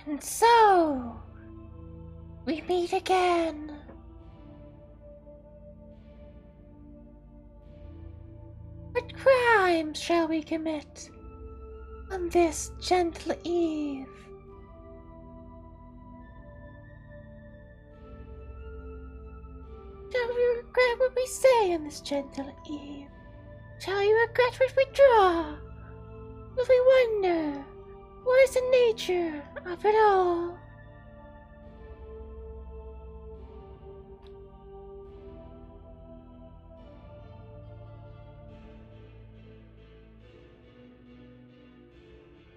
And so, we meet again. What crimes shall we commit on this gentle eve? Shall we regret what we say on this gentle eve? Shall we regret what we draw? Will we wonder, what is the nature of it all?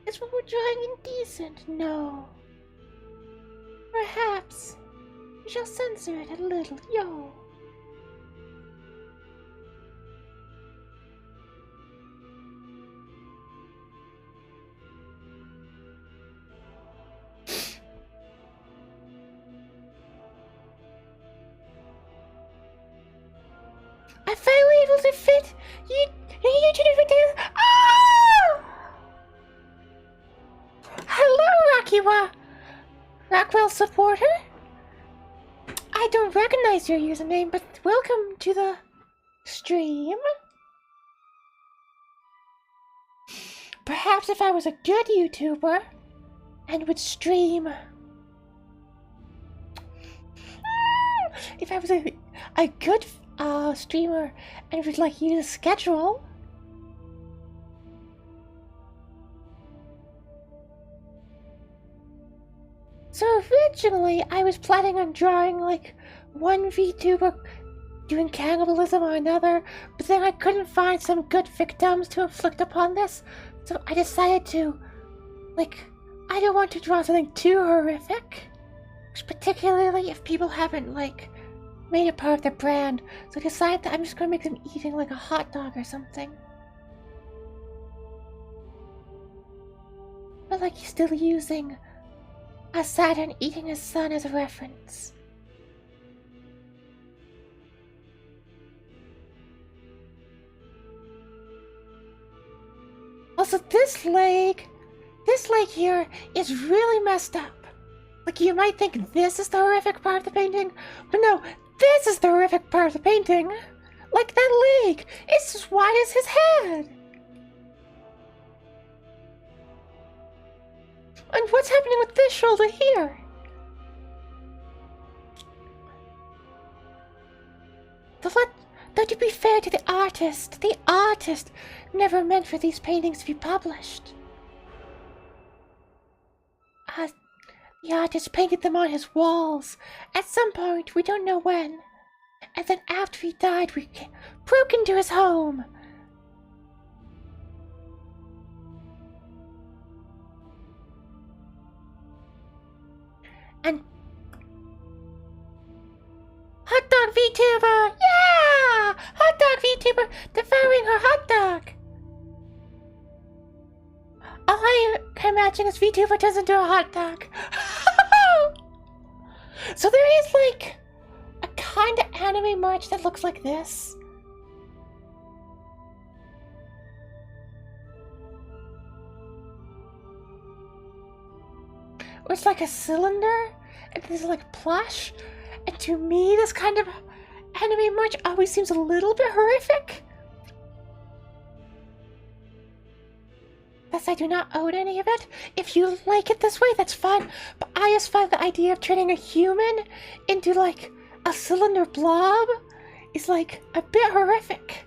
Is what we're drawing indecent? No. Perhaps we shall censor it a little, yo. I'm finally able to fit you two different things. Ah! Hello, Rockywa! Rockwell supporter? I don't recognize your username, but welcome to the stream. Perhaps if I was a good YouTuber and would stream. If I was a good streamer and would like use a schedule. So originally I was planning on drawing like one VTuber doing cannibalism or another, but then I couldn't find some good victims to inflict upon this, so I decided to, I don't want to draw something too horrific, particularly if people haven't made it part of their brand, so I decided that I'm just gonna make them eating like a hot dog or something. But still using a Saturn eating his son as a reference. Also, this leg here is really messed up. You might think this is the horrific part of the painting, but no, this is the horrific part of the painting. That leg, it's as wide as his head. And what's happening with this shoulder here? Though to be fair to the artist never meant for these paintings to be published. The artist painted them on his walls at some point, we don't know when. And then after he died, we broke into his home. And hot dog VTuber! Yeah! Hot dog VTuber devouring her hot dog! All I can imagine is VTuber doesn't do a hot dog. So there is a kind of anime merch that looks like this. Or it's like a cylinder, and there's plush. And to me, this kind of anime merch always seems a little bit horrific. Thus, I do not own any of it. If you like it this way, that's fine. But I just find the idea of turning a human into a cylinder blob is a bit horrific.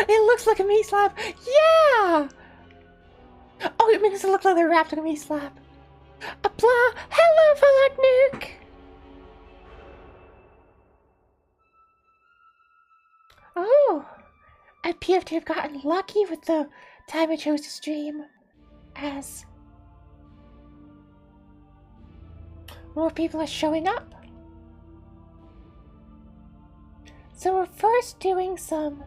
It looks like a meat slab. Yeah! Oh, it makes it look like they're wrapped in a meat slab. Blah. Hello, Fallout Nuke! Oh, I appear to have gotten lucky with the time I chose to stream, as more people are showing up. So we're first doing some...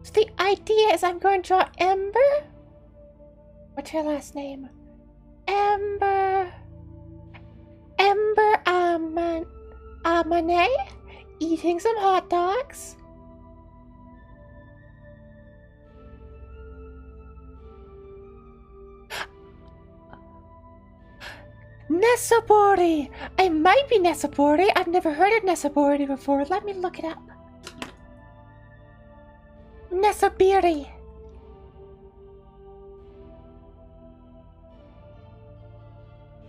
So the idea is I'm going to draw Ember What's her last name? Amber. Amane? Eating some hot dogs? Nesabori! I might be Nesabori. I've never heard of Nesabori before. Let me look it up. Nesabiri.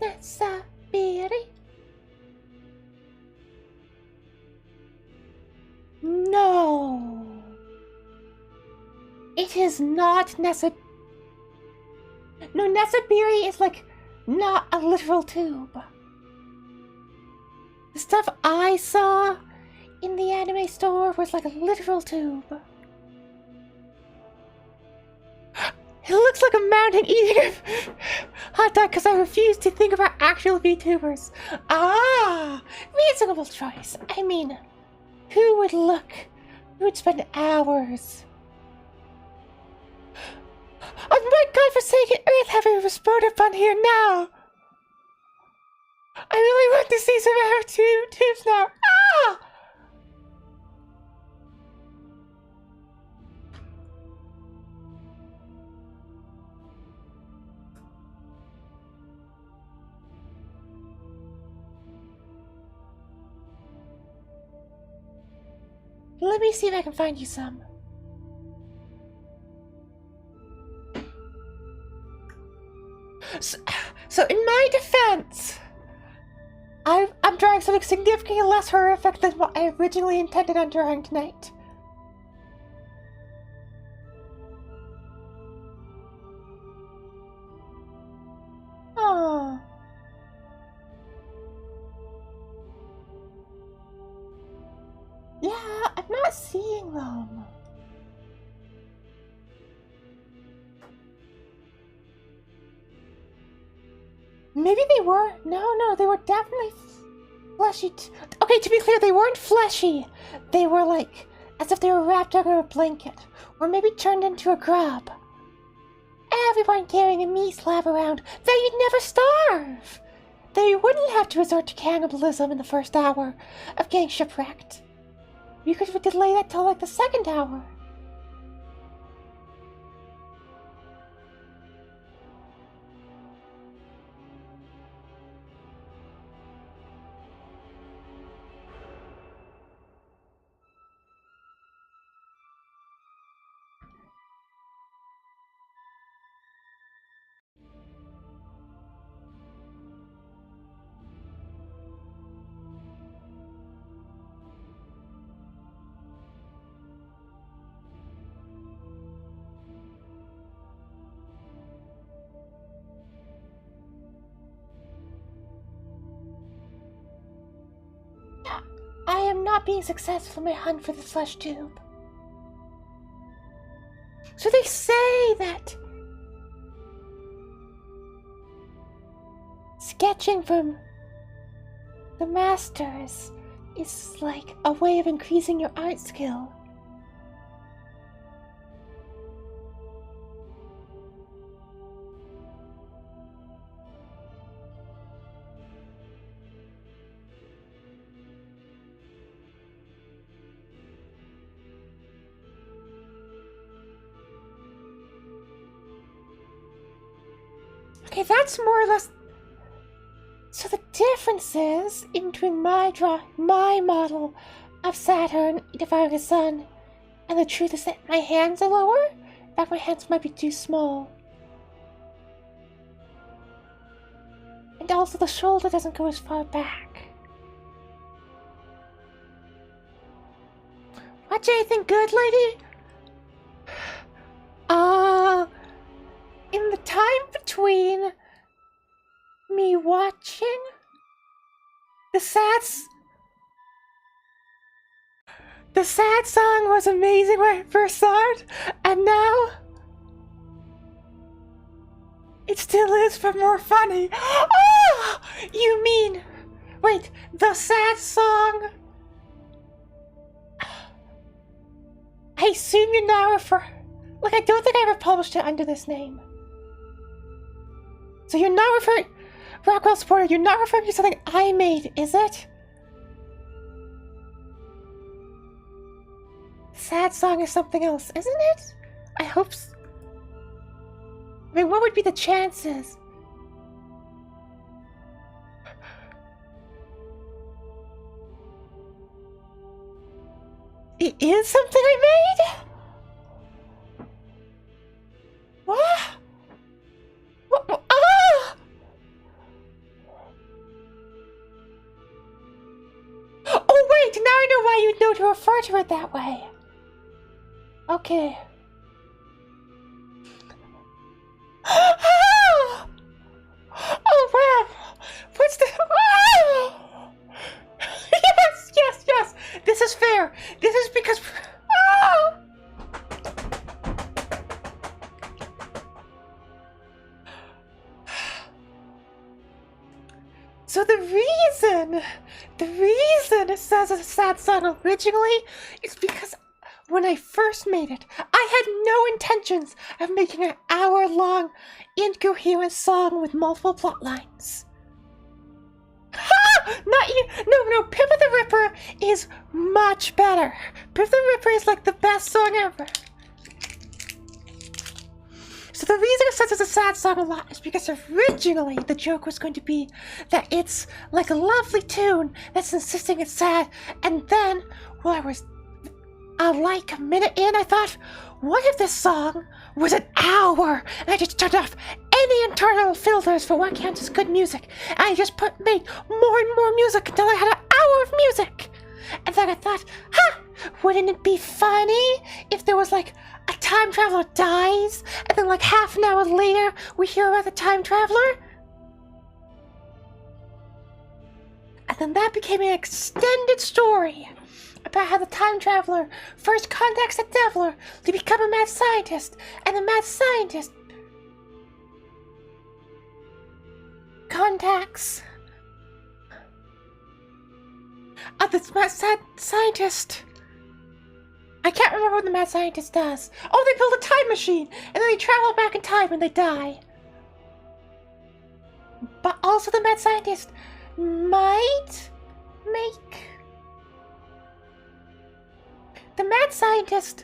Nesabiri. No. It is not Nesa. No, Nesabiri is like not a literal tube. The stuff I saw in the anime store was like a literal tube. It looks like a mountain eating a hot dog because I refuse to think about actual VTubers. Ah, reasonable choice. I mean, who would spend hours on my godforsaken earth having exploded upon here now? I really want to see some of our tubes now. Ah! Let me see if I can find you some. So in my defense, I'm drawing something significantly less horrific than what I originally intended on drawing tonight. Oh. Yeah, I'm not seeing them. Maybe they were. No, they were definitely fleshy. Okay, to be clear, they weren't fleshy. They were like, as if they were wrapped under a blanket. Or maybe turned into a grub. Everyone carrying a meat slab around, then you'd never starve. Then you wouldn't have to resort to cannibalism in the first hour of getting shipwrecked. You could delay that till like the second hour. I am not being successful in my hunt for the flesh tube. So they say that sketching from the masters is like a way of increasing your art skill. Okay, that's more or less. So the difference is in between my model of Saturn devouring the sun, and the truth is that my hands are lower. In fact, my hands might be too small. And also the shoulder doesn't go as far back. Watch anything good, lady? In the time between me watching the sad song was amazing when I first saw it, and now it still is, but more funny. Oh, you mean, wait, the sad song? I assume you now refer. Like, I don't think I ever published it under this name. So you're not referring... Rockwell supporter, you're not referring to something I made, is it? Sad song is something else, isn't it? I hope so. I mean, what would be the chances? It is something I made? What? Ah! Oh wait, now I know why you know to refer to it that way. Okay. Oh wow! What's the... Oh! Yes! This is fair. This is because... Oh! So the reason it says it's a sad song originally is because when I first made it, I had no intentions of making an hour-long, incoherent song with multiple plot lines. Ha! Not you. No. Pippa the Ripper is much better. Pippa the Ripper is like the best song ever. So the reason it says it's a sad song a lot is because originally the joke was going to be that it's like a lovely tune that's insisting it's sad, and then while I was like a minute in, I thought, what if this song was an hour? And I just turned off any internal filters for what counts as good music, and I just made more and more music until I had an hour of music. And then I thought, wouldn't it be funny if there was like a time traveler dies, and then like half an hour later we hear about the time traveler? And then that became an extended story about how the time traveler first contacts the Devler to become a mad scientist, and the mad scientist contacts the mad scientist. I can't remember what the mad scientist does. Oh, they build a time machine, and then they travel back in time and they die. But also the mad scientist might make... The mad scientist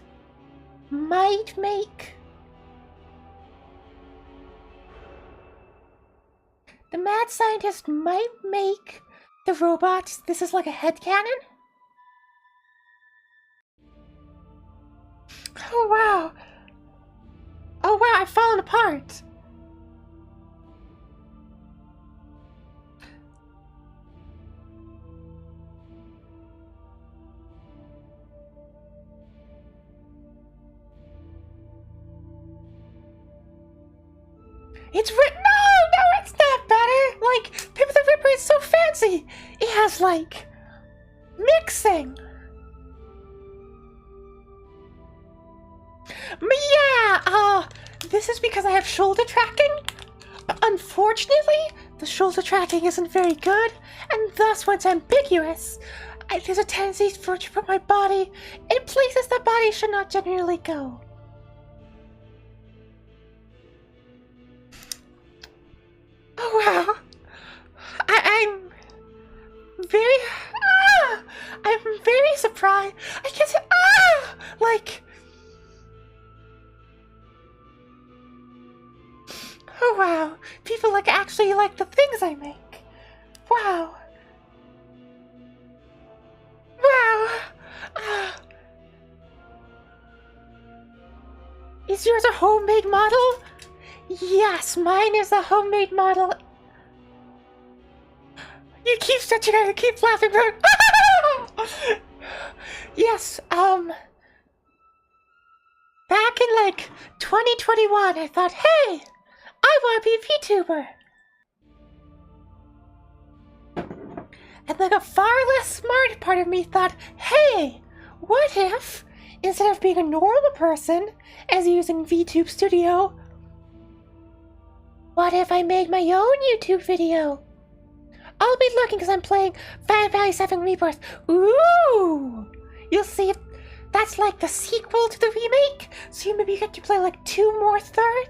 might make... The mad scientist might make the robots... This is like a headcanon? Oh wow! Oh wow, I've fallen apart! It's written. No, it's not better. Like, Pippa the Ripper is so fancy. It has like mixing. Yeah. This is because I have shoulder tracking. Unfortunately, the shoulder tracking isn't very good, and thus, when it's ambiguous, there's a tendency for it to put my body in places that body should not generally go. Oh wow! I'm very surprised. I guess like. Oh wow! People actually like the things I make. Wow. Wow. Is yours a homemade model? Yes, mine is a homemade model. You keep stretching out, you keep laughing. Yes, back in 2021, I thought, hey, I want to be a VTuber. And a far less smart part of me thought, hey, what if, instead of being a normal person, as using VTube Studio, what if I made my own YouTube video? I'll be looking because I'm playing Final Fantasy VII Rebirth. Ooh! You'll see if that's like the sequel to the remake. So maybe you get to play 2 more third.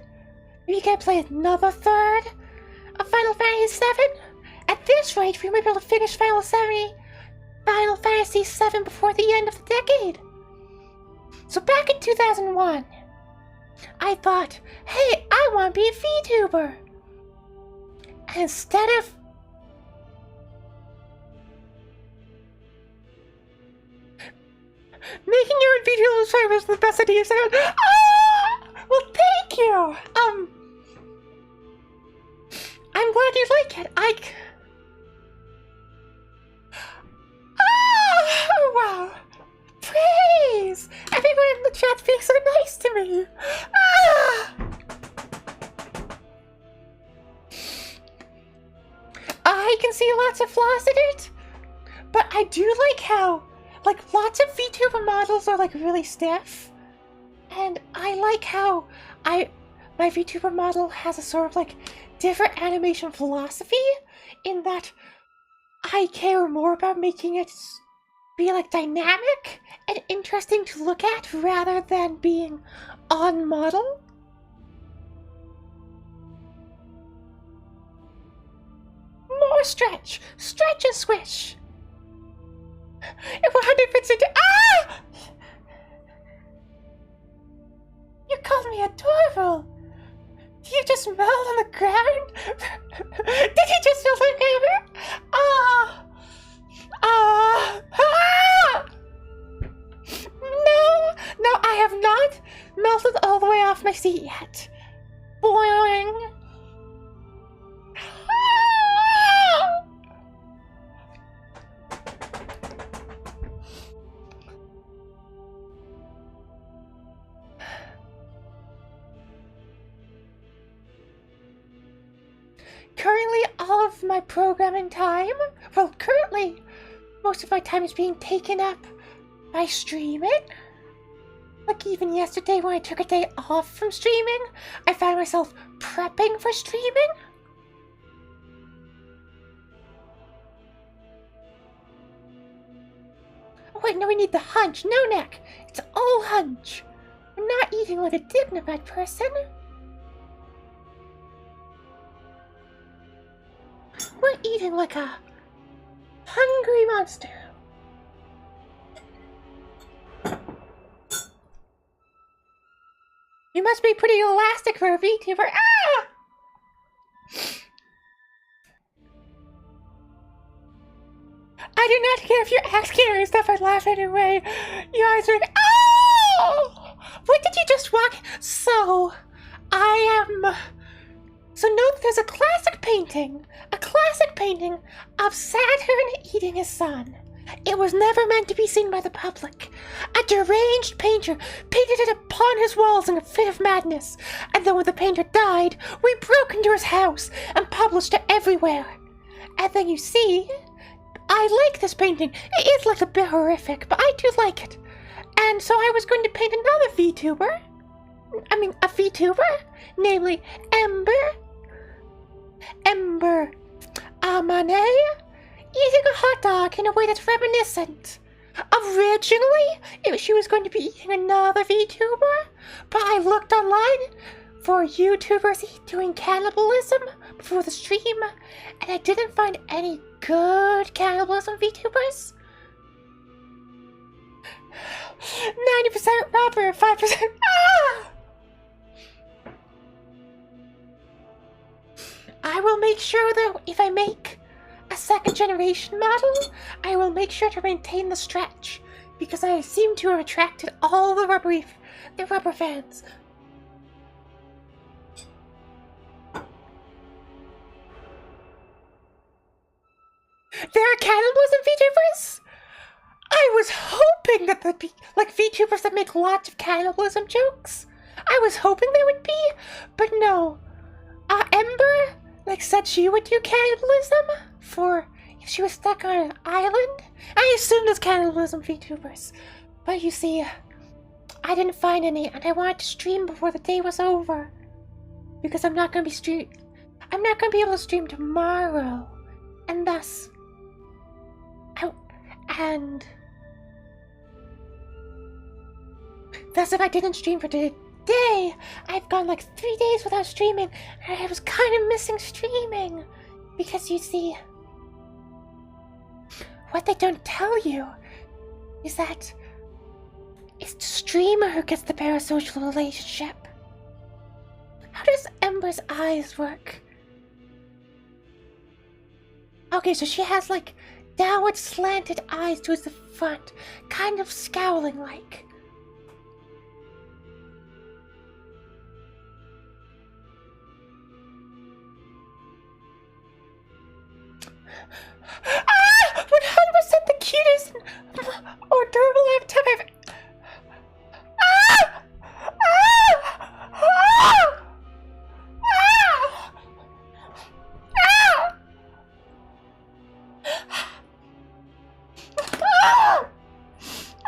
Maybe you get to play another third. of Final Fantasy VII? At this rate, we might be able to finish Final Fantasy VII before the end of the decade. So back in 2001, I thought, hey, I want to be a VTuber. And instead of making your own VTuber site was the best idea I've ever. Ah! Well, thank you. I'm glad you like it. Oh, wow. Praise! Everyone in the chat being so nice to me. Ah! I can see lots of flaws in it, but I do like how, like, lots of VTuber models are, like, really stiff. And I like how my VTuber model has a sort of, like, different animation philosophy in that I care more about making it be, like, dynamic and interesting to look at rather than being on model. More stretch! Stretch and swish! If 100%. Ah! You called me adorable! Did you just melt on the ground? Did you just melt on the ground? Ah! Ah! Ah! No, I have not melted all the way off my seat yet. Boing! Ah! Currently, all of my programming time, most of my time is being taken up by streaming. Like even yesterday when I took a day off from streaming, I found myself prepping for streaming. Oh wait, no, we need the hunch. No neck. It's all hunch. I'm not eating like a dignified person. We're eating like a hungry monster. You must be pretty elastic for a VTuber. Ah! I do not care if you ask scary stuff. I laugh anyway. You guys are like, oh! What did you just walk? So, So note there's a classic painting of Saturn eating his son. It was never meant to be seen by the public. A deranged painter painted it upon his walls in a fit of madness, and then when the painter died, we broke into his house and published it everywhere. And then you see, I like this painting. It is like a bit horrific, but I do like it. And so I was going to paint another VTuber. A VTuber, namely Ember Amane, eating a hot dog in a way that's reminiscent. Originally, she was going to be eating another VTuber, but I looked online for YouTubers doing cannibalism before the stream, and I didn't find any good cannibalism VTubers. 90% robber, 5%. Ah! I will make sure that if I make a second generation model, I will make sure to maintain the stretch, because I seem to have attracted all the rubber fans. There are cannibalism VTubers? I was hoping that there'd be, like, VTubers that make lots of cannibalism jokes. I was hoping there would be, but no. Ember, said she would do cannibalism for if she was stuck on an island. I assumed there's cannibalism VTubers. But you see, I didn't find any, and I wanted to stream before the day was over. Because I'm not going to be able to stream tomorrow. And thus, if I didn't stream for today day. I've gone like 3 days without streaming, and I was kind of missing streaming. Because you see, what they don't tell you is that it's the streamer who gets the parasocial relationship. How does Ember's eyes work? Okay, so she has like downward slanted eyes towards the front, kind of scowling like. Ah! 100% the cutest or adorable laptop I've. Ah! Ah! Ah! Ah! Ah! Ah!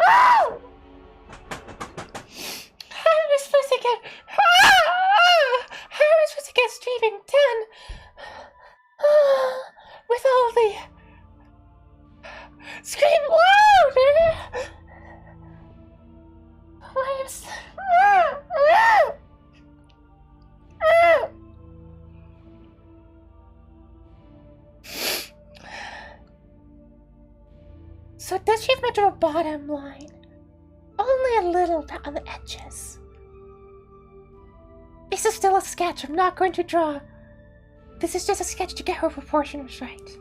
Ah! How am I supposed to get? How am I supposed to get streaming done? With all the scream louder. Why is so does she have much of a bottom line? Only a little bit on the edges. This is still a sketch. I'm not going to draw. This is just a sketch to get her proportions right.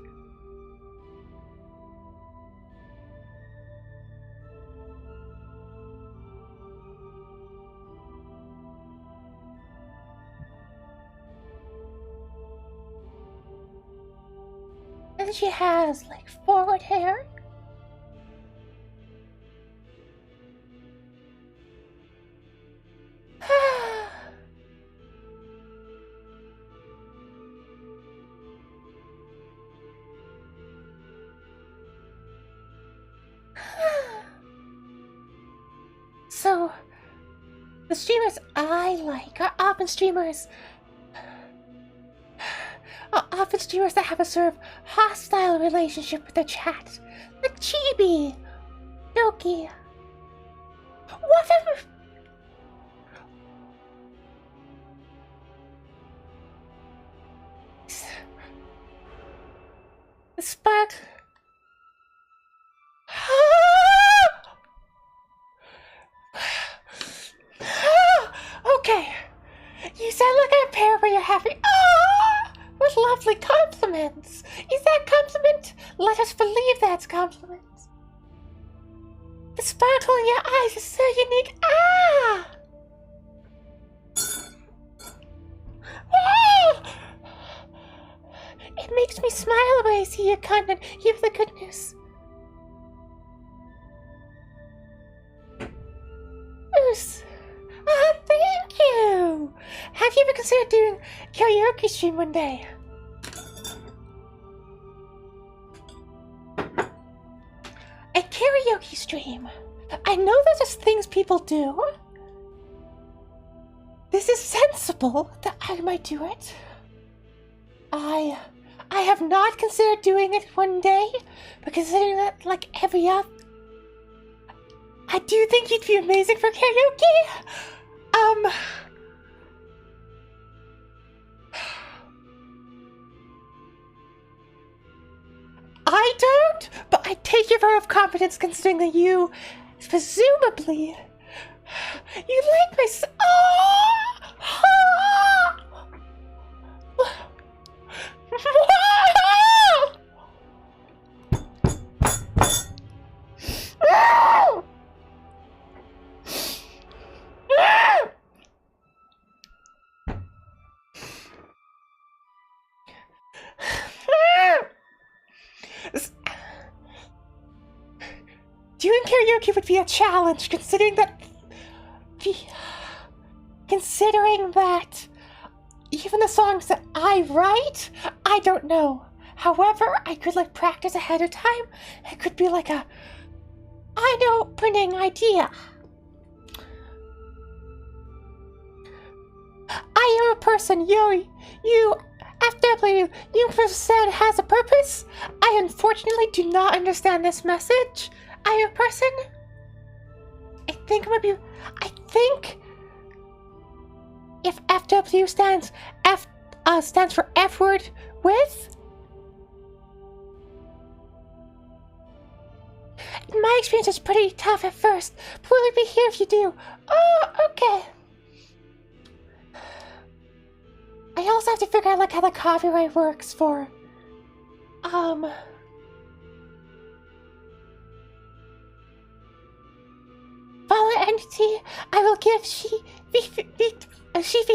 And she has like forward hair. So, the streamers I like are often streamers that have a sort of hostile relationship with their chat. Like Chibi, Doki, whatever. The spark. Okay, you sound like a pair where you're happy. What lovely compliments! Is that compliment? Let us believe that's compliment. The sparkle in your eyes is so unique. It makes me smile when I see your content. You have the good news. Oos. Thank you! Have you ever considered doing karaoke stream one day? A karaoke stream? I know that's just things people do. This is sensible that I might do it. I have not considered doing it one day, but considering that like every other, I do think you'd be amazing for karaoke. I don't, but I take your vote of confidence considering that you, presumably, you like my doing karaoke would be a challenge, considering that even the songs that I write, I don't know. However, I could like practice ahead of time. It could be like a eye-opening idea. I am a person, you, FW, you person has a purpose. I unfortunately do not understand this message. I am a person. I think if FW stands for F-word with? In my experience, it's pretty tough at first, but we'll be here if you do. Oh, okay. I also have to figure out like how the copyright works for, Violent Entity. I will give Sheafy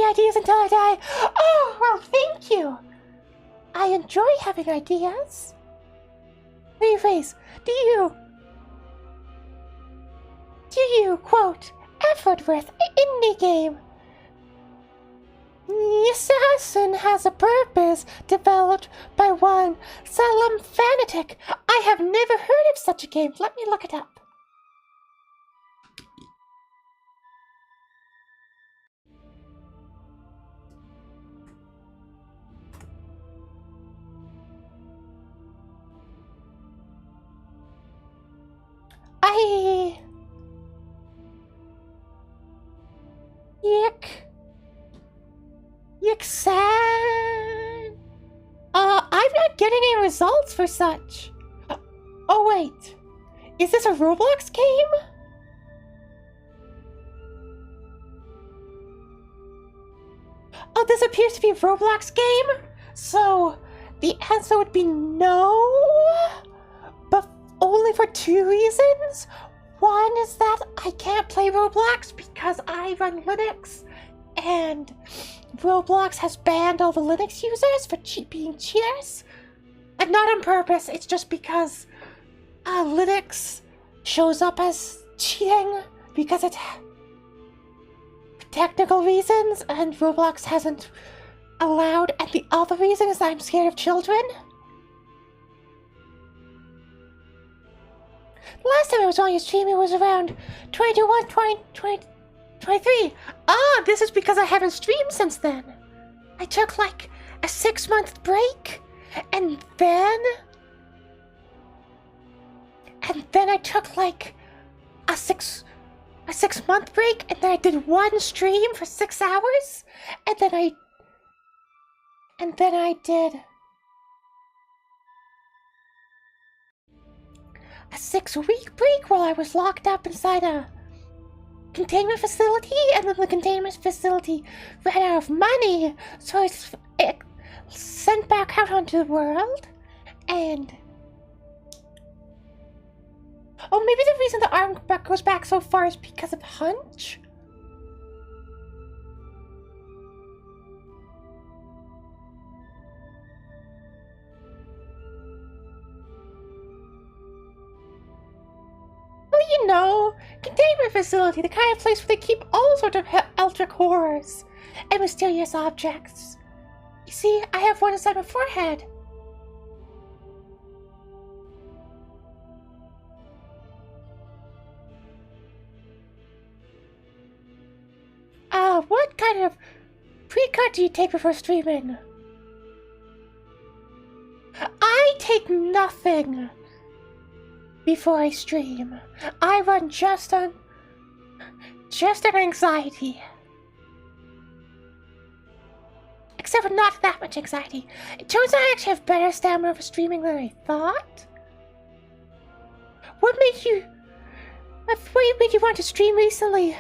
ideas until I die. Oh, well, thank you. I enjoy having ideas. Rephrase. Do you, quote, effort with indie game? The assassin has a purpose developed by one Salam Fanatic. I have never heard of such a game. Let me look it up. Yiksan. I'm not getting any results for such. Oh wait, is this a Roblox game? Oh, this appears to be a Roblox game? So, the answer would be no, but only for two reasons. One is that I can't play Roblox because I run Linux, and Roblox has banned all the Linux users for being cheaters. And not on purpose, it's just because Linux shows up as cheating because it's for technical reasons, and Roblox hasn't allowed. And the other reason is that I'm scared of children. Last time I was on your stream, it was around 23. This is because I haven't streamed since then. I took like a 6-month break, and then I took like a 6-month break, and then I did one stream for 6 hours, and then I did a 6-week break while I was locked up inside a containment facility, and then the containment facility ran out of money, so it sent back out onto the world. And maybe the reason the arm goes back so far is because of Hunch. Containment facility, the kind of place where they keep all sorts of eldritch horrors and mysterious objects. You see, I have one inside my forehead. What kind of pre-cut do you take before streaming? I take nothing before I stream. I run just on anxiety. Except for not that much anxiety. It turns out I actually have better stamina for streaming than I thought. What made you want to stream recently?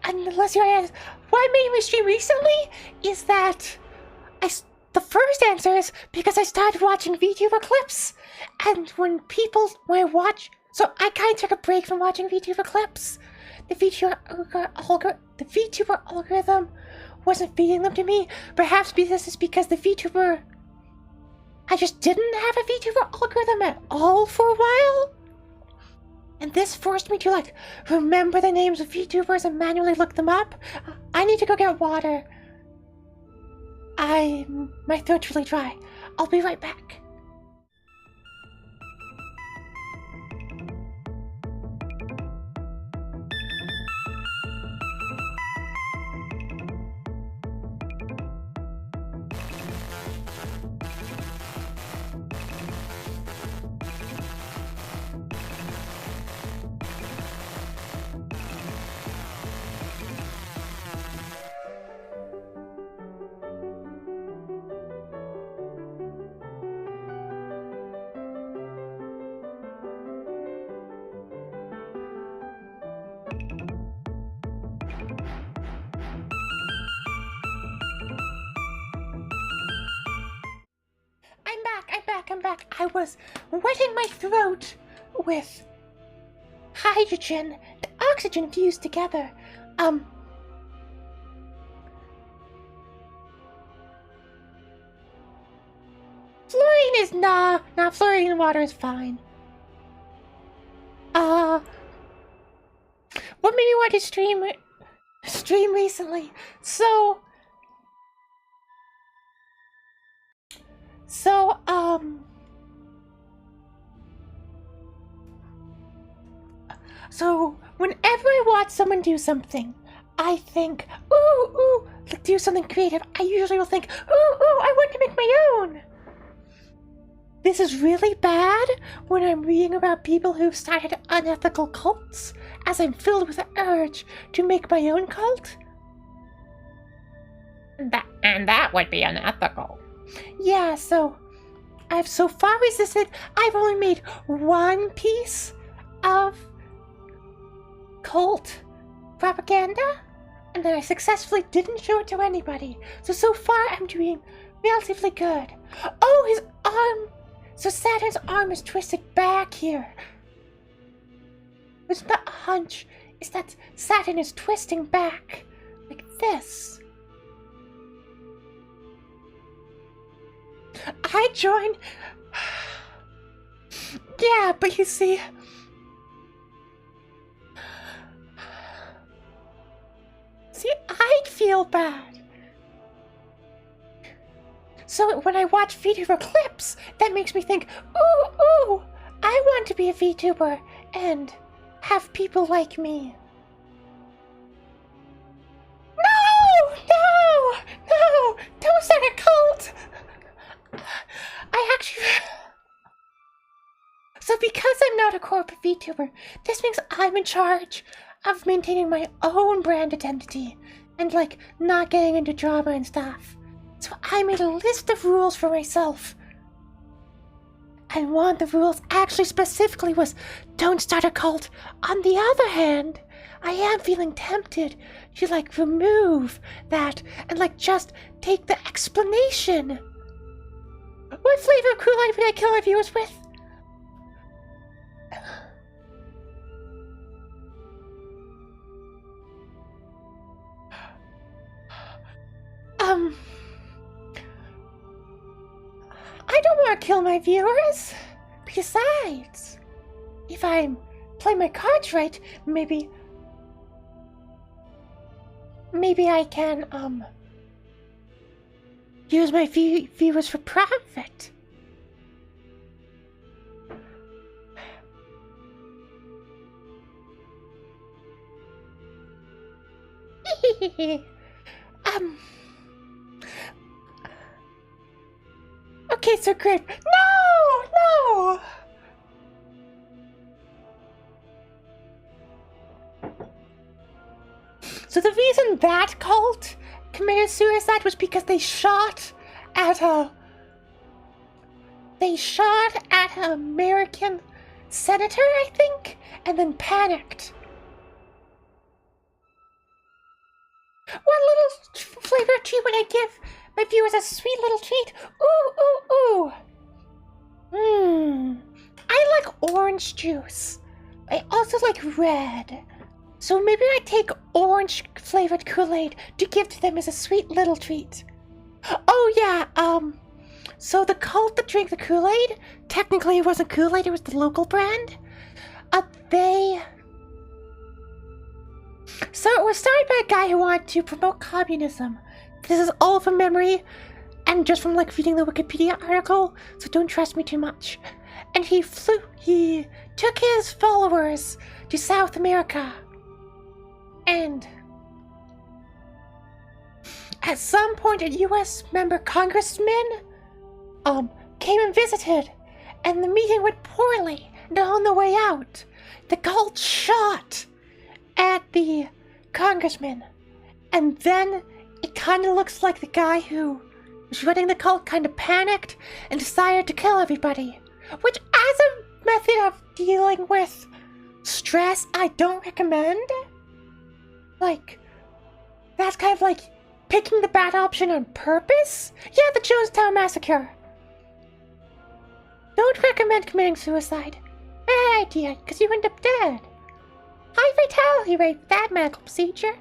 Unless you're asking, what made me stream recently is that the first answer is because I started watching VTuber clips, and when I watch, so I kind of took a break from watching VTuber clips. The VTuber algorithm wasn't feeding them to me. Perhaps this is because I just didn't have a VTuber algorithm at all for a while. And this forced me to remember the names of VTubers and manually look them up. I need to go get water. My throat's really dry. I'll be right back. I'm back. I was wetting my throat with hydrogen and oxygen fused together. Fluorine is fluorine in water is fine. What made me want to stream recently? So, whenever I watch someone do something, I think, ooh, do something creative. I usually will think, ooh, I want to make my own. This is really bad when I'm reading about people who've started unethical cults, as I'm filled with the urge to make my own cult. And that would be unethical. Yeah, so I've so far resisted. I've only made one piece of cult propaganda, and then I successfully didn't show it to anybody. So far I'm doing relatively good. Oh, his arm! So Saturn's arm is twisted back here. It's not a hunch, it's that Saturn is twisting back, like this. I joined... Yeah, but you see... I feel bad. So when I watch VTuber clips, that makes me think, ooh, I want to be a VTuber and have people like me. No, don't start a cult. So because I'm not a corporate VTuber, this means I'm in charge of maintaining my own brand identity and like not getting into drama and stuff. So I made a list of rules for myself. And one of the rules actually specifically was don't start a cult. On the other hand, I am feeling tempted to like remove that and like just take the explanation. What flavor of Kool-Aid would I kill my viewers with? I don't want to kill my viewers. Besides, if I play my cards right, maybe I can, use my viewers for profit. Okay, so great. No! So the reason that cult committed suicide was because they shot at an American senator, I think, and then panicked. What little flavor treat would I give my viewers? A sweet little treat? Ooh. I like orange juice. I also like red. So maybe I take orange flavored Kool-Aid to give to them as a sweet little treat. Oh yeah, so the cult that drank the Kool-Aid, technically it wasn't Kool-Aid, it was the local brand. So it was started by a guy who wanted to promote communism. This is all from memory and just from like reading the Wikipedia article, so don't trust me too much. And he took his followers to South America. And at some point a US member congressman came and visited, and the meeting went poorly, and on the way out, the cult shot at the congressman. And then it kind of looks like the guy who was running the cult kind of panicked and decided to kill everybody. Which, as a method of dealing with stress, I don't recommend. Like, that's kind of like picking the bad option on purpose. Yeah, the Jonestown Massacre. don't recommend committing suicide. Bad idea, because you end up dead. High fatality rate with that medical procedure.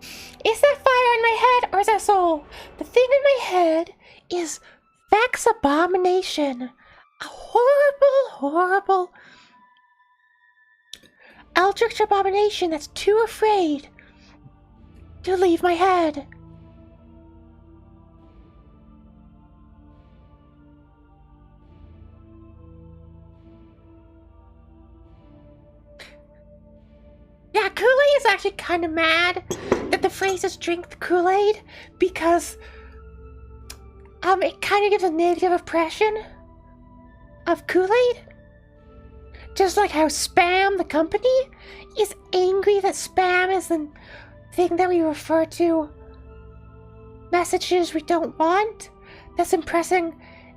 Is that fire in my head or is that soul? The thing in my head is Vex Abomination. A horrible, horrible eldritch abomination that's too afraid to leave my head. Yeah, Kool-Aid is actually kind of mad that the phrase is drink the Kool-Aid because it kind of gives a negative impression of Kool-Aid. Just like how Spam, the company, is angry that spam is the thing that we refer to messages we don't want. That's implying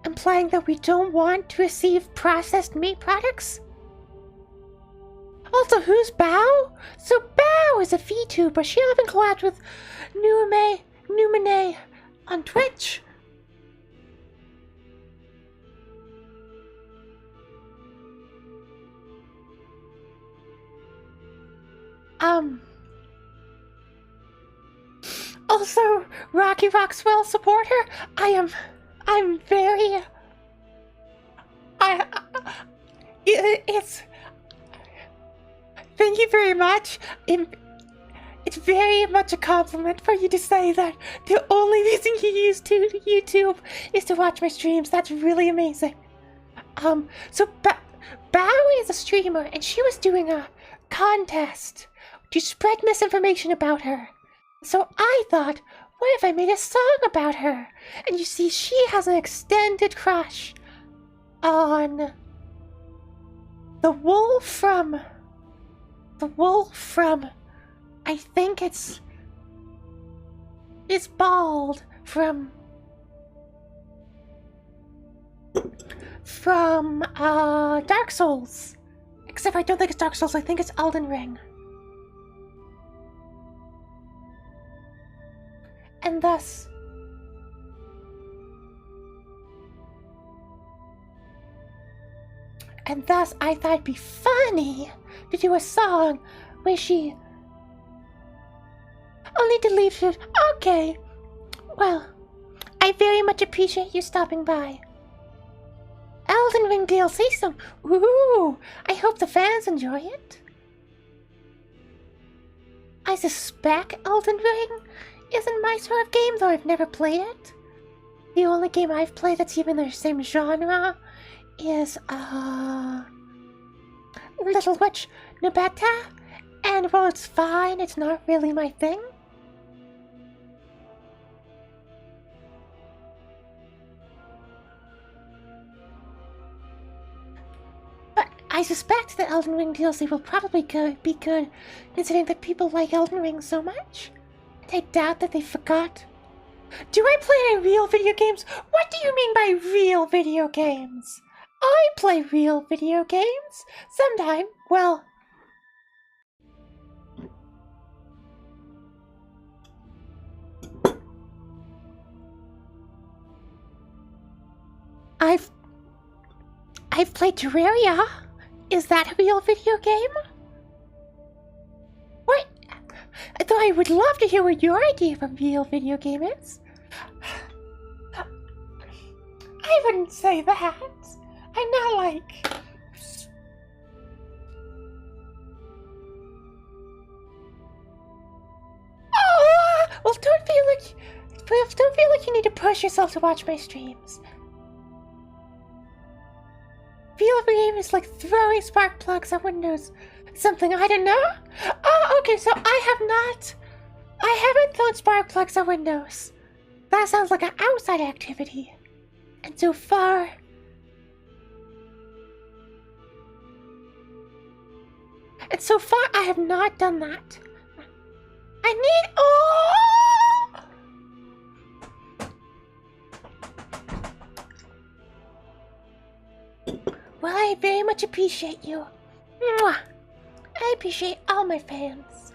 that we don't want to receive processed meat products. Also, who's Bao? So Bao is a VTuber. She often collabs with Numine on Twitch. Also, Rocky Roxwell supporter. I'm very. It's. Thank you very much. It's very much a compliment for you to say that the only reason you use YouTube is to watch my streams. That's really amazing. So Bao is a streamer, and she was doing a contest to spread misinformation about her. So I thought, what if I made a song about her? And you see, she has an extended crush on the wolf from, I think it's bald from Dark Souls. Except I don't think it's Dark Souls, I think it's Elden Ring. And thus, I thought it'd be funny to do a song where she only deletes it. Okay, well, I very much appreciate you stopping by. Elden Ring DLC, so ooh, I hope the fans enjoy it. I suspect Elden Ring isn't my sort of game, though I've never played it. The only game I've played that's even the same genre is Little Witch Nubeta, and while it's fine, it's not really my thing. But I suspect that Elden Ring DLC will probably be good, considering that people like Elden Ring so much. I doubt that they forgot. Do I play any real video games? What do you mean by real video games? I play real video games. Sometime, well... I've played Terraria. Is that a real video game? What? Though I would love to hear what your idea of a real video game is. I wouldn't say that. I'm not like... Oh, well, don't feel like you need to push yourself to watch my streams. Real game is like throwing spark plugs at windows. Something I don't know? Oh, okay, so I haven't thrown spark plugs at windows. That sounds like an outside activity. And so far... I have not done that. I need... Oh! Well, I very much appreciate you. Mwah! I appreciate all my fans.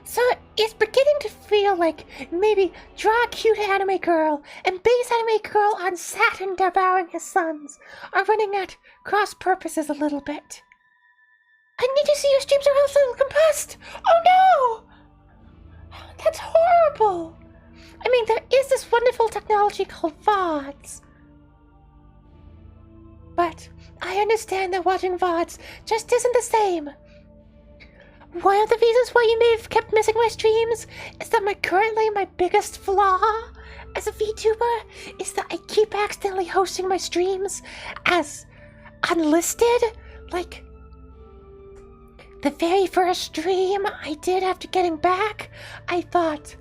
So it's beginning to feel like maybe draw a cute anime girl and base anime girl on Saturn devouring his sons are running at cross purposes a little bit. I need to see your streams or else it'll combust! Oh no! That's horrible! I mean, there is this wonderful technology called VODs. But I understand that watching VODs just isn't the same. One of the reasons why you may have kept missing my streams is that currently my biggest flaw as a VTuber is that I keep accidentally hosting my streams as unlisted. Like, the very first stream I did after getting back, I thought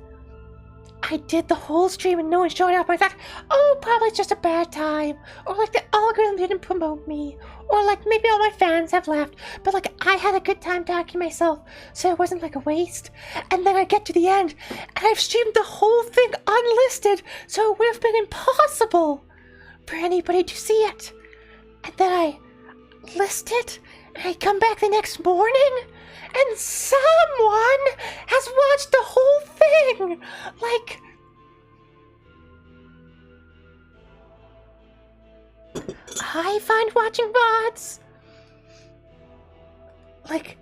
I did the whole stream and no one showed up. I thought, oh, probably it's just a bad time. Or like the algorithm didn't promote me. Or like maybe all my fans have left. But like I had a good time talking myself, so it wasn't like a waste. And then I get to the end and I've streamed the whole thing unlisted, so it would have been impossible for anybody to see it. And then I list it and I come back the next morning and someone has watched the whole thing! Like, I find watching VODs, like,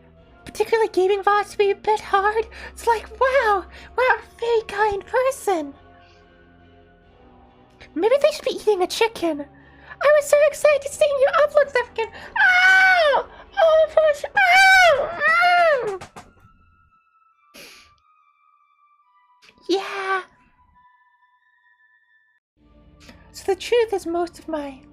particularly gaming VODs, to be a bit hard. It's like, wow, a very kind person. Maybe they should be eating a chicken. I was so excited seeing you upload stuff again. Ow! Oh, push! Ow! Ow! Yeah. So the truth is most of my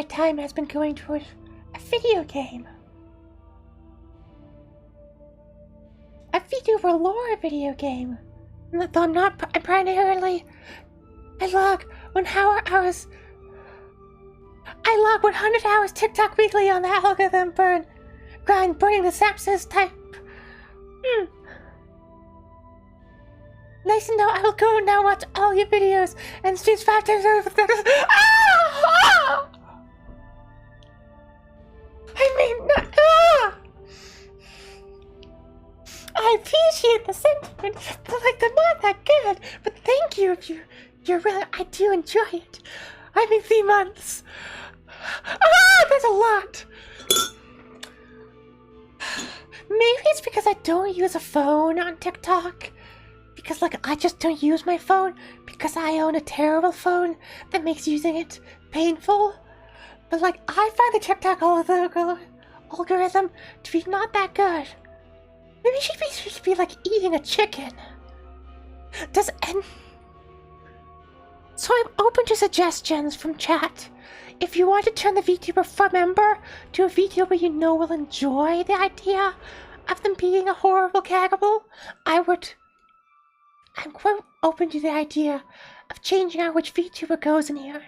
time has been going towards a video game. A VTuber lore video game. Though I'm not primarily. I log 100 hours. I log 100 hours TikTok weekly on the algorithm burning the sepsis type. Nice to know. I will go now watch all your videos and streams 5 times over. Ah! I mean, I appreciate the sentiment, but like they're not that good. But thank you if you're really. I do enjoy it. I mean, 3 months. That's a lot. Maybe it's because I don't use a phone on TikTok. Because like I just don't use my phone because I own a terrible phone that makes using it painful. But like I find the TikTok algorithm to be not that good. Maybe she should be like eating a chicken. So I'm open to suggestions from chat. If you want to turn the VTuber from member to a VTuber you know will enjoy the idea of them being a horrible cannibal, I'm quite open to the idea of changing out which VTuber goes in here.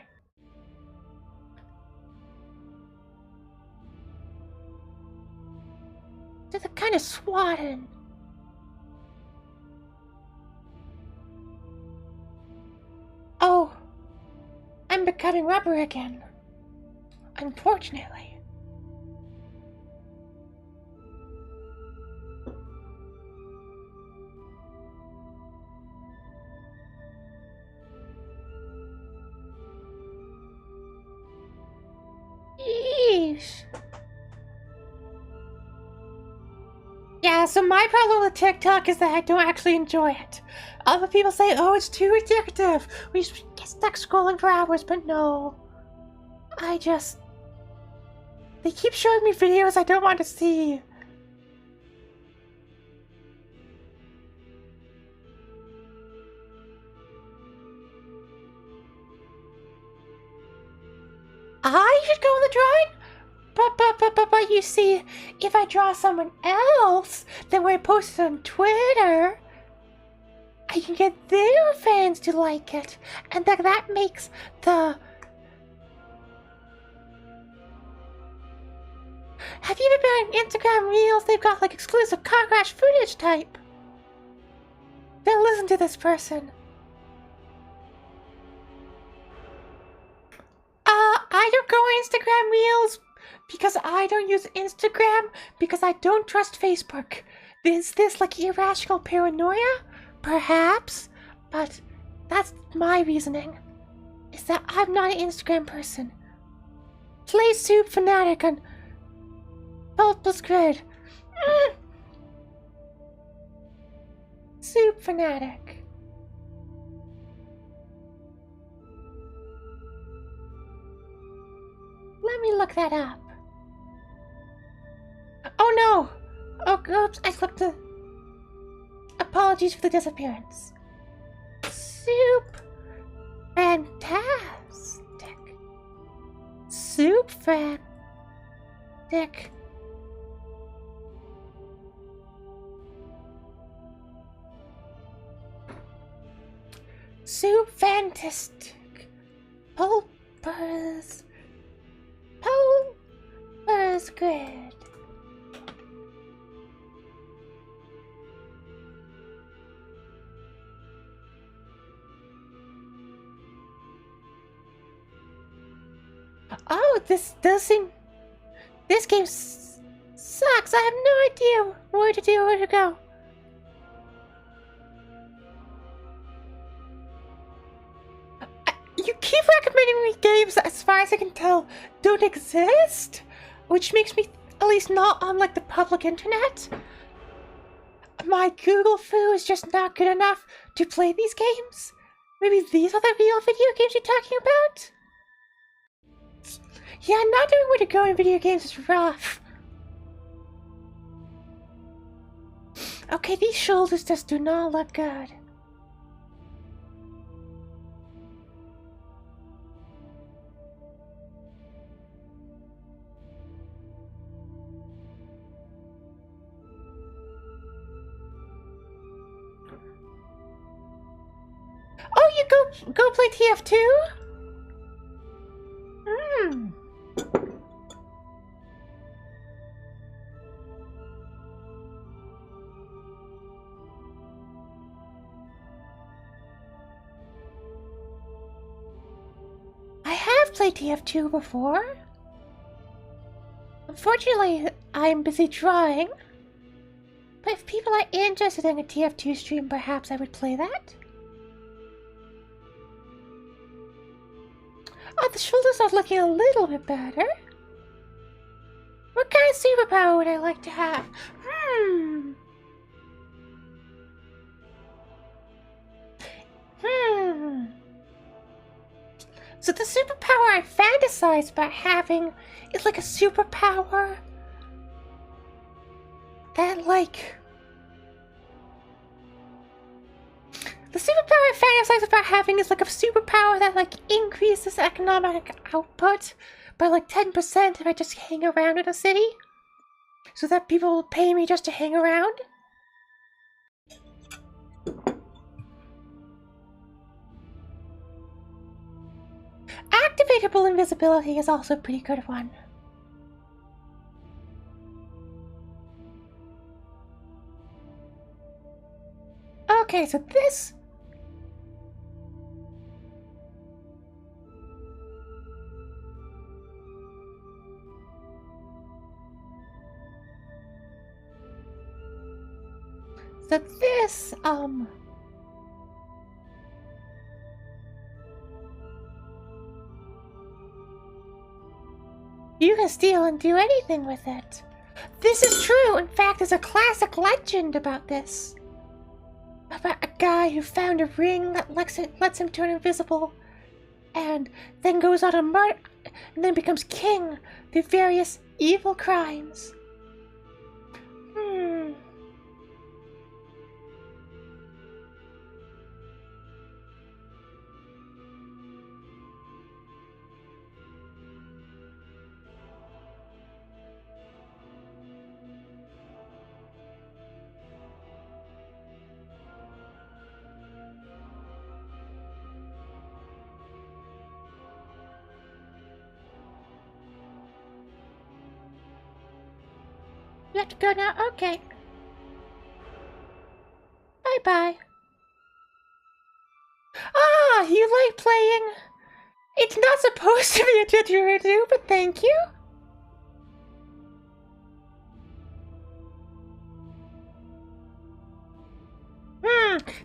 They're kind of swatting. Oh, I'm becoming rubber again. Unfortunately. Yeesh. Yeah, so my problem with TikTok is that I don't actually enjoy it. Other people say, oh, it's too addictive. We just get stuck scrolling for hours, but no. They keep showing me videos I don't want to see. I should go in the drawing? But you see, if I draw someone else, then when I post it on Twitter, I can get their fans to like it. And that makes the... Have you ever been on Instagram Reels? They've got like exclusive car crash footage type. Then listen to this person. I I don't go on Instagram Reels because I don't use Instagram because I don't trust Facebook. Is this like irrational paranoia? Perhaps, but that's my reasoning. Is that I'm not an Instagram person. Play Soup Fanatic on Pulpus Grid. Soup Fanatic. Let me look that up. Oh no! Oh, oops, I clicked the... Apologies for the disappearance. Soup Fantastic. Soup Fantastic. Soup Fantastic. Pulpers Grid. Oh, this does seem... This game sucks. I have no idea where to go. You keep recommending me games that, as far as I can tell, don't exist? Which makes me at least not on, like, the public internet. My Google foo is just not good enough to play these games? Maybe these are the real video games you're talking about? Yeah, not knowing where to go in video games is rough. Okay, these shoulders just do not look good. Oh, you go play TF2? I have played TF2 before. Unfortunately, I'm busy drawing. But if people are interested in a TF2 stream, perhaps I would play that. Oh, the shoulders are looking a little bit better. What kind of superpower would I like to have? So the superpower I fantasize about having is like a superpower that, like... The superpower I fantasize about having is like a superpower that, like, increases economic output by like 10% if I just hang around in a city. So that people will pay me just to hang around. Activatable invisibility is also a pretty good one. Okay, so this... So this, you can steal and do anything with it. This is true. In fact, there's a classic legend about this. About a guy who found a ring that lets him turn invisible, and then goes on a murder, and then becomes king through various evil crimes. You have to go now? Okay. Bye-bye. Ah, you like playing It's not supposed to be a didgeridoo, but thank you.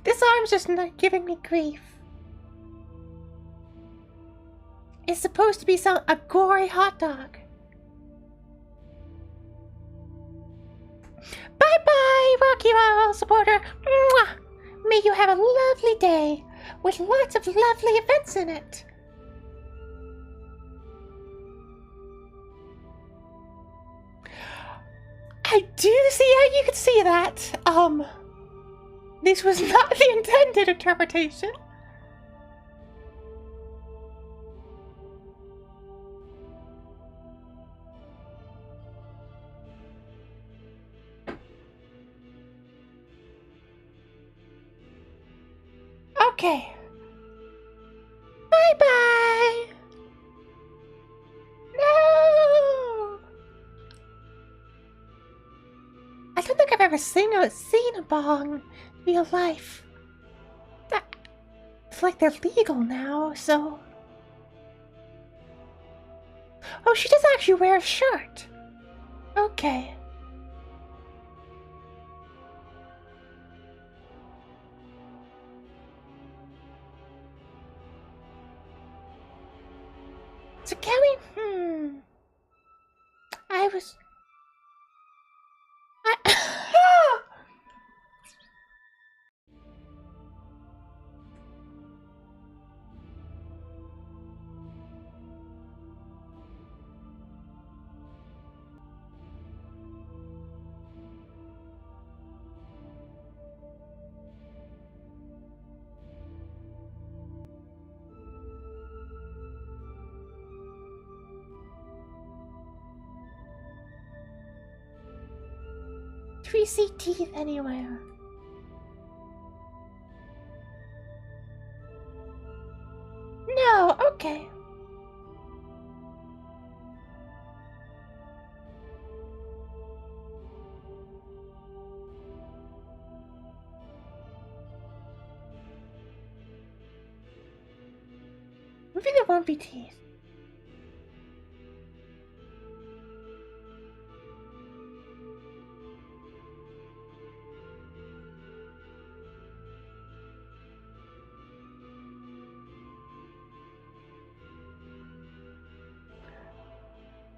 This arm's just not giving me grief. It's supposed to be a gory hot dog. Bye-bye, Rocky Roll supporter. Mwah! May you have a lovely day with lots of lovely events in it. I do see how you could see that. This was not the intended interpretation. Okay. Bye-bye. No. I don't think I've ever seen a bong in real life. It's like they're legal now, so... Oh, she does actually wear a shirt. Okay. So can we... I was... Do we see teeth anywhere? No, okay. Maybe there won't be teeth.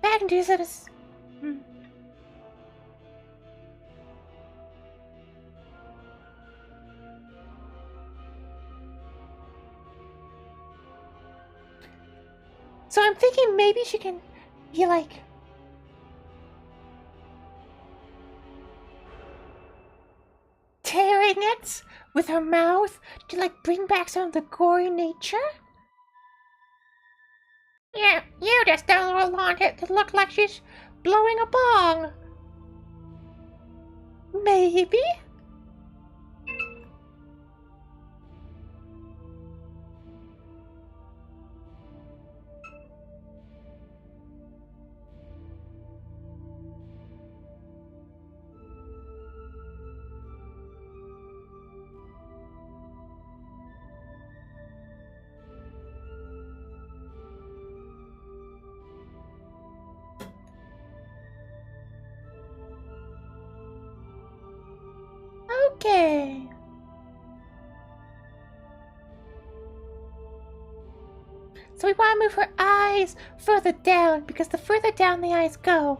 Back into this. So I'm thinking maybe she can be like... tearing it with her mouth to like bring back some of the gory nature? Yeah, you just don't want it to look like she's blowing a bong. Maybe? Okay. So we want to move her eyes further down, because the further down the eyes go,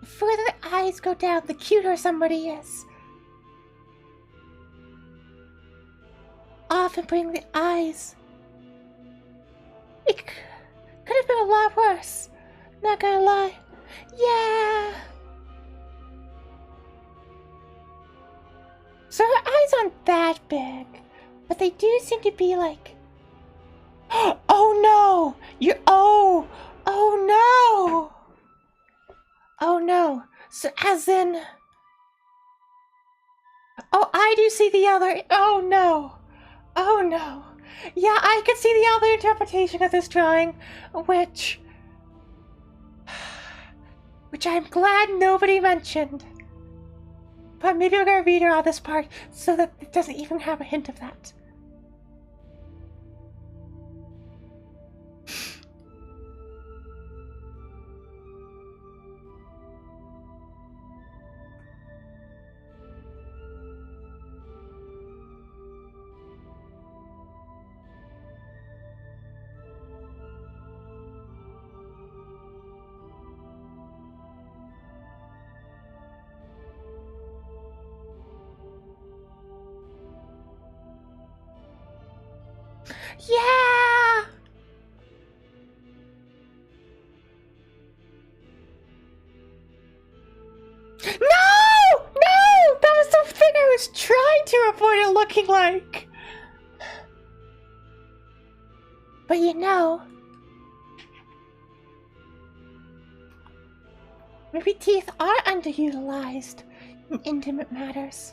the further the eyes go down, the cuter somebody is. Often bring the eyes. It could have been a lot worse. Not gonna lie. Yeah. So her eyes aren't that big, but they do seem to be like... Oh no! Oh no! Oh no. So as in... Oh, I do see the other... Oh no! Oh no! Yeah, I could see the other interpretation of this drawing, which I'm glad nobody mentioned. But maybe I'm gonna read her out this part so that it doesn't even have a hint of that. Yeah! No! No! That was the thing I was trying to avoid it looking like. But you know, maybe teeth are underutilized in intimate matters.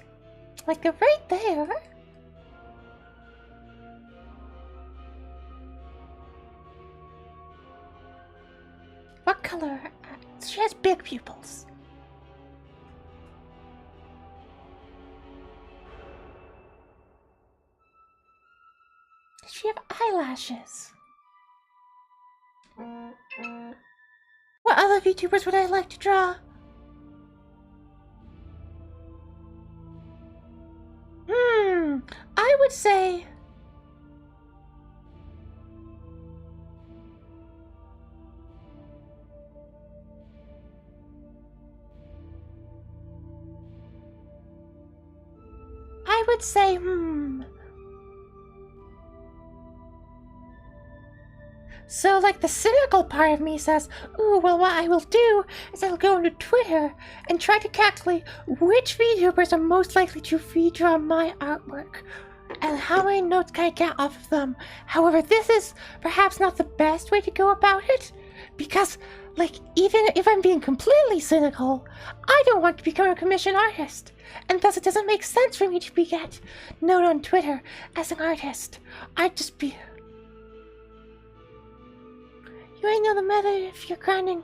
Like they're right there. What color? She has big pupils. Does she have eyelashes? What other VTubers would I like to draw? I would say... So, like, the cynical part of me says, ooh, well, what I will do is I'll go into Twitter and try to calculate which VTubers are most likely to redraw my artwork and how many notes can I get off of them. However, this is perhaps not the best way to go about it because, like, even if I'm being completely cynical, I don't want to become a commissioned artist. And thus it doesn't make sense for me to get known on Twitter as an artist. I'd just be... You ain't know the method if you're grinding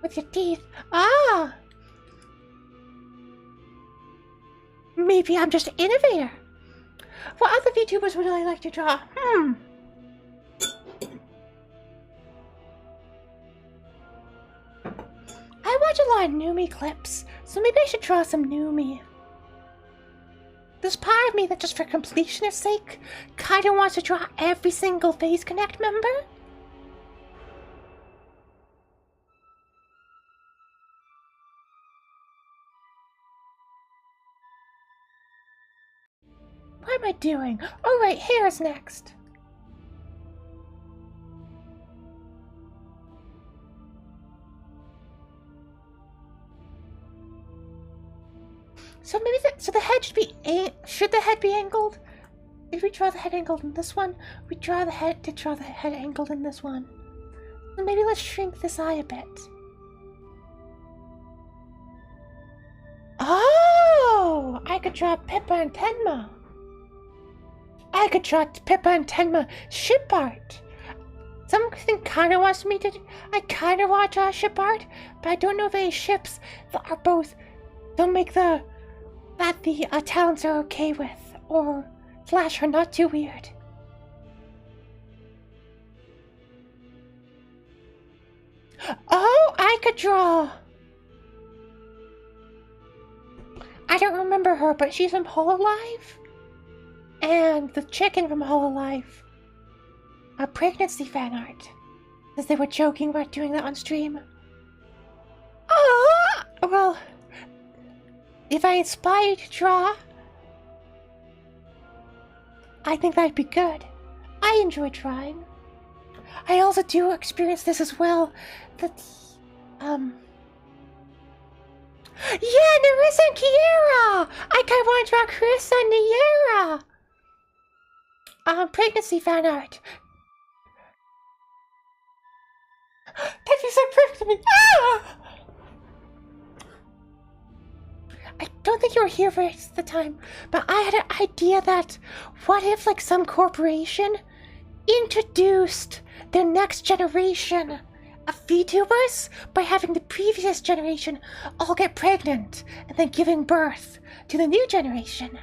with your teeth. Ah! Maybe I'm just an innovator. What other VTubers would I like to draw? I watch a lot of Noomi clips, so maybe I should draw some Noomi. There's part of me that just for completionist sake kinda wants to draw every single Phase Connect member. What am I doing? Oh right, hair's next. So maybe the head should be should the head be angled? If we draw the head angled in this one, we draw the head angled in this one. So maybe let's shrink this eye a bit. Oh, I could draw Pippa and Tenma. I could draw Pippa and Tenma ship art. Something kind of wants me to. I kind of want to draw ship art, but I don't know of any ships that are both. Don't make that the talents are okay with, or slash are not too weird. Oh, I could draw. I don't remember her, but she's from Hololive. And the chicken from Hololive. A pregnancy fan art. Because they were joking about doing that on stream. Oh, well, if I inspire you to draw, I think that'd be good. I enjoy drawing. I also do experience this as well. That, yeah, Narissa and Kiera! I kind of want to draw Carissa and Niera! Pregnancy fan art. That'd be so perfect to me! Ah! don't think you were here for it at the time, but I had an idea that what if, like, some corporation introduced their next generation of VTubers by having the previous generation all get pregnant and then giving birth to the new generation.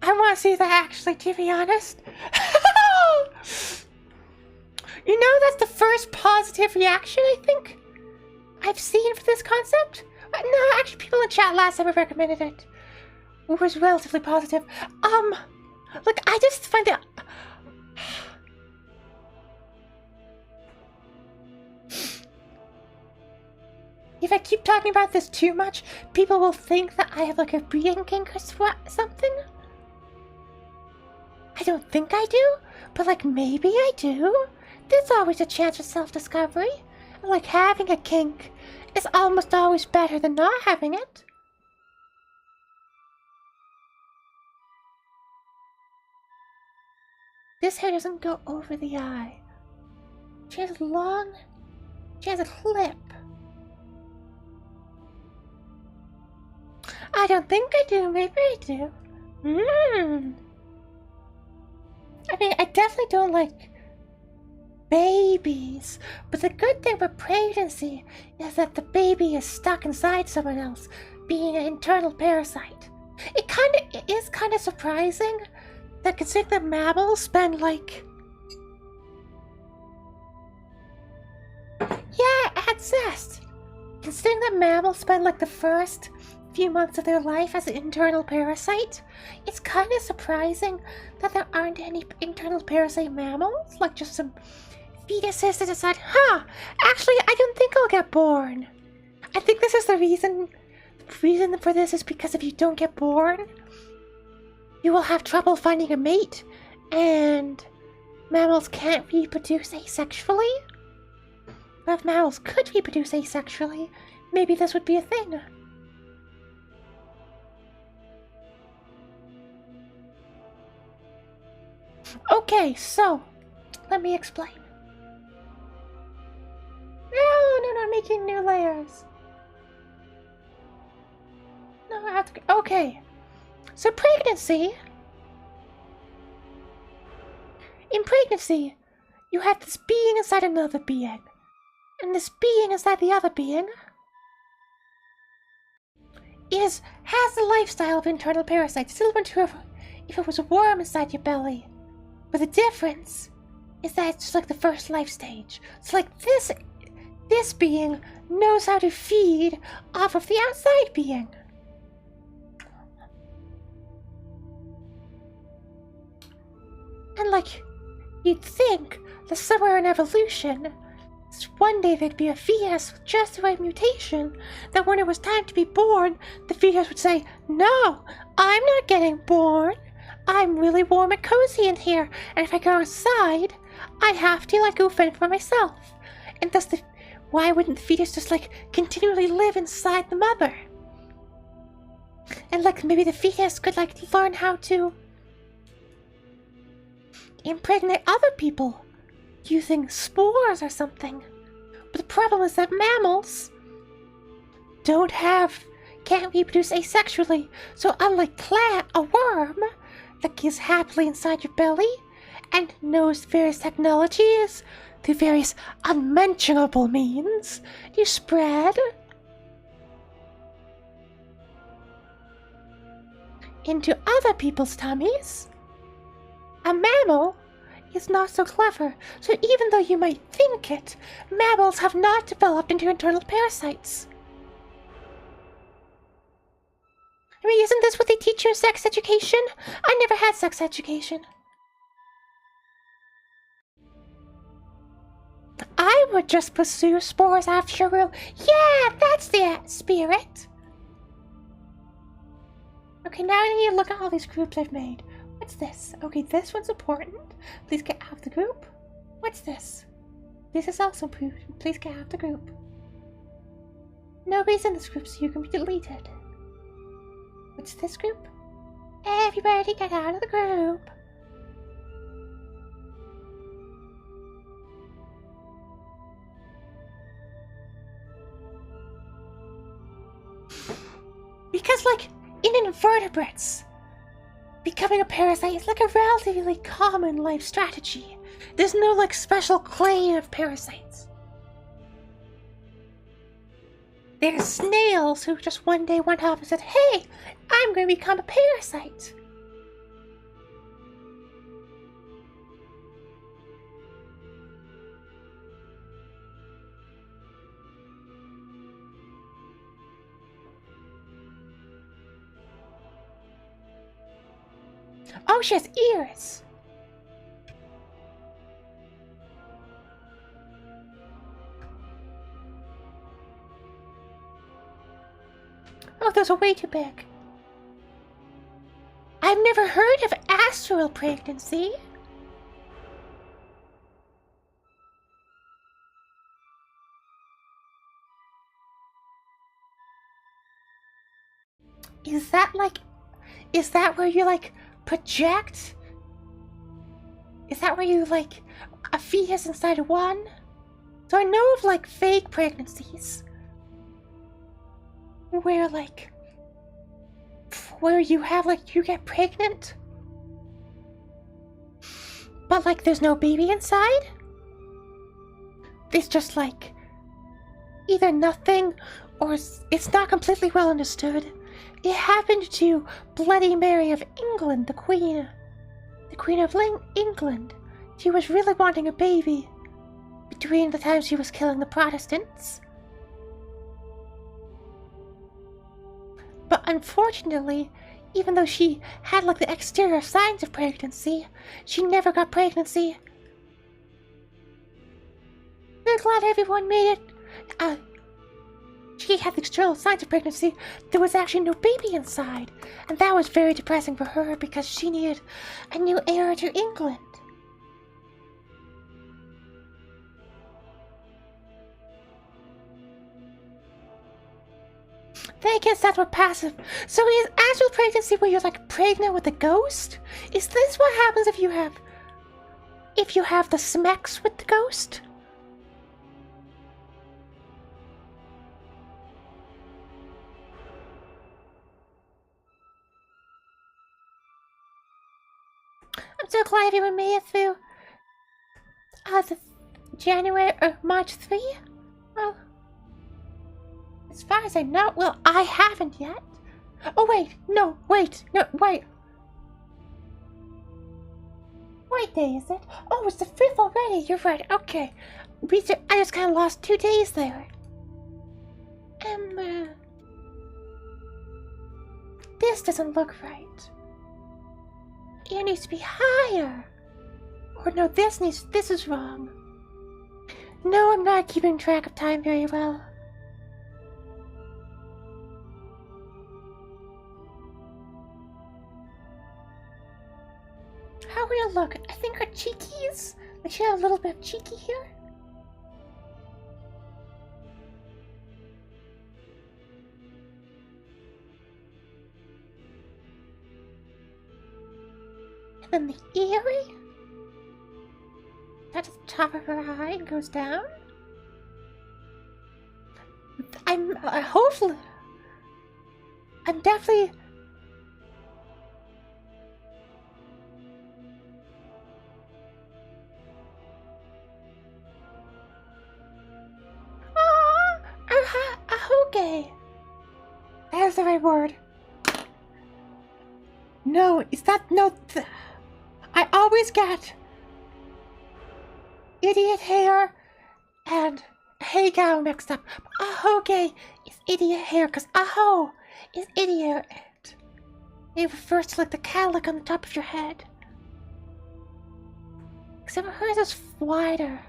I want to see that actually, to be honest. You know, that's the first positive reaction, I think, I've seen for this concept. No, actually, people in chat last time recommended it. It was relatively positive. Look, I just find it... If I keep talking about this too much, people will think that I have, like, a breeding kink or something. I don't think I do, but, like, maybe I do. There's always a chance for self-discovery. And, like, having a kink is almost always better than not having it. This hair doesn't go over the eye. She has a clip. I don't think I do, maybe I do. I mean, I definitely don't like babies, but the good thing with pregnancy is that the baby is stuck inside someone else, being an internal parasite. It is kind of surprising that considering that mammals spend like... Yeah, it adds zest. Considering that mammals spend like the first few months of their life as an internal parasite, it's kind of surprising that there aren't any internal parasite mammals, like just some fetuses that decide, actually, I don't think I'll get born. I think this is the reason for this is because if you don't get born, you will have trouble finding a mate, and mammals can't reproduce asexually. But if mammals could reproduce asexually, maybe this would be a thing. Okay, so, let me explain. No, not making new layers. No, I have to... Okay, so pregnancy. In pregnancy, you have this being inside another being. And this being inside the other being has the lifestyle of internal parasites. It's similar to if it was a worm inside your belly. But the difference is that it's just like the first life stage. So like this being knows how to feed off of the outside being. And like, you'd think that somewhere in evolution, one day there'd be a fetus with just the right mutation that when it was time to be born, the fetus would say, "No, I'm not getting born. I'm really warm and cozy in here, and if I go outside, I have to, like, go fend for myself." And thus, why wouldn't the fetus just, like, continually live inside the mother? And, like, maybe the fetus could, like, learn how to impregnate other people using spores or something. But the problem is that mammals can't reproduce asexually. So unlike a worm that is happily inside your belly and knows various technologies through various unmentionable means, you spread into other people's tummies. A mammal is not so clever, so even though you might think it, mammals have not developed into internal parasites. I mean, isn't this what they teach you in sex education? I never had sex education. I would just pursue spores after all. Yeah, that's the spirit. Okay, now I need to look at all these groups I've made. What's this? Okay, this one's important. Please get out of the group. What's this? This is also important. Please get out of the group. Nobody's in this group, so you can be deleted. What's this group? Everybody get out of the group. Because, like, in invertebrates, becoming a parasite is like a relatively common life strategy. There's no, like, special clade of parasites. There's snails who just one day went off and said, "Hey, I'm going to become a parasite." Oh, she has ears. Oh, those are way too big. I've never heard of astral pregnancy. Is that where you, like, project? Is that where you, like, a fetus inside of one? So I know of, like, fake pregnancies. Where you have, like, you get pregnant, but, like, there's no baby inside? It's just, like, either nothing or it's not completely well understood. It happened to Bloody Mary of England, the Queen of England. She was really wanting a baby between the times she was killing the Protestants. But unfortunately, even though she had, like, the exterior signs of pregnancy, she never got pregnancy. We're glad everyone made it. She had the external signs of pregnancy. There was actually no baby inside, and that was very depressing for her because she needed a new heir to England. Then I guess that's what passive. So is astral pregnancy where you're, like, pregnant with a ghost? Is this what happens if you have the smecks with the ghost? I'm so glad everyone made it through the January or March 3. Well, as far as I know, well, I haven't yet. Oh, wait, no, wait. What day is it? Oh, it's the 5th already. You're right. Okay. I just kind of lost 2 days there. This doesn't look right. It needs to be higher. Or no, this is wrong. No, I'm not keeping track of time very well. How are we gonna look? I think her cheekies. Like, she had a little bit of cheeky here. And then the earring. That's the top of her eye and goes down. Hopefully. I'm definitely. Okay. There's the right word. No, is that no? I always get idiot hair and hay gown mixed up. Ahoge is idiot hair because aho is idiot. It refers to, like, the cowlick on the top of your head. Except hers is wider.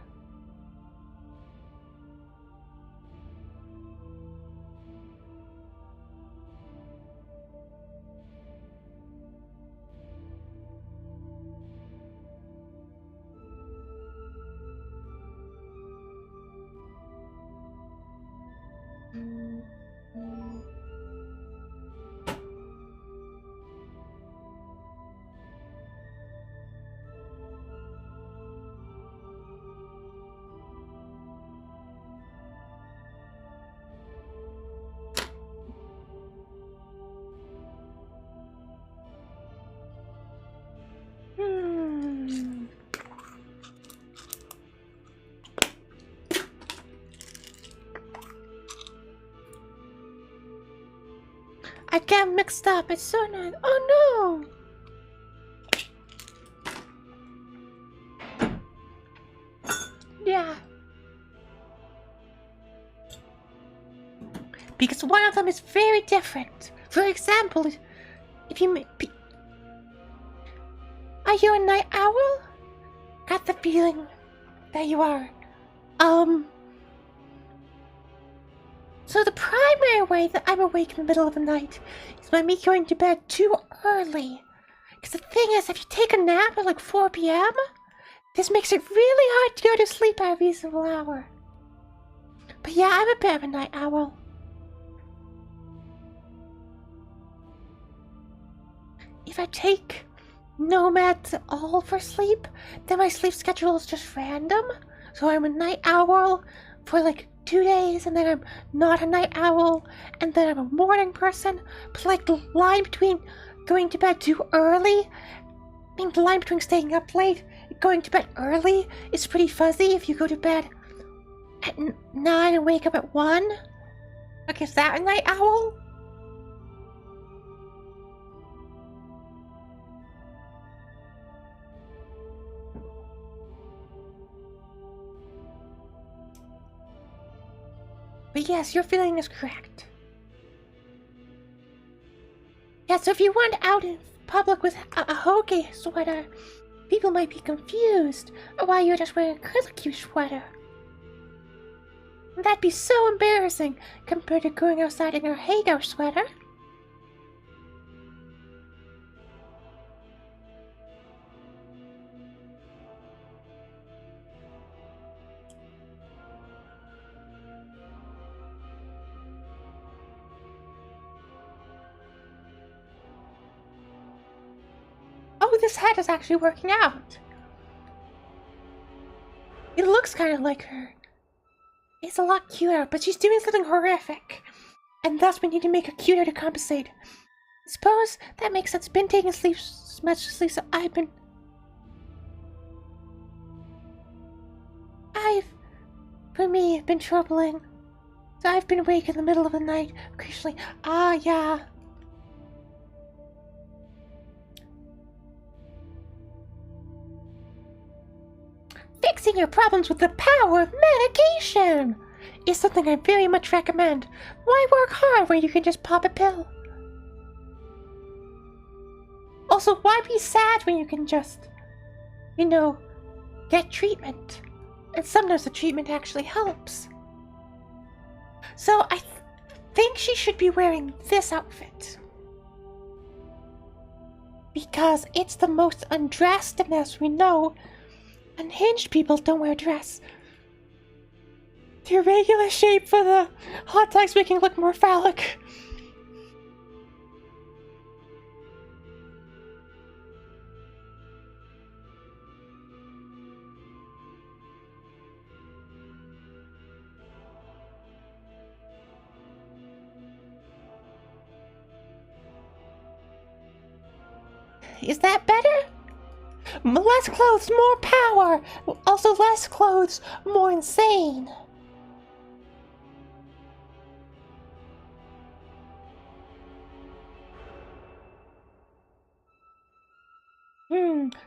I get mixed up. It's so nice. Oh no! Yeah. Because one of them is very different. For example, if you are you a night owl? Got the feeling that you are. So the primary way that I'm awake in the middle of the night is by me going to bed too early. Because the thing is, if you take a nap at like 4 p.m., this makes it really hard to go to sleep at a reasonable hour. But yeah, I'm a bit of a night owl. If I take no meds at all for sleep, then my sleep schedule is just random. So I'm a night owl for like 2 days, and then I'm not a night owl, and then I'm a morning person. But like the line between going to bed too early, the line between staying up late and going to bed early is pretty fuzzy. If you go to bed at 9 and wake up at 1, like is that a night owl? But yes, your feeling is correct. Yeah, so if you went out in public with a hockey sweater, people might be confused why you're just wearing a curlicue sweater. That'd be so embarrassing compared to going outside in your Hago sweater. Oh, this hat is actually working out. It looks kind of like her. It's a lot cuter, but she's doing something horrific. And thus we need to make her cuter to compensate. I suppose that makes sense. Been taking sleep so much sleep, so for me, been troubling. So I've been awake in the middle of the night, occasionally. Ah, yeah. Fixing your problems with the power of medication is something I very much recommend. Why work hard when you can just pop a pill? Also, why be sad when you can just, get treatment? And sometimes the treatment actually helps. So I think she should be wearing this outfit. Because it's the most undressed, and as we know, unhinged people don't wear a dress. The irregular shape for the hot dogs making it look more phallic. Is that better? Less clothes, more power. Also less clothes, more insane.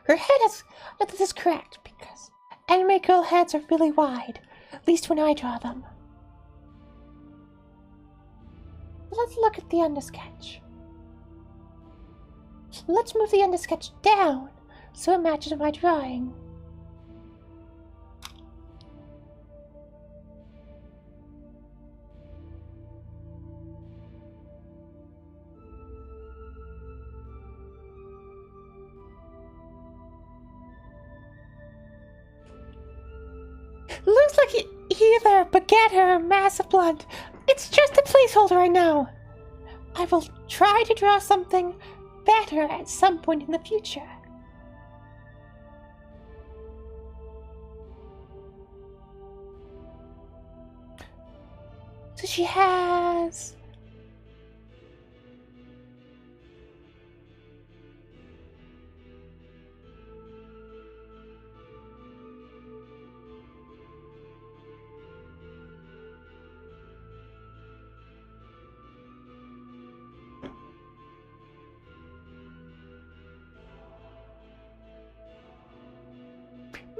Her head is... No, this is correct, because anime girl heads are really wide. At least when I draw them. Let's look at the undersketch. Let's move the undersketch down so it matches my drawing. Looks like either Baguette or Massive Blunt. It's just a placeholder right now. I will try to draw something better at some point in the future. So she has...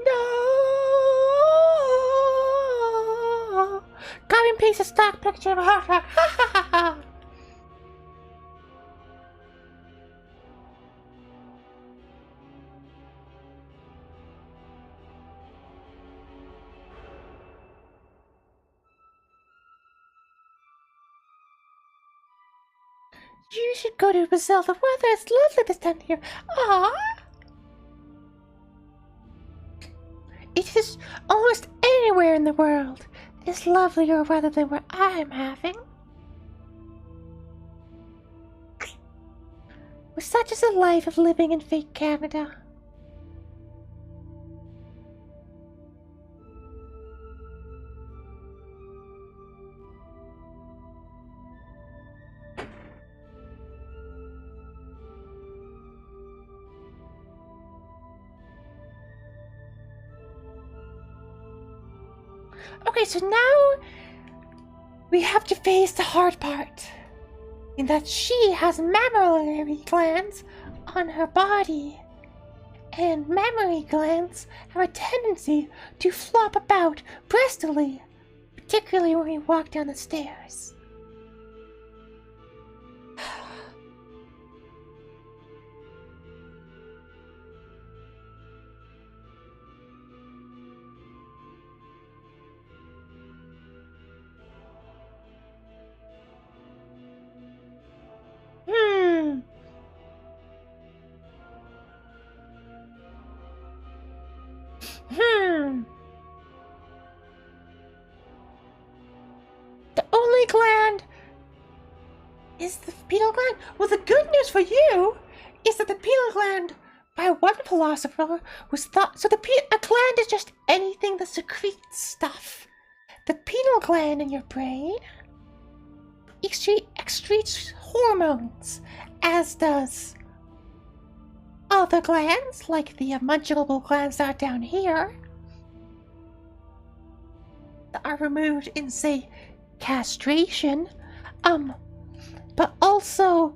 No! Copy and paste a stock picture of a hot dog. Ha ha ha ha! You should go to Brazil. The weather is lovely this time of year. Aww! It is almost anywhere in the world is lovelier weather than what I'm having. Well, such is the life of living in fake Canada. Okay, so now we have to face the hard part. In that she has mammary glands on her body. And mammary glands have a tendency to flop about breastily, particularly when we walk down the stairs. The only gland is the pineal gland. Well, the good news for you is that the pineal gland, by one philosopher, was thought... So a gland is just anything that secretes stuff. The pineal gland in your brain excretes hormones, as does other glands, like the munchable glands that are down here, that are removed in, say, castration. But also,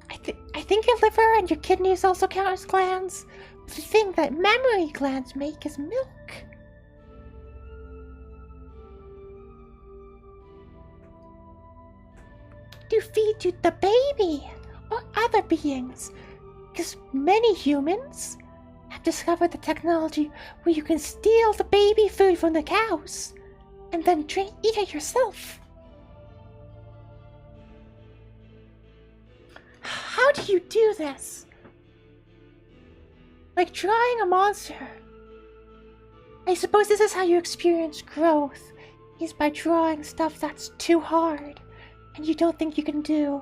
I think your liver and your kidneys also count as glands. The thing that mammary glands make is milk. To feed to the baby or other beings, because many humans have discovered the technology where you can steal the baby food from the cows and then eat it yourself. How do you do this? Like drawing a monster. I suppose this is how you experience growth, is by drawing stuff that's too hard and you don't think you can do.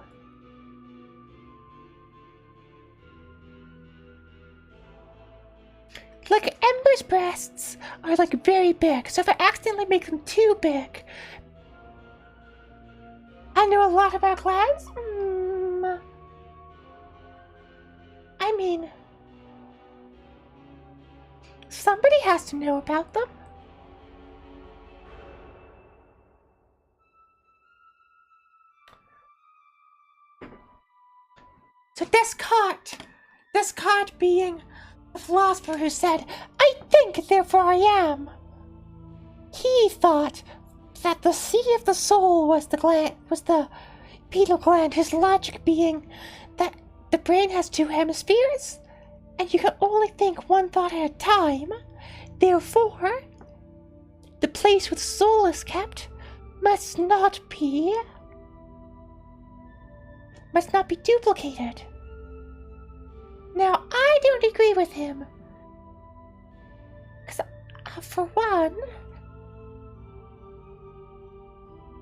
Like Ember's breasts are like very big, so if I accidentally make them too big, I know a lot about glands. I mean, somebody has to know about them. So Descartes being the philosopher who said, "I think, therefore I am," he thought that the seat of the soul was the pineal gland, his logic being that the brain has two hemispheres, and you can only think one thought at a time. Therefore, the place where the soul is kept must not be duplicated. Now, I don't agree with him. Because, for one,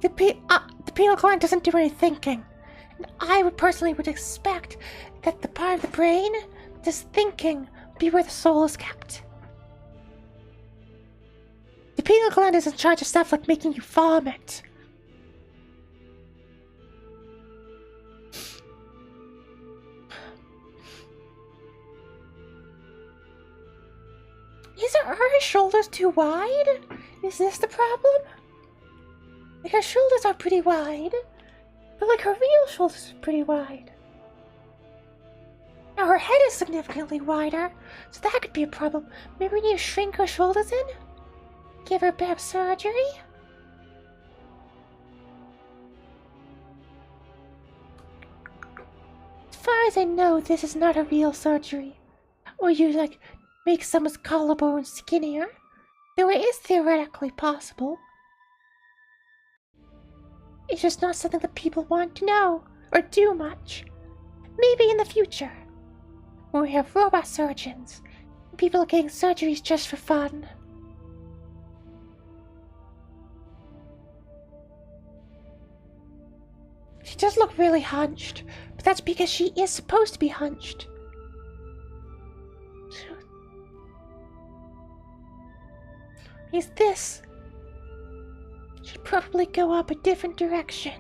the pineal gland doesn't do any thinking. And I would personally expect that the part of the brain that's thinking be where the soul is kept. The pineal gland is in charge of stuff like making you vomit. Are her shoulders too wide? Is this the problem? Like, her shoulders are pretty wide, but like her real shoulders are pretty wide. Now her head is significantly wider, so that could be a problem. Maybe we need to shrink her shoulders in? Give her a bit of surgery? As far as I know, this is not a real surgery. Or you, like, make someone's collarbone skinnier, though it is theoretically possible. It's just not something that people want to know, or do much. Maybe in the future, when we have robot surgeons, and people are getting surgeries just for fun. She does look really hunched, but that's because she is supposed to be hunched. Is this should probably go up a different direction.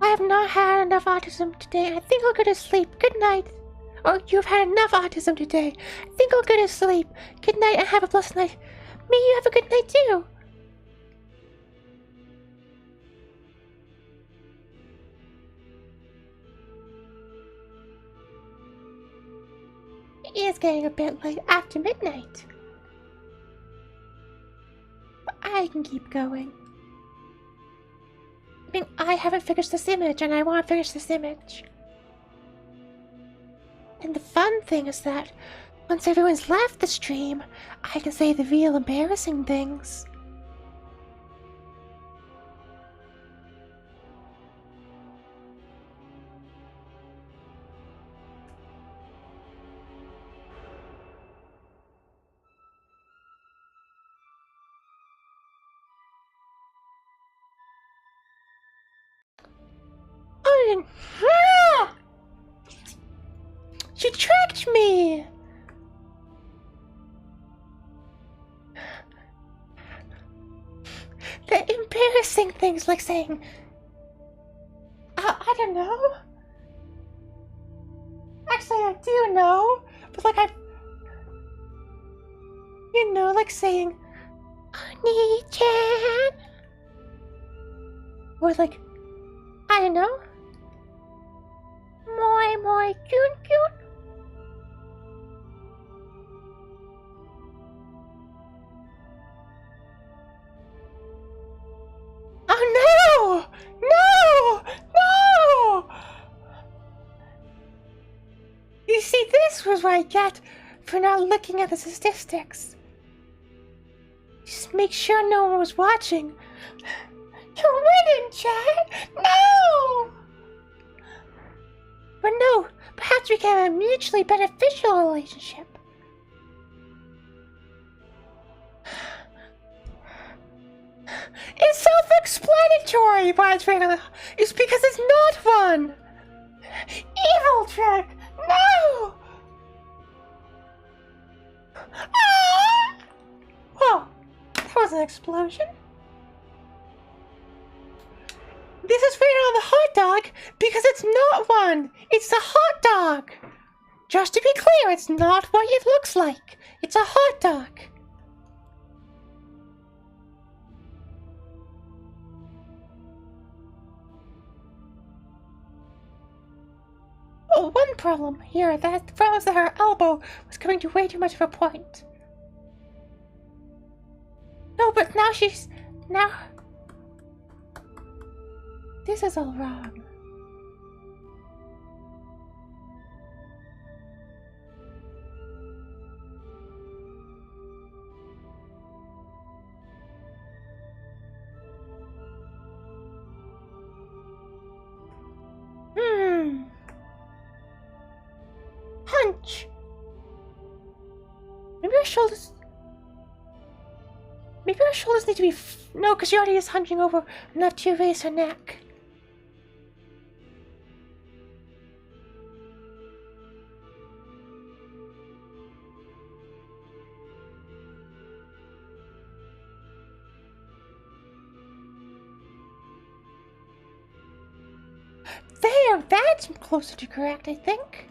I have not had enough autism today. I think I'll go to sleep. Good night. Oh, you've had enough autism today. I think I'll go to sleep. Good night and have a blessed night. May you have a good night too. It is getting a bit late after midnight. But I can keep going. I mean, I haven't finished this image and I want to finish this image. And the fun thing is that once everyone's left the stream, I can say the real embarrassing things. Ah! She tricked me! The embarrassing things like saying, I don't know. Actually, I do know, but like like saying, Oni-chan. Or like, I don't know. Moi kyun. Oh no! No! You see, this was what I get for not looking at the statistics. Just make sure no one was watching. You're winning, Chad! No! But no, perhaps we can have a mutually beneficial relationship. It's self-explanatory, but it's because it's not one. Evil trick! No! Ah! Whoa, that was an explosion. This is written on the hot dog because it's not one. It's a hot dog. Just to be clear, it's not what it looks like. It's a hot dog. Oh, one problem here, that the problem is that her elbow was coming to way too much of a point. No, but now now... This is all wrong. Hunch. Maybe her shoulders... Maybe her shoulders need to be... No, because she already is hunching over enough to raise her neck. There, that's closer to correct, I think.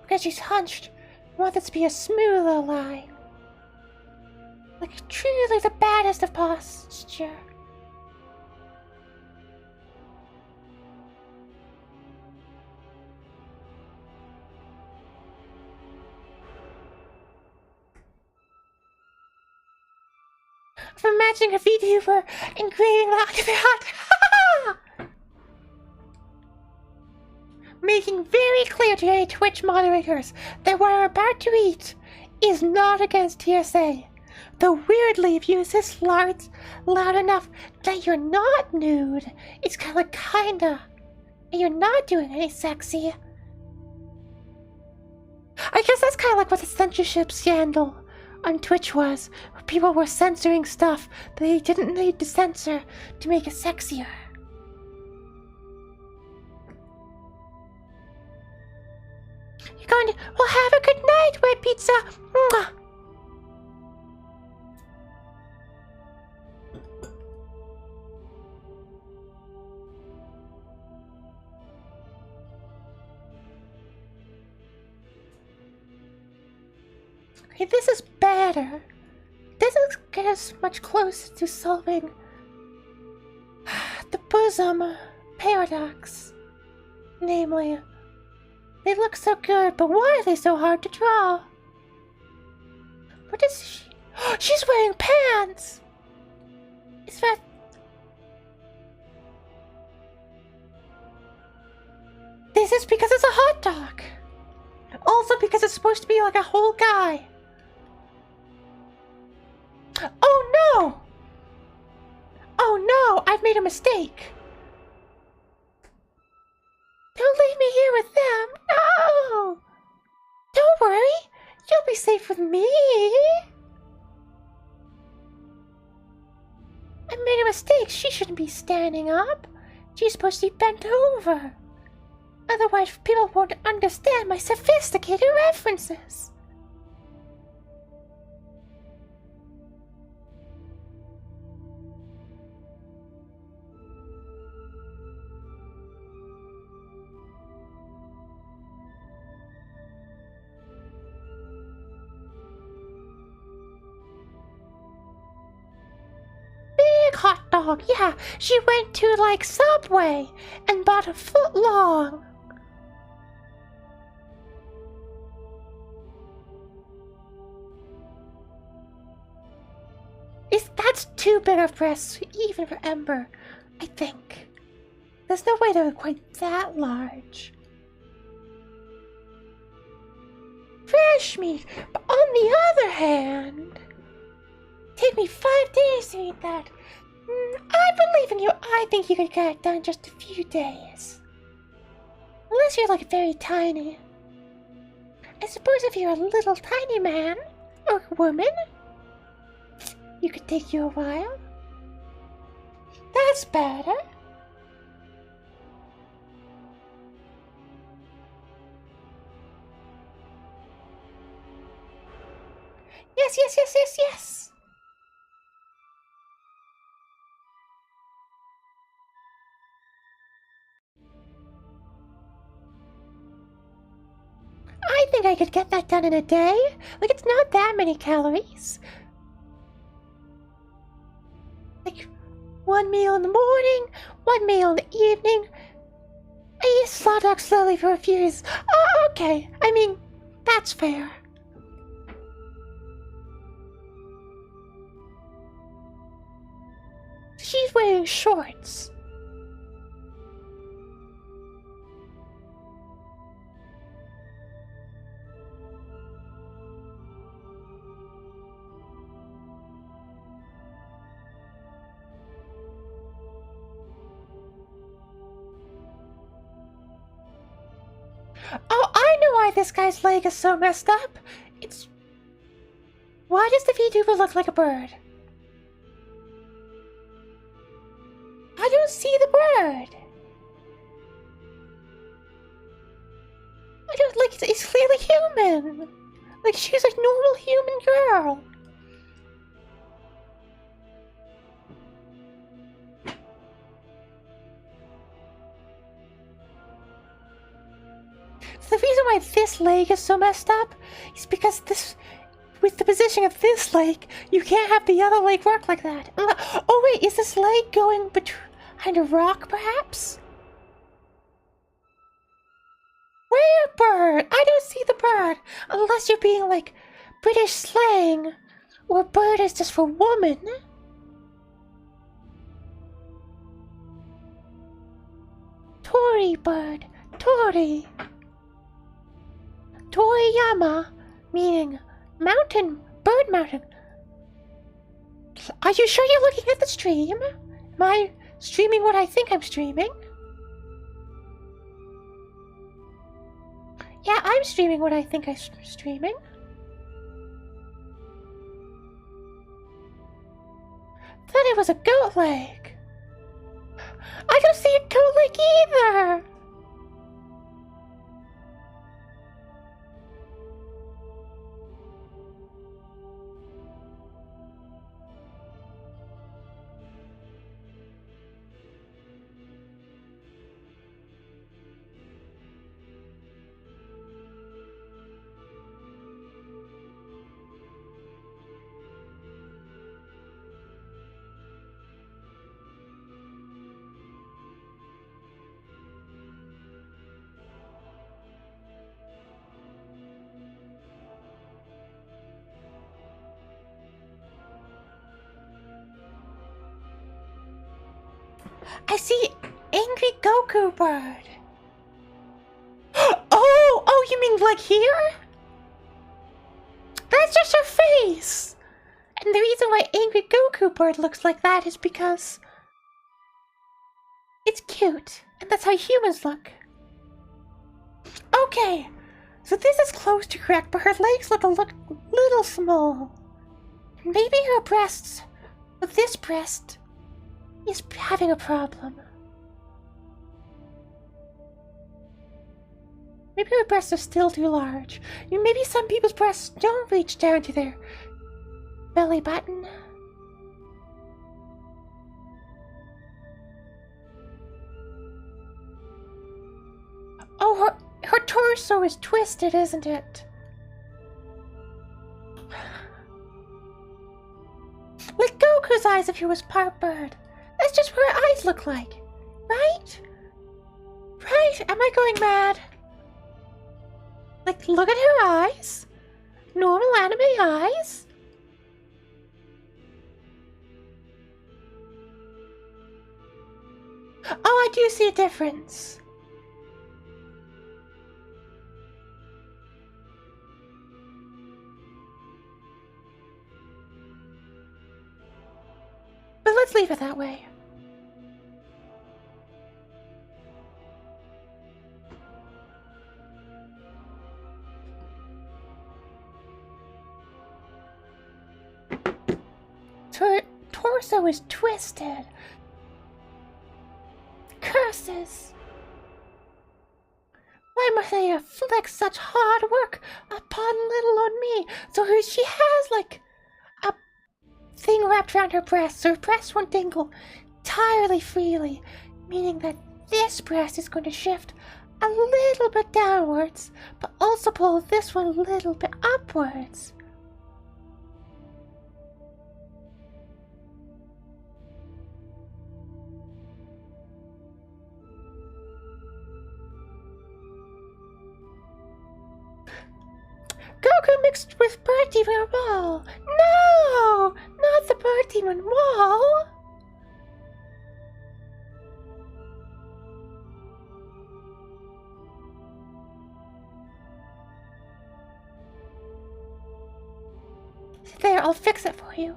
Because she's hunched. I want this to be a smoother line. Like truly the baddest of posture. I'm imagining a VTuber engraving that. Making very clear to any Twitch moderators that what I'm about to eat is not against TSA. Though weirdly, if you insist loud enough that you're not nude, it's kinda, and you're not doing any sexy. I guess that's kind of like what the censorship scandal on Twitch was, where people were censoring stuff they didn't need to censor to make it sexier. You're going to, well, have a good night, Wet Pizza. Mwah. Okay, this is better. This doesn't get us much closer to solving the bosom paradox. Namely, they look so good, but why are they so hard to draw? What is she? She's wearing pants! Is that... This is because it's a hot dog. Also because it's supposed to be like a whole guy. Oh no! Oh no, I've made a mistake. Don't leave me here with them. No! Don't worry. You'll be safe with me. I made a mistake. She shouldn't be standing up. She's supposed to be bent over. Otherwise, people won't understand my sophisticated references. Hot dog, yeah. She went to like Subway and bought a foot long. That's too big of breasts, even for Ember, I think. There's no way they're quite that large. Fresh meat, but on the other hand, take me 5 days to eat that. I believe in you. I think you could get it done in just a few days. Unless you're like very tiny. I suppose if you're a little tiny man or woman, you could take you a while. That's better. Yes. I think I could get that done in a day. Like, it's not that many calories. Like, one meal in the morning, one meal in the evening. I eat slaw dog slowly for a few days. Oh, okay. I mean, that's fair. She's wearing shorts. Oh, I know why this guy's leg is so messed up. It's Why does the VTuber look like a bird? I don't see the bird. I don't like. It's clearly human. Like she's a normal human girl. The reason why this leg is so messed up is because with the position of this leg, you can't have the other leg work like that. Oh wait, is this leg going behind a rock, perhaps? Where bird? I don't see the bird, unless you're being like British slang, or bird is just for woman. Tori bird, Tori. Toriyama, meaning mountain, bird mountain. Are you sure you're looking at the stream? Am I streaming what I think I'm streaming? Yeah, I'm streaming what I think I'm streaming. Thought it was a goat leg. I don't see a goat leg either. I see angry Goku bird. Oh, you mean like here? That's just her face. And the reason why angry Goku bird looks like that is because it's cute, and that's how humans look. Okay, so this is close to correct, but her legs look a little small. Maybe her breasts, this breast, is having a problem. Maybe her breasts are still too large. Maybe some people's breasts don't reach down to their belly button. Oh, her torso is twisted, isn't it? Like Goku's eyes if he was part bird. That's just what her eyes look like. Right? Right? Am I going mad? Like, look at her eyes. Normal anime eyes. Oh, I do see a difference. But let's leave it that way. Her torso is twisted. Curses! Why must they inflict such hard work upon little on me? So she has like a thing wrapped around her breast, so her breast won't dangle entirely freely, meaning that this breast is going to shift a little bit downwards, but also pull this one a little bit upwards. Goku mixed with Bird Demon Wall! No! Not the Bird Demon Wall! There, I'll fix it for you.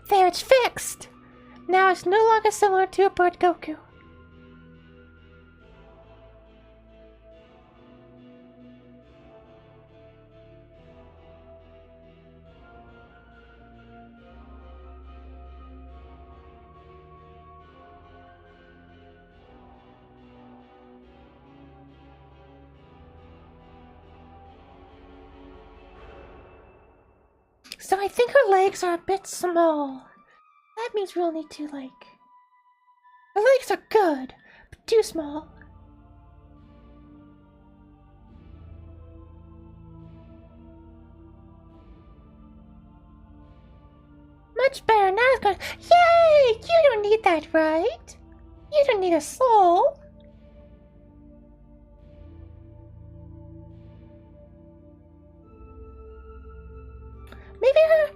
There, it's fixed! Now it's no longer similar to a bird Goku. So I think her legs are a bit small. That means we'll need to, like... Her legs are good, but too small. Much better now. It's going. Yay! You don't need that, right? You don't need a soul. Maybe her.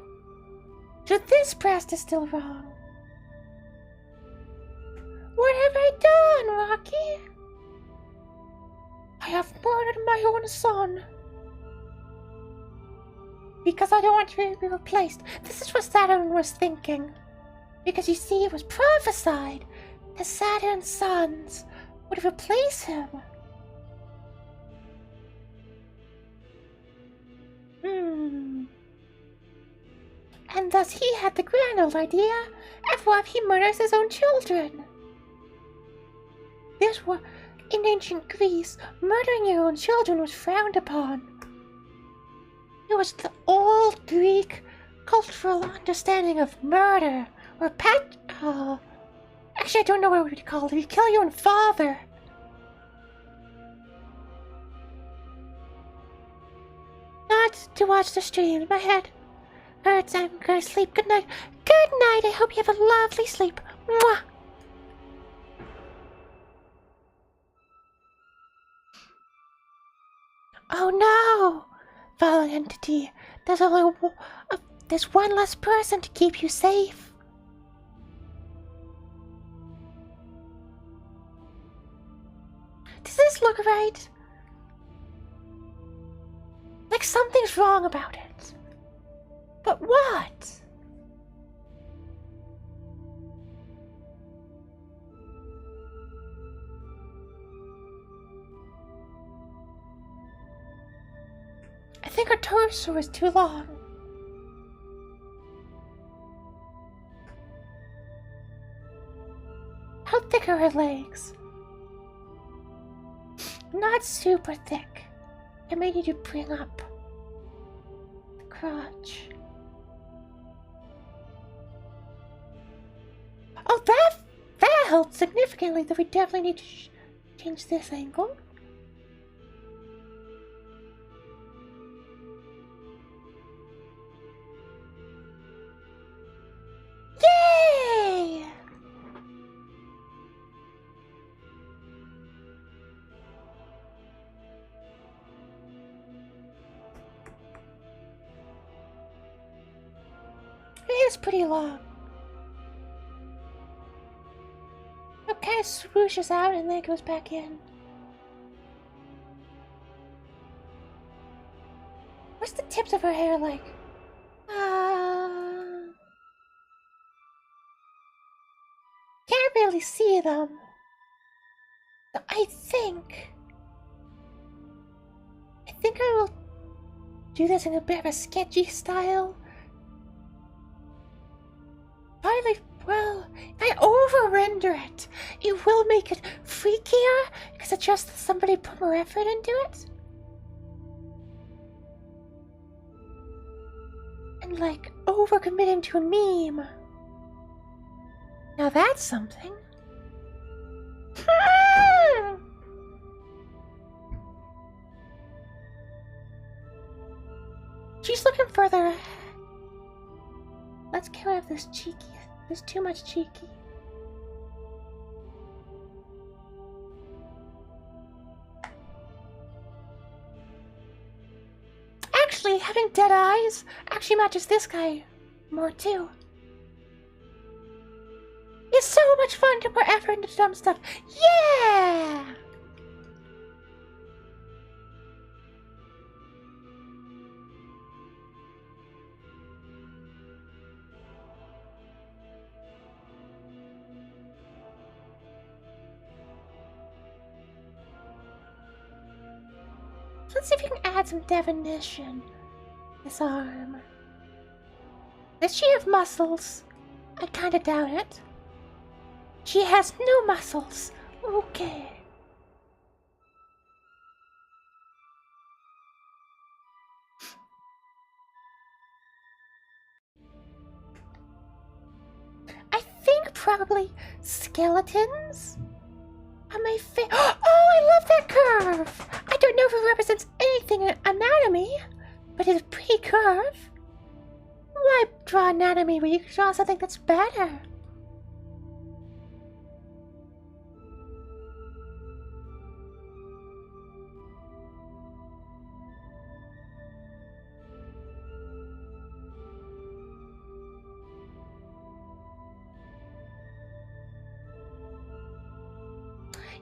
So this breast is still wrong. What have I done, Rocky? I have murdered my own son. Because I don't want to be replaced. This is what Saturn was thinking. Because you see, it was prophesied that Saturn's sons would replace him. And thus he had the grand old idea of why he murders his own children. This was, in ancient Greece, murdering your own children was frowned upon. It was the old Greek cultural understanding of murder, or actually, I don't know what we would call it. You kill your own father. Not to watch the stream. My head hurts. I'm gonna sleep. Good night. Good night. I hope you have a lovely sleep. Mwah. Oh no! Fallen entity. There's only there's one less person to keep you safe. Does this look right? Like something's wrong about it. But what? I think her torso is too long. How thick are her legs? Not super thick. I may need to bring up the crotch. Oh, that helped significantly. That we definitely need to change this angle. Yay! It is pretty long. It kind of swooshes out and then it goes back in. What's the tips of her hair like? Can't really see them. So I think I will do this in a bit of a sketchy style. Probably, well, if I over-render it, it will make it freakier because it's just somebody put more effort into it. And like over-committing to a meme. Now that's something. She's looking further ahead. Let's get rid of this cheeky. There's too much cheeky. Actually, having dead eyes actually matches this guy more too. It's so much fun to put effort into dumb stuff. Yeah! Let's see if you can add some definition. This arm. Does she have muscles? I kinda doubt it. She has no muscles. Okay. I think probably skeletons on my face. Oh, I love that curve! I don't know if it represents anything in anatomy, but it's a pretty curve. Why draw anatomy when you can draw something that's better?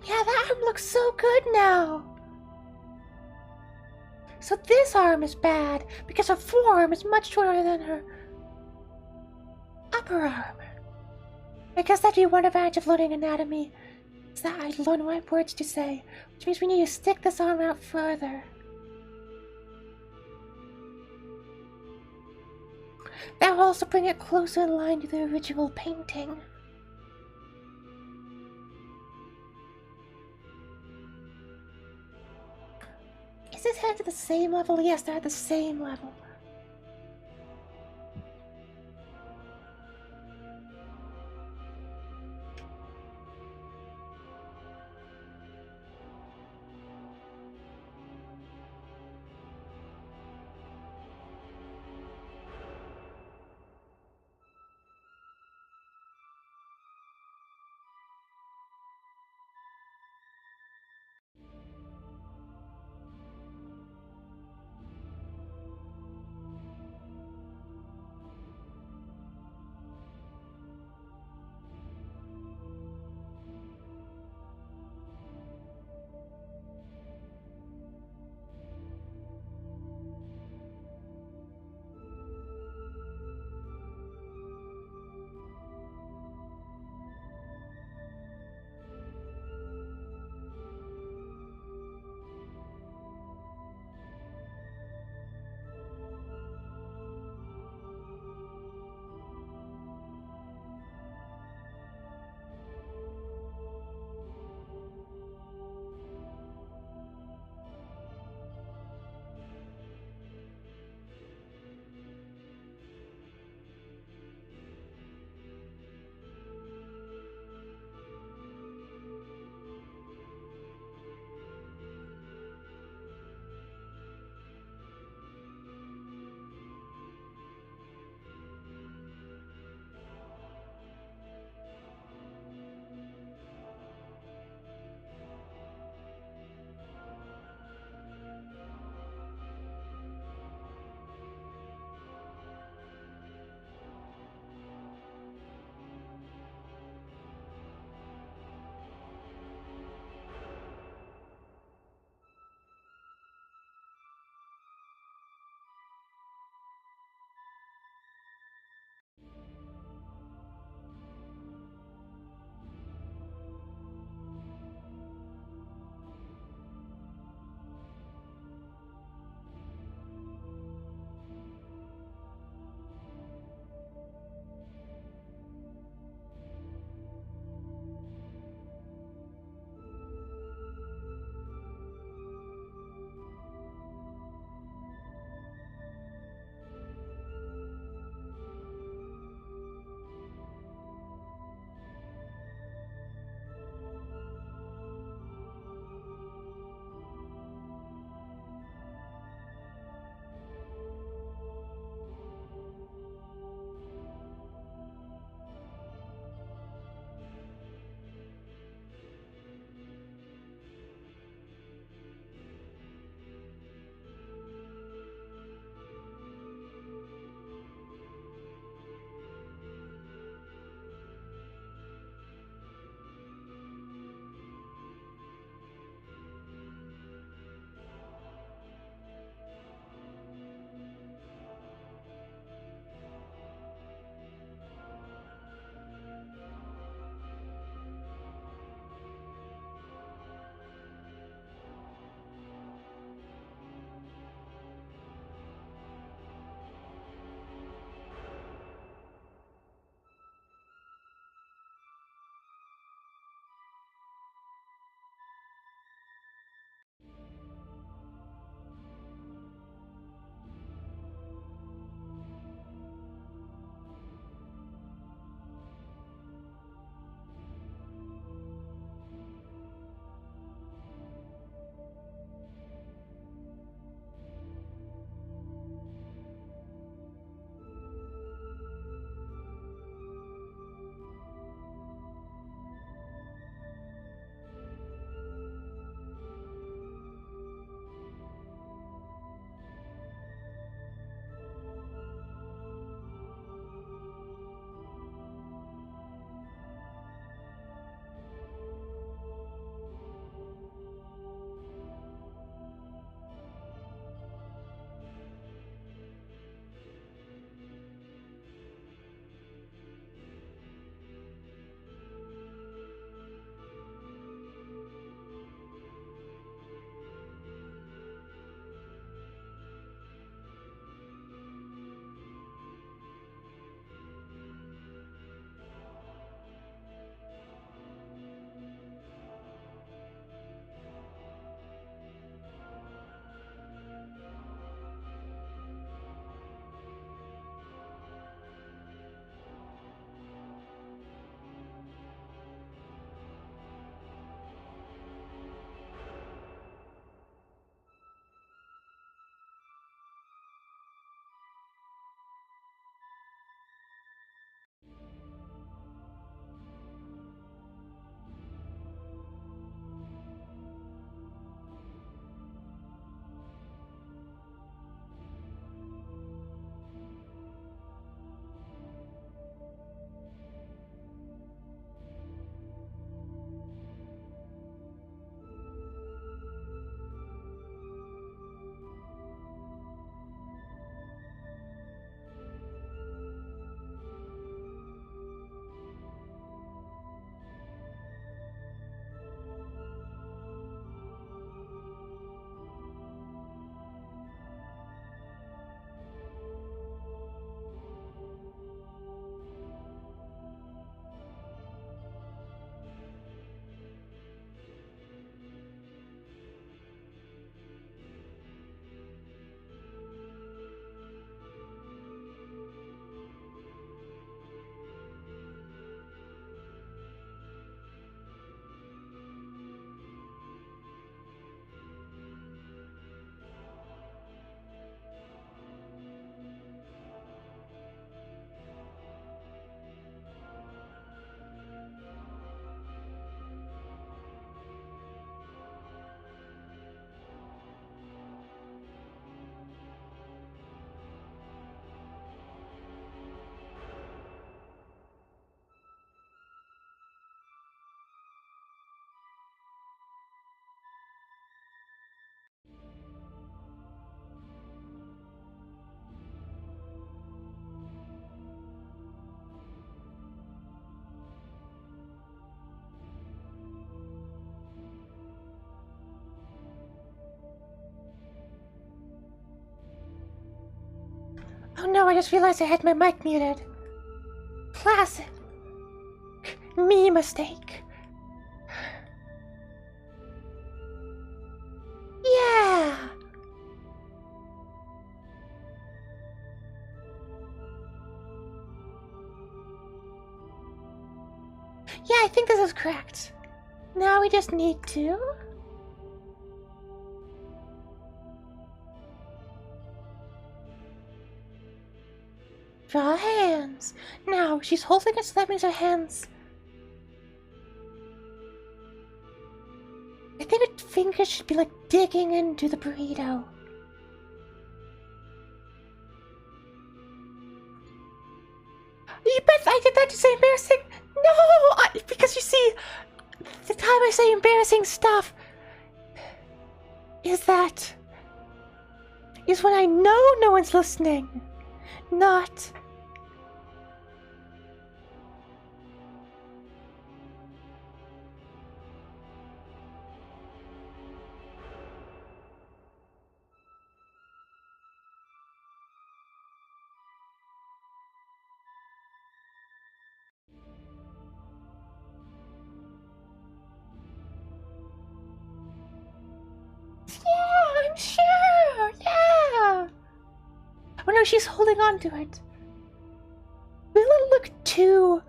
Yeah, that arm looks so good now. So this arm is bad because her forearm is much shorter than her upper arm. I guess that'd be one advantage of learning anatomy, is that I learn what words to say, which means we need to stick this arm out further. That will also bring it closer in line to the original painting. Is his head at the same level? Yes, they're at the same level. no, I just realized I had my mic muted. Classic. Me mistake. Yeah. Yeah, I think this is correct. Now we just need to... draw hands. Now, she's holding it, so that means her hands... I think her fingers should be like digging into the burrito. You bet I did that to say embarrassing? No! Because you see, the time I say embarrassing stuff is when I know no one's listening. Not... Yeah, I'm sure! Yeah! Oh no, she's holding on to it. Will it look too,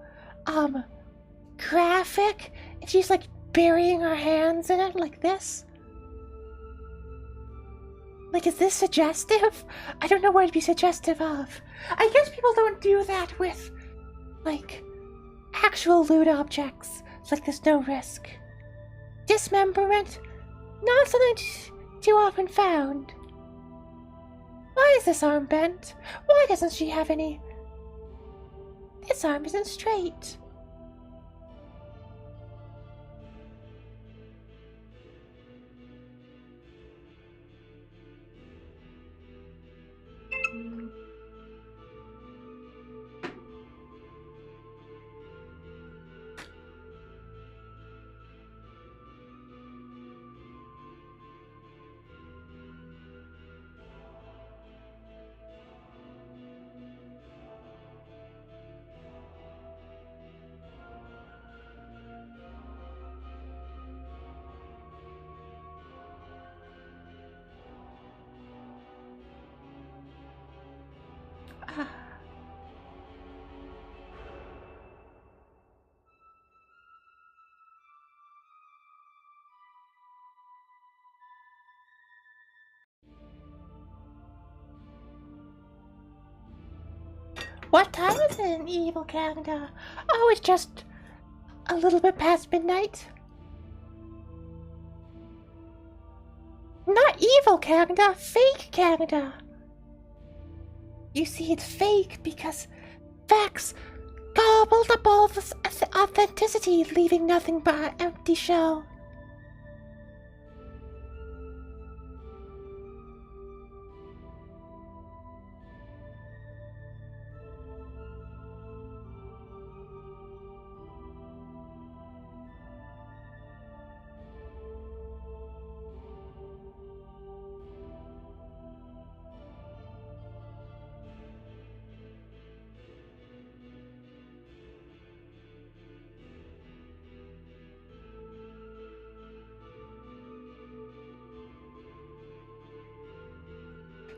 graphic? And she's like burying her hands in it like this? Like, is this suggestive? I don't know what it'd be suggestive of. I guess people don't do that with, like, actual loot objects. It's like there's no risk. Dismemberment? Not something too often found. Why is this arm bent? Why doesn't she have any? This arm isn't straight. Ah. What time is it in evil Canada? Oh, it's just a little bit past midnight. Not evil Canada, fake Canada. You see, it's fake because facts gobbled up all this authenticity, leaving nothing but an empty shell.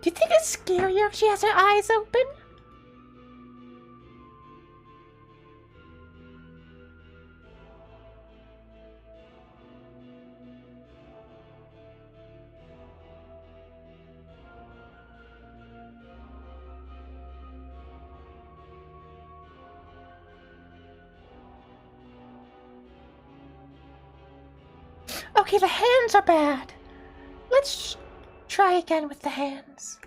Do you think it's scarier if she has her eyes open? Okay, the hands are bad. Let's try again with the hands.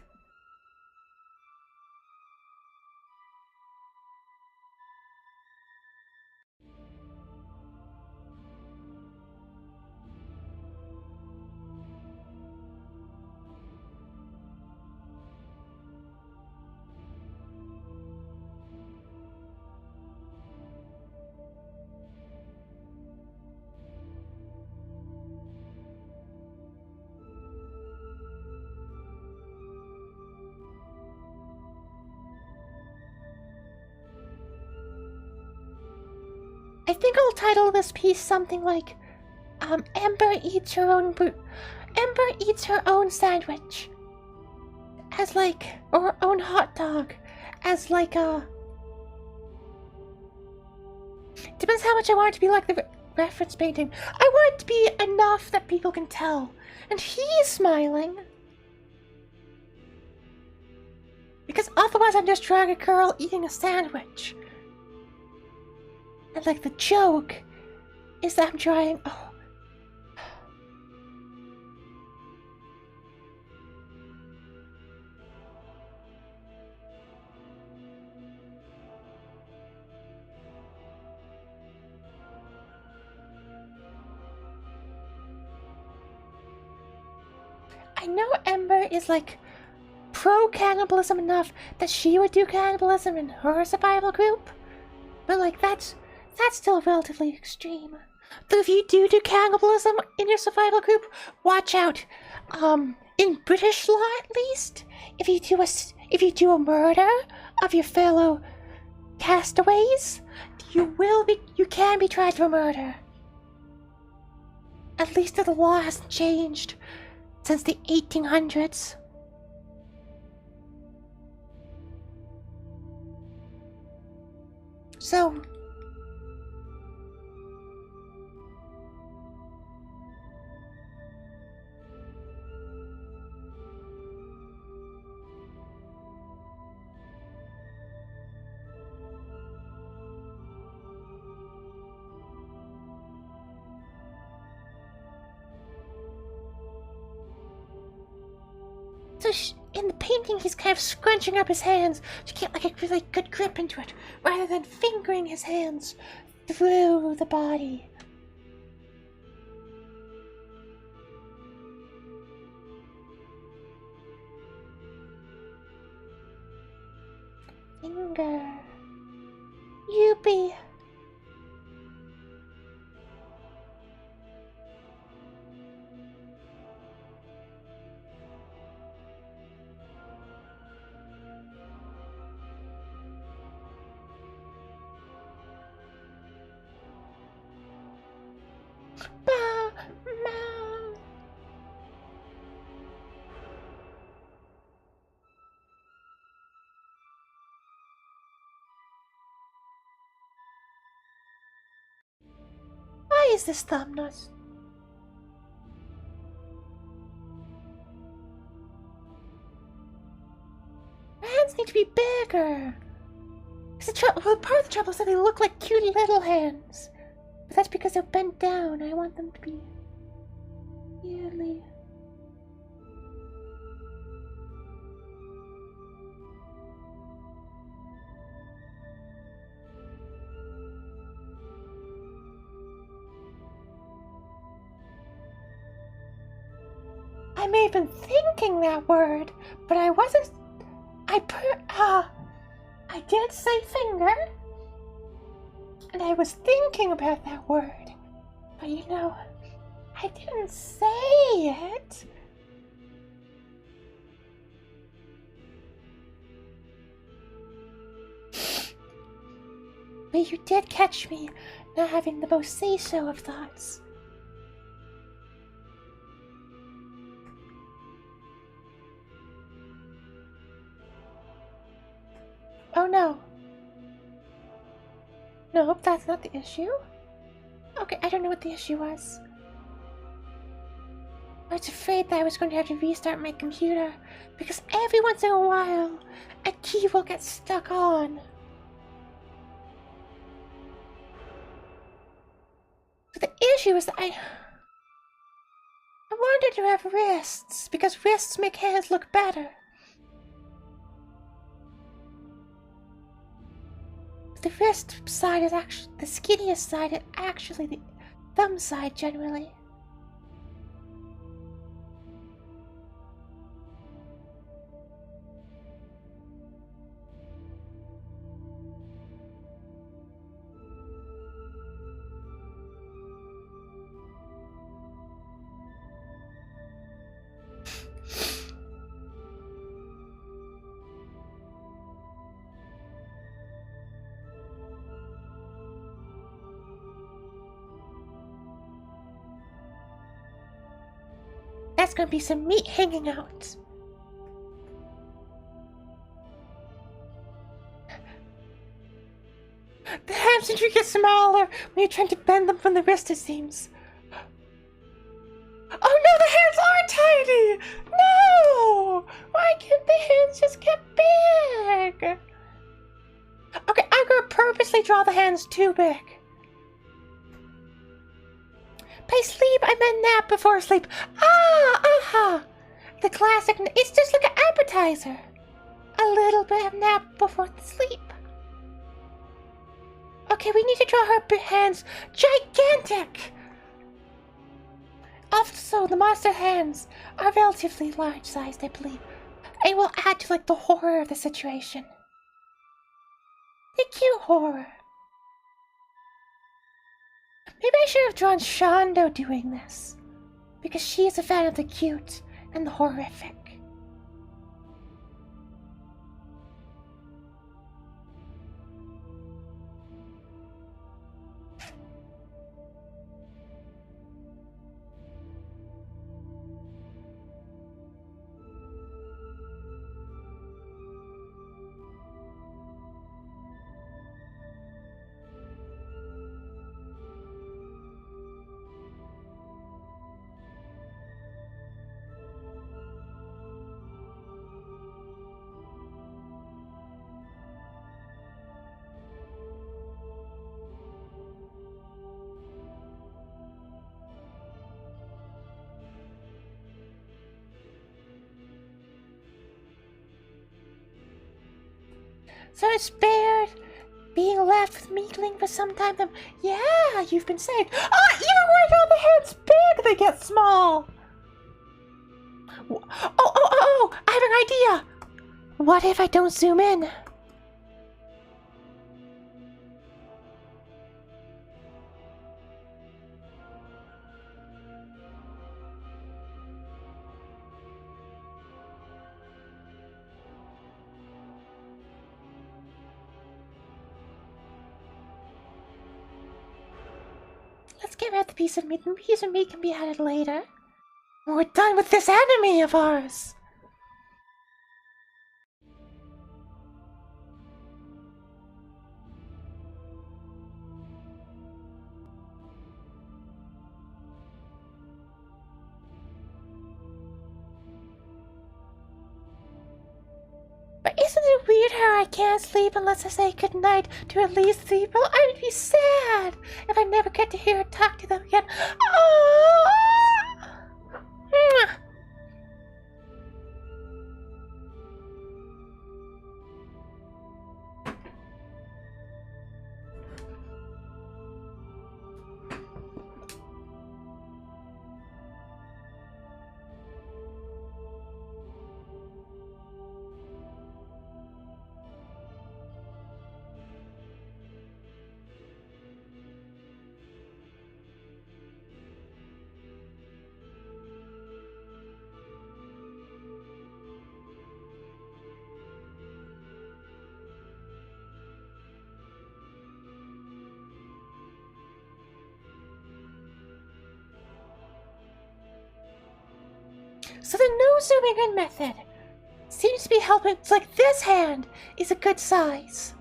I think I'll title this piece something like, Ember eats her own Ember eats her own sandwich. As like, or her own hot dog. As like a... Depends how much I want it to be like the reference painting. I want it to be enough that people can tell. And he's smiling. Because otherwise I'm just drawing a girl eating a sandwich. And like the joke is that I'm drawing... Oh. I know Ember is like pro-cannibalism enough that she would do cannibalism in her survival group. But like that's still relatively extreme. Though if you do cannibalism in your survival group, watch out. In British law at least, if you do a murder of your fellow castaways, you can be tried for murder. At least the law hasn't changed since the 1800s. So, in the painting, he's kind of scrunching up his hands to get like a really good grip into it, rather than fingering his hands through the body. Finger. Youpie. Why is this thumb not... My hands need to be bigger. Well, part of the trouble is that they look like cute little hands. But that's because they're bent down. I want them to be really... I may have been thinking that word, but I wasn't... I did say finger, and I was thinking about that word, but you know, I didn't say it. But you did catch me not having the most say-so of thoughts. Oh no. Nope, that's not the issue. Okay, I don't know what the issue was. I was afraid that I was going to have to restart my computer because every once in a while, a key will get stuck on. So the issue is that I wanted to have wrists because wrists make hands look better. The wrist side is actually the skinniest side, and actually the thumb side generally. That's gonna be some meat hanging out. The hands usually get smaller when you're trying to bend them from the wrist, it seems. Oh no, the hands are tiny! No! Why can't the hands just get big? Okay, I'm gonna purposely draw the hands too big. By sleep, I meant nap before sleep. The classic, it's just like an appetizer. A little bit of nap before the sleep. Okay, we need to draw her hands gigantic. Also, the monster hands are relatively large sized, I believe. It will add to like the horror of the situation. The cute horror. Maybe I should have drawn Shondo doing this, because she is a fan of the cute and the horrific. So it's spared being left with meatling for some time. Yeah, you've been saved. Even when all the hands big, they get small. I have an idea. What if I don't zoom in? Let's get rid of the piece of meat. The piece of meat can be added later. We're done with this enemy of ours. But isn't it weird how I can't sleep unless I say goodnight to at least people? I would be sad if I never get to hear her talk to them again. Oh! So the no zooming in method seems to be helping. It's like this hand is a good size.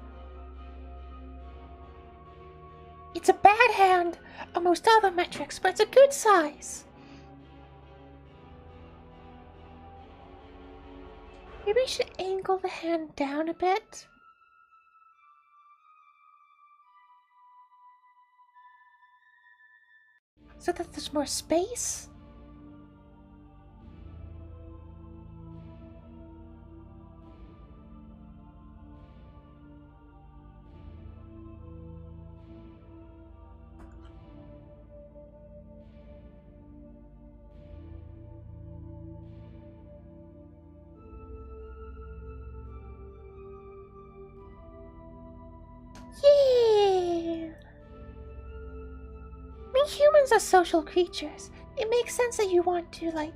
It's a bad hand on most other metrics, but it's a good size. Maybe I should angle the hand down a bit. So that there's more space. Yeah! Humans are social creatures. It makes sense that you want to,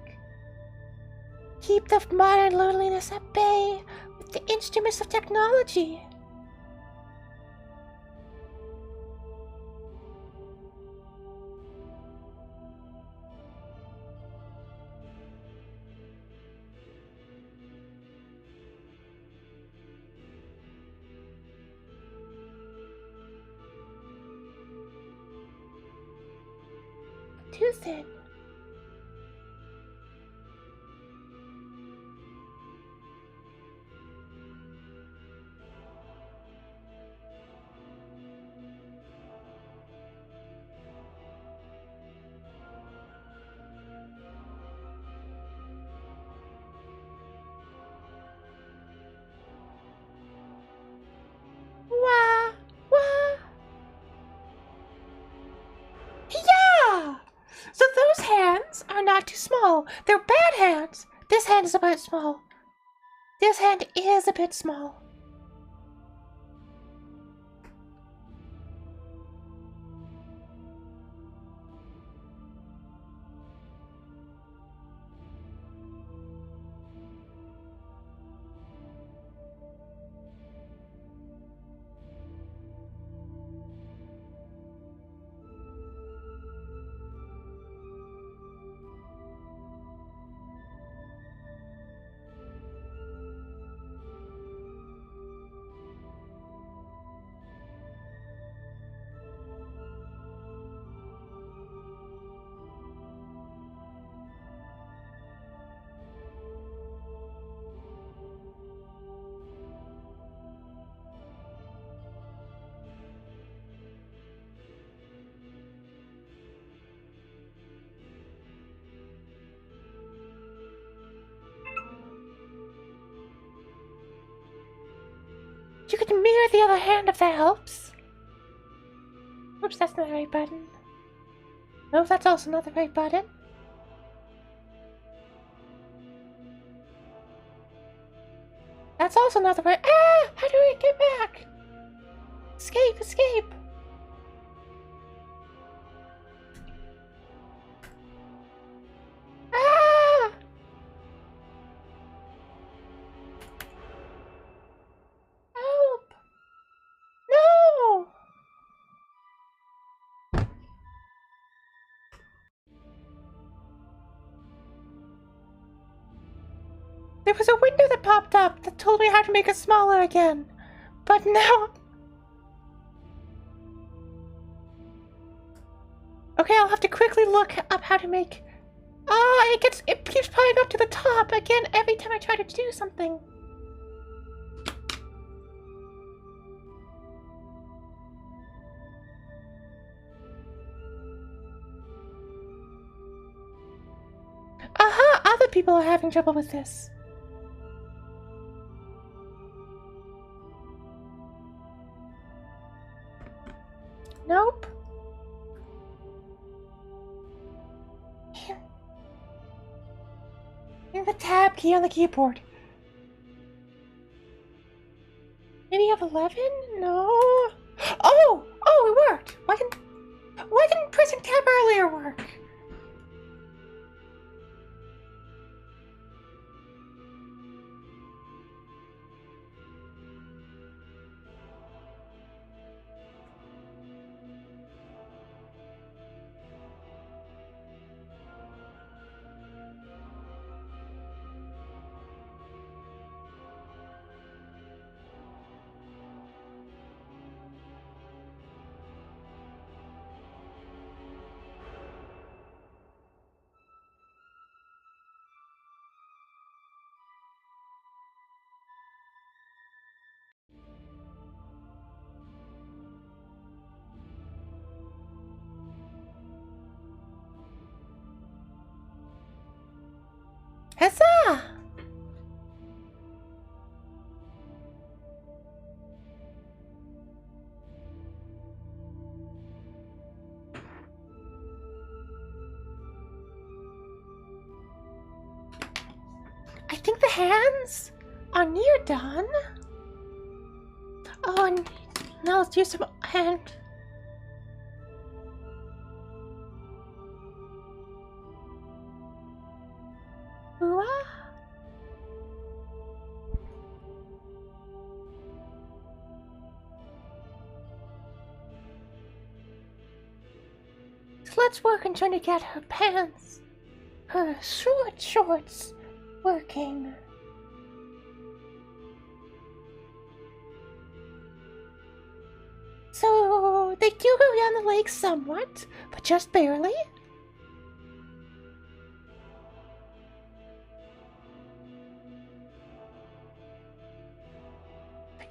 keep the modern loneliness at bay with the instruments of technology. too thin. Wah! Wah! Yeah! So those hands are not too small. They're bad hands. This hand is a bit small. This hand is a bit small. You can mirror the other hand if that helps. Oops, that's not the right button. No, that's also not the right button. That's also not the right. Ah! How do I get back? Escape! Escape! Ah! Help! No! There was a window that popped up that told me how to make it smaller again. But now... Okay, I'll have to quickly look up how to make... Oh, it keeps piling up to the top again every time I try to do something. Aha! Other people are having trouble with this. Nope. Here. The tab key on the keyboard. Maybe you have 11? No. Oh! Oh, it worked! Why didn't pressing tab earlier work? Huzzah! I think the hands are near done. Oh, and now let's use some hand. Ooh, ah. So let's work on trying to get her pants, her shorts working. So they do go down the leg somewhat, but just barely.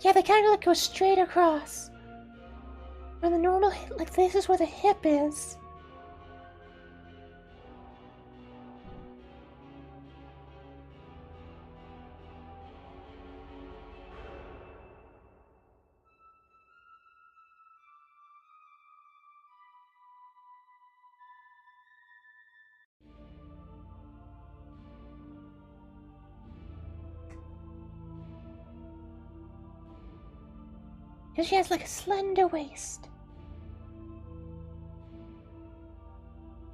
Yeah, they kind of like go straight across. And the normal, like this is where the hip is. And she has like a slender waist.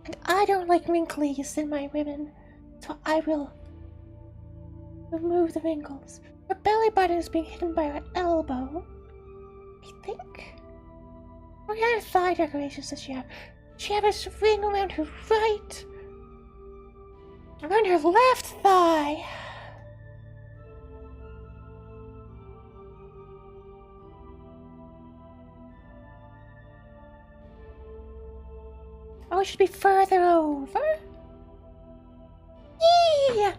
And I don't like wrinklies in my women, so I will remove the wrinkles. Her belly button is being hidden by her elbow, I think. What kind of thigh decorations does she have? She has a ring around her right, around her left thigh. Oh, it should be further over. Yeah.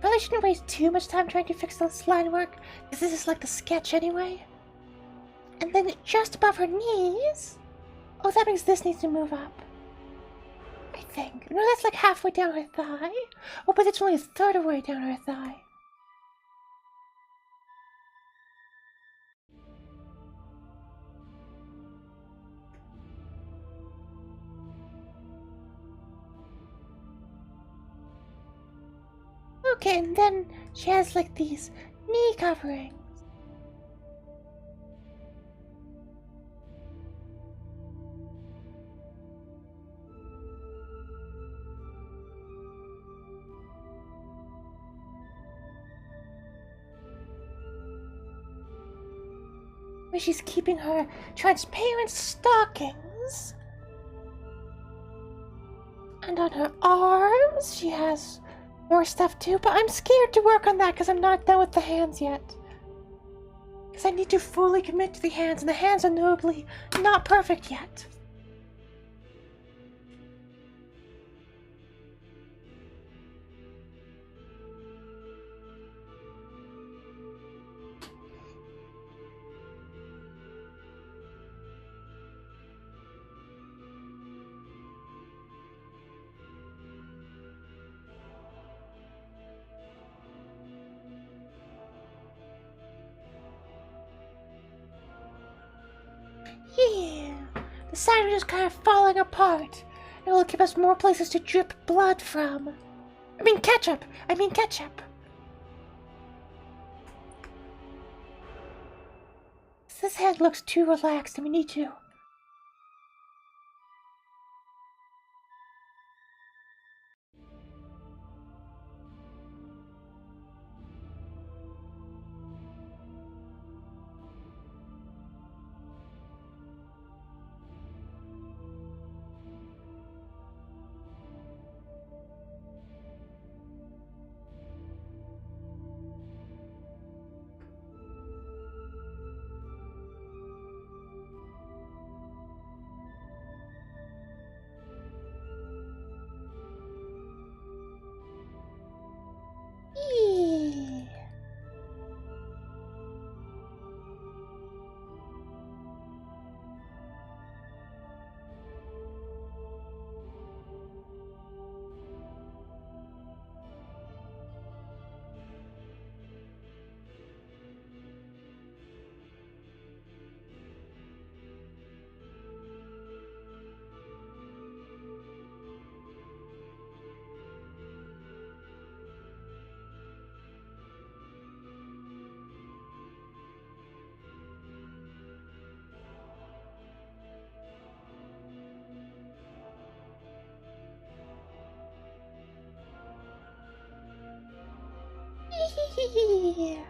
Probably shouldn't waste too much time trying to fix this line work, because this is like the sketch anyway. And then just above her knees. Oh, that means this needs to move up. I think. No, that's like halfway down her thigh. Oh, but it's only a third of the way down her thigh. Okay, and then she has like these knee coverings. Where she's keeping her transparent stockings. And on her arms, she has more stuff too, but I'm scared to work on that because I'm not done with the hands yet. Because I need to fully commit to the hands, and the hands are notably not perfect yet. Yeah, the sandwich is kind of falling apart. It'll give us more places to drip blood from. I mean ketchup! This hand looks too relaxed and we need to. Yeah. Yeah.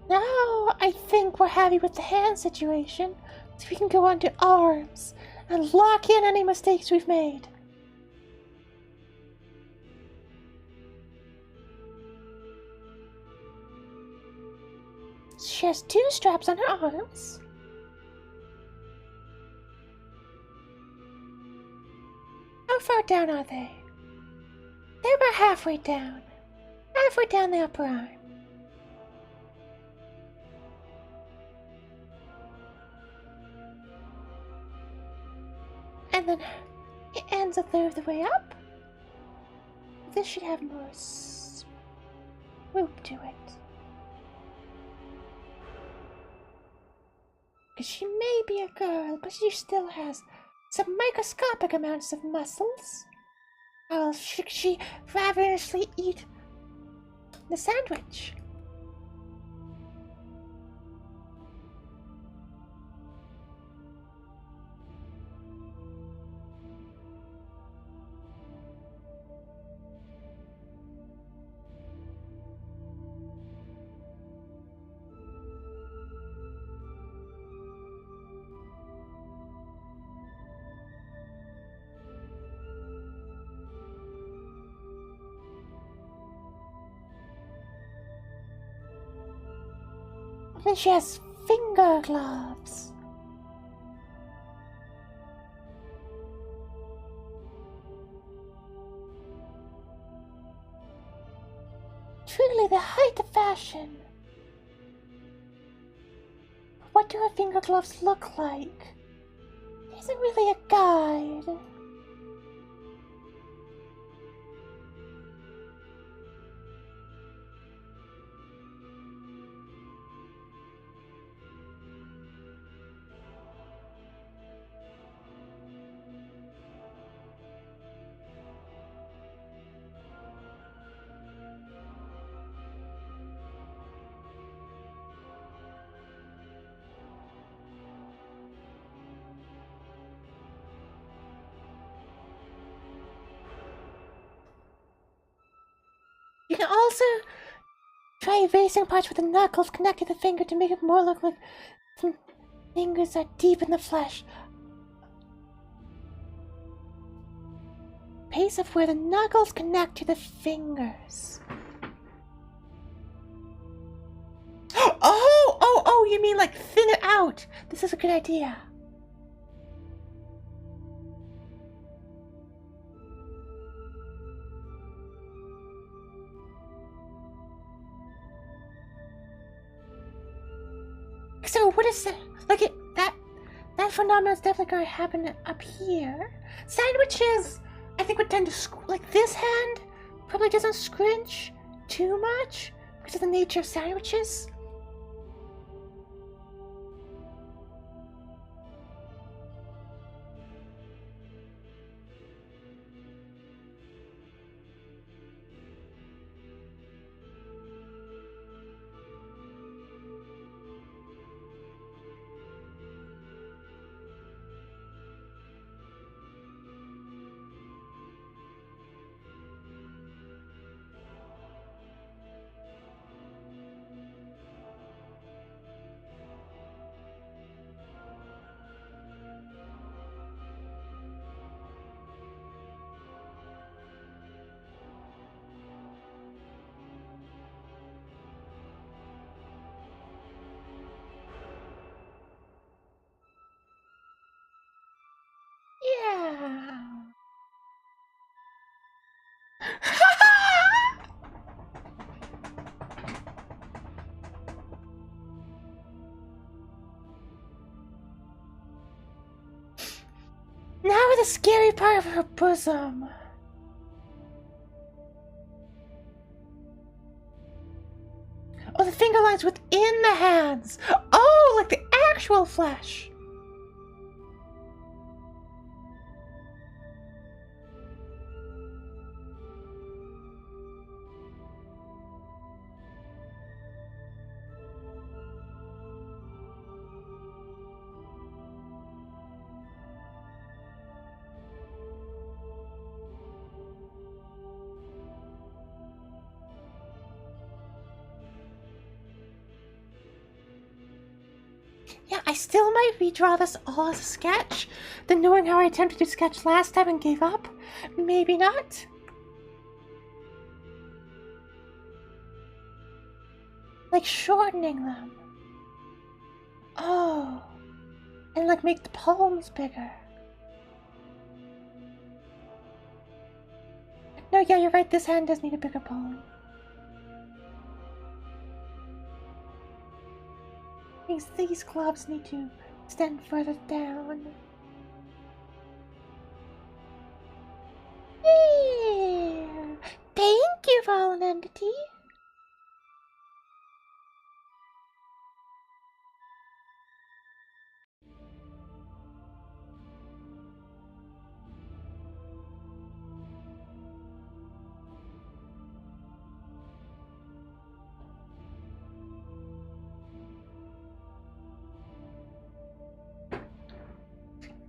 Now I think we're happy with the hand situation, so we can go on to arms and lock in any mistakes we've made. She has 2 straps on her arms. How far down are they? They're about halfway down. Halfway down the upper arm. And then it ends a third of the way up. This should have more swoop to it. Because she may be a girl, but she still has some microscopic amounts of muscles. How else should she ravenously eat the sandwich? And she has finger gloves. Truly the height of fashion. What do her finger gloves look like? There isn't really a guide. You can also try erasing parts with the knuckles connecting the finger to make it more look like the fingers are deep in the flesh. Pace of where the knuckles connect to the fingers. Oh, you mean like thin it out. This is a good idea. So what is it? Like that phenomenon is definitely going to happen up here. Sandwiches, I think would tend to like this hand probably doesn't scrunch too much because of the nature of sandwiches. Yeah. Now the scary part of her bosom. Oh, the finger lines within the hands. Oh, like the actual flesh. Yeah, I still might redraw this all as a sketch, then knowing how I attempted to sketch last time and gave up. Maybe not. Like shortening them. Oh. And like make the palms bigger. No, yeah, you're right, this hand does need a bigger palm. These gloves need to extend further down. Yeah. Thank you, Fallen Entity.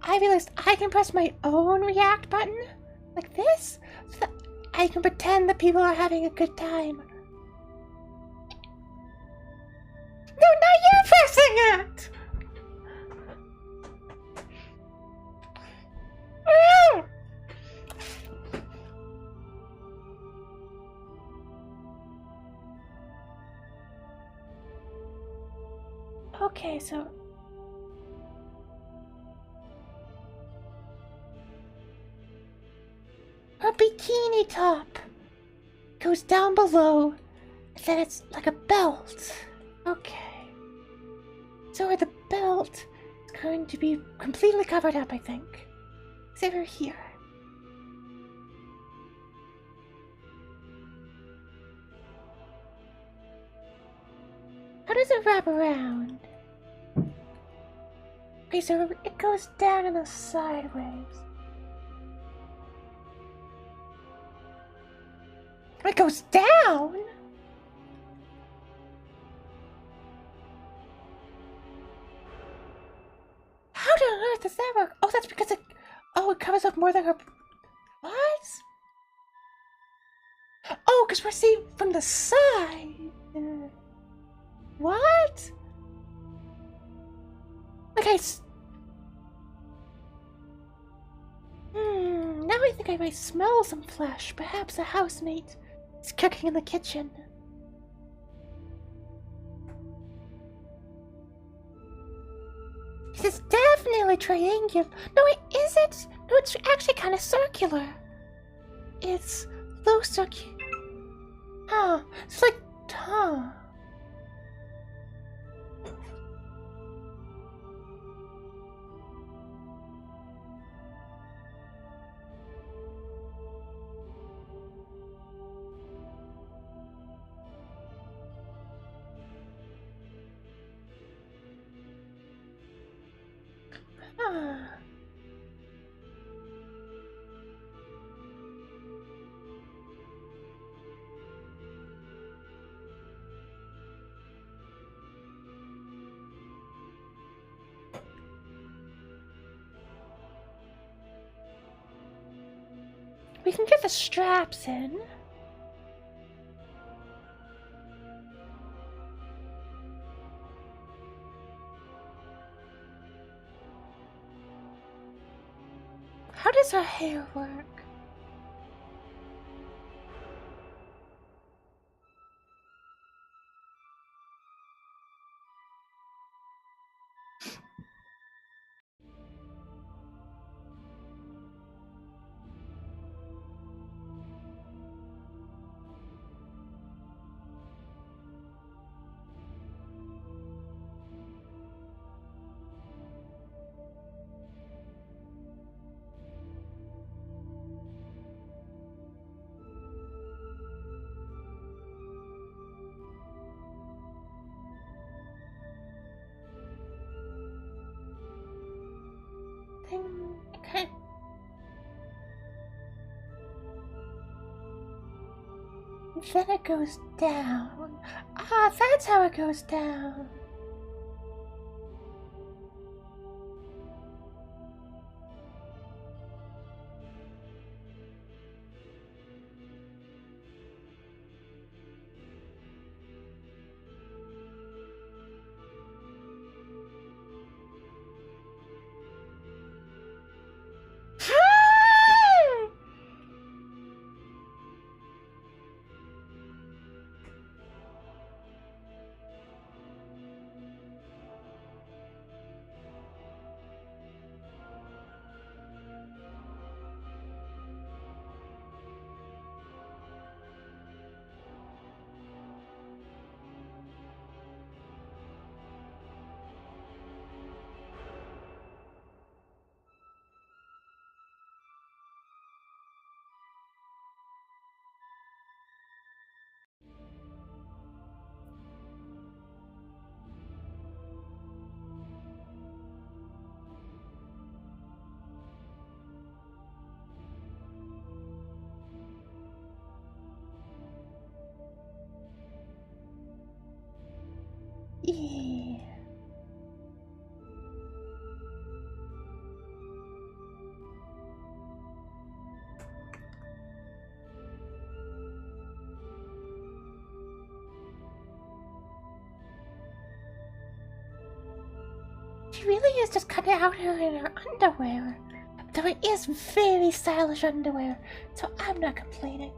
I realized I can press my own react button, like this, so that I can pretend that people are having a good time. No, not you pressing it! Okay, so her bikini top goes down below, and then it's like a belt. Okay. So the belt is going to be completely covered up, I think. Except for here. How does it wrap around? Okay, so it goes down in the sideways. It goes down? How on earth does that work? Oh, that's because it... Oh, it covers up more than her... What? Oh, because we're seeing from the side. What? Okay. Now I think I might smell some flesh. Perhaps a housemate is cooking in the kitchen. This is definitely triangular. No, it isn't. No, it's actually kind of circular. It's low circular. Huh. It's like, huh. Huh. We can get the straps in. How does her hair work? Okay. Then it goes down. Ah, that's how it goes down. Yeah. She really is just kind of out here in her underwear. Though it is very stylish underwear, so I'm not complaining.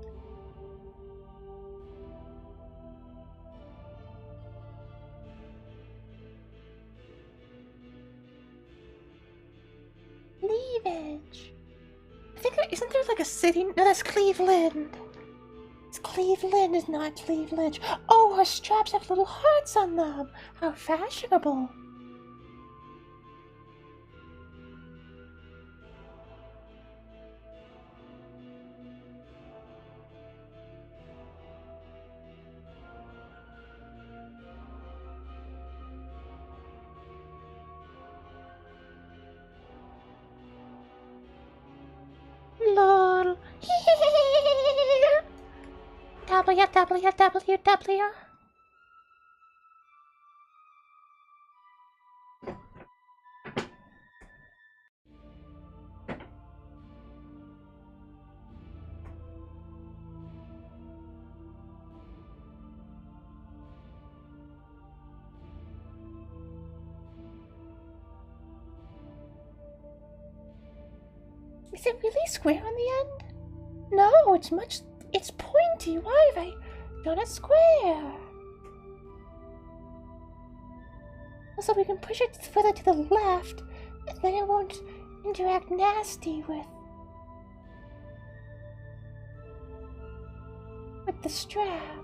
Cleavage. I think isn't there like a city? No, that's Cleveland. It's Cleveland, is not cleavage. Oh, her straps have little hearts on them. How fashionable. Lol. www. Is it really square on the end? No, it's pointy. Why have I done it square? Also, we can push it further to the left, and then it won't interact nasty with the strap.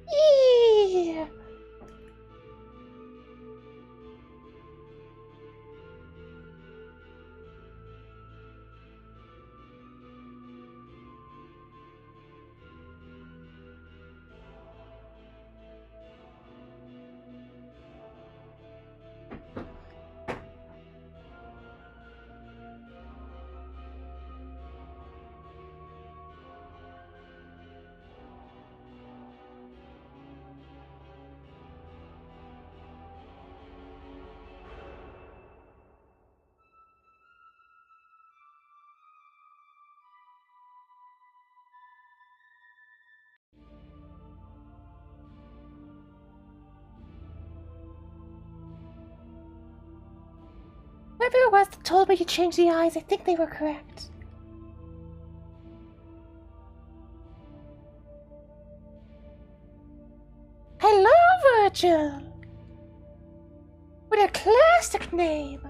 Yeah. Whoever it was that told me to change the eyes, I think they were correct. Hello, Virgil! What a classic name!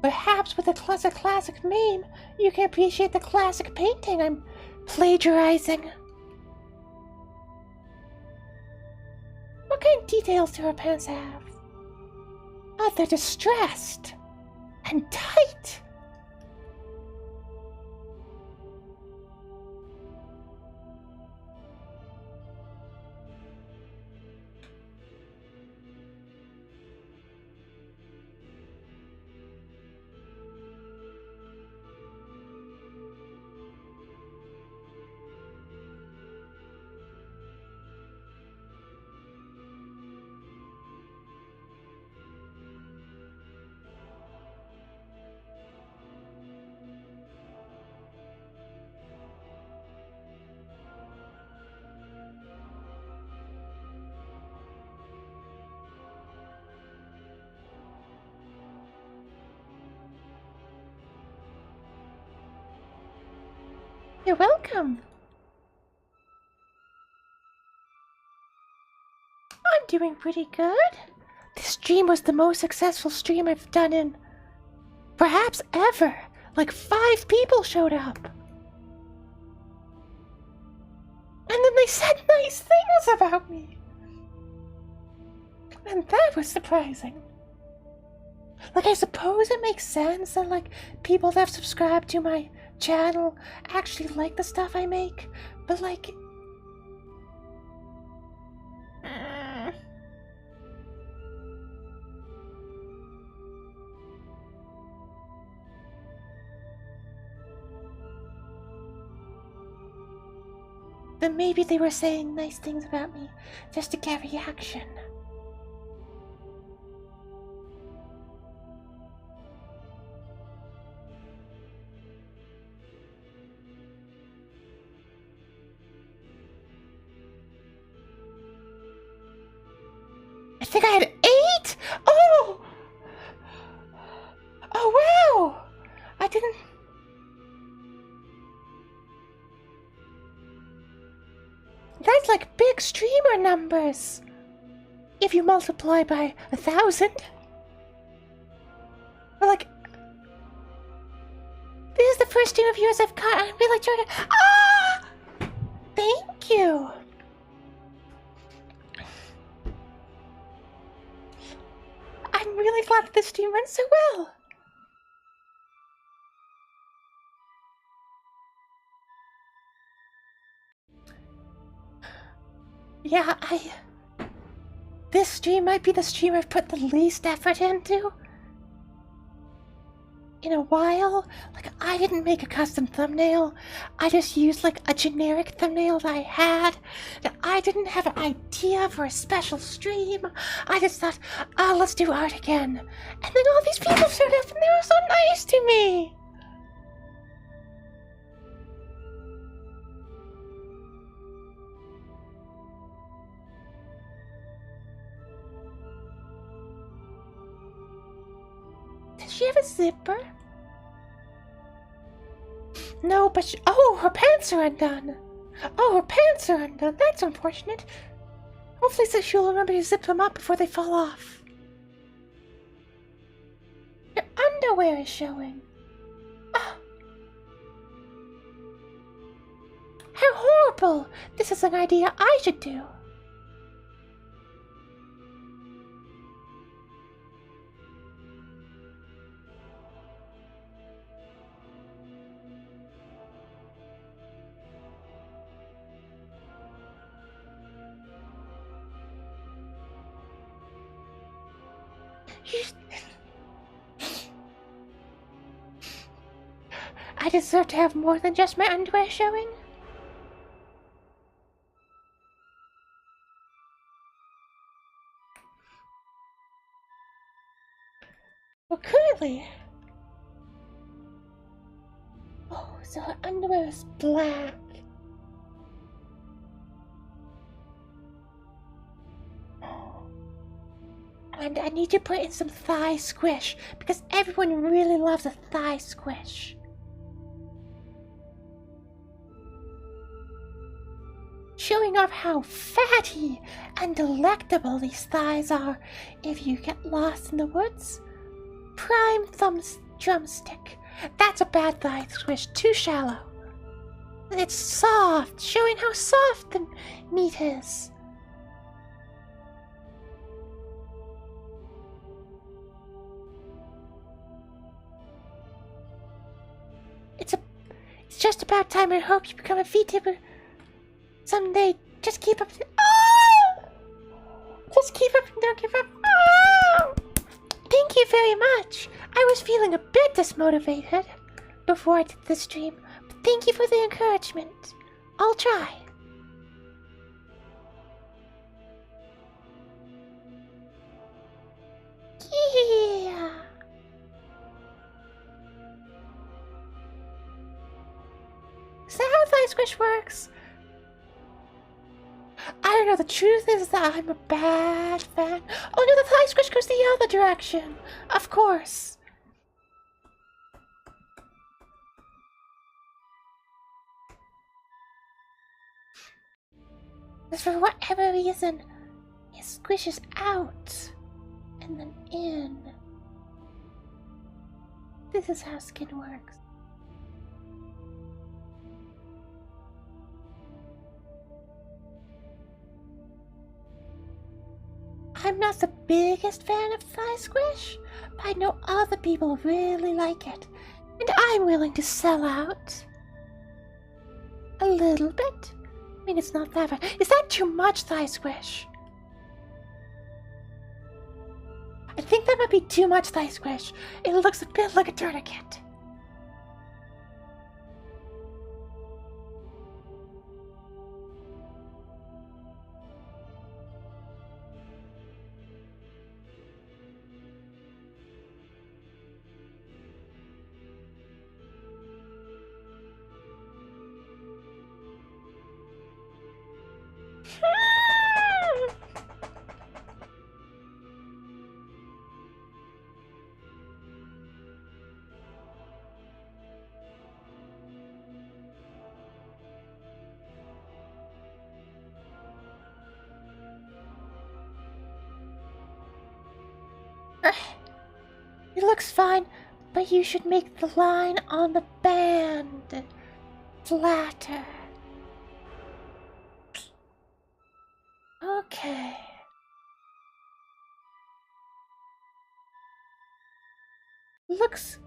Perhaps with a classic meme, you can appreciate the classic painting I'm plagiarizing. What kind of details do her pants have? Oh, they're distressed and tight. You're welcome. I'm doing pretty good. This stream was the most successful stream I've done in perhaps ever. Like 5 people showed up. And then they said nice things about me. And that was surprising. Like, I suppose it makes sense that, like, people that have subscribed to my channel actually like the stuff I make, but, like, Then maybe they were saying nice things about me just to get reaction. I think I had 8? Oh! Oh, wow! I didn't... That's like big streamer numbers. If you multiply by 1,000. Or like... This is the first stream of yours I've caught. I'm really trying to... Ah! Thank you. I'm really glad that this stream went so well. Yeah, this stream might be the stream I've put the least effort into in a while. Like, I didn't make a custom thumbnail. I just used like a generic thumbnail that I had. I didn't have an idea for a special stream. I just thought, oh, let's do art again. And then all these people showed up and they were so nice to me. Does she have a zipper? No, but oh, her pants are undone. Oh, her pants are undone. That's unfortunate. Hopefully she'll remember to zip them up before they fall off. Your underwear is showing. Oh. How horrible! This is an idea I should do. I deserve to have more than just my underwear showing. Well, currently... Oh, so her underwear is black. And I need to put in some thigh squish, because everyone really loves a thigh squish. Showing off how fatty and delectable these thighs are if you get lost in the woods. Prime drumstick. That's a bad thigh squish, too shallow. It's soft, showing how soft the meat is. It's just about time. I hope you become a VTuber someday. Just keep up. Oh! Just keep up and don't give up. Oh! Thank you very much. I was feeling a bit dismotivated before I did the stream, but thank you for the encouragement. I'll try. Yeah. Is that how thigh squish works? I don't know. The truth is that I'm a bad fan. Oh no, the thigh squish goes the other direction. Of course. Because for whatever reason, it squishes out and then in. This is how skin works. I'm not the biggest fan of thigh squish, but I know other people really like it, and I'm willing to sell out. A little bit. I mean, it's not that bad. Is that too much thigh squish? that might be too much thigh squish. It looks a bit like a tourniquet. It looks fine, but you should make the line on the band flatter. Okay. Looks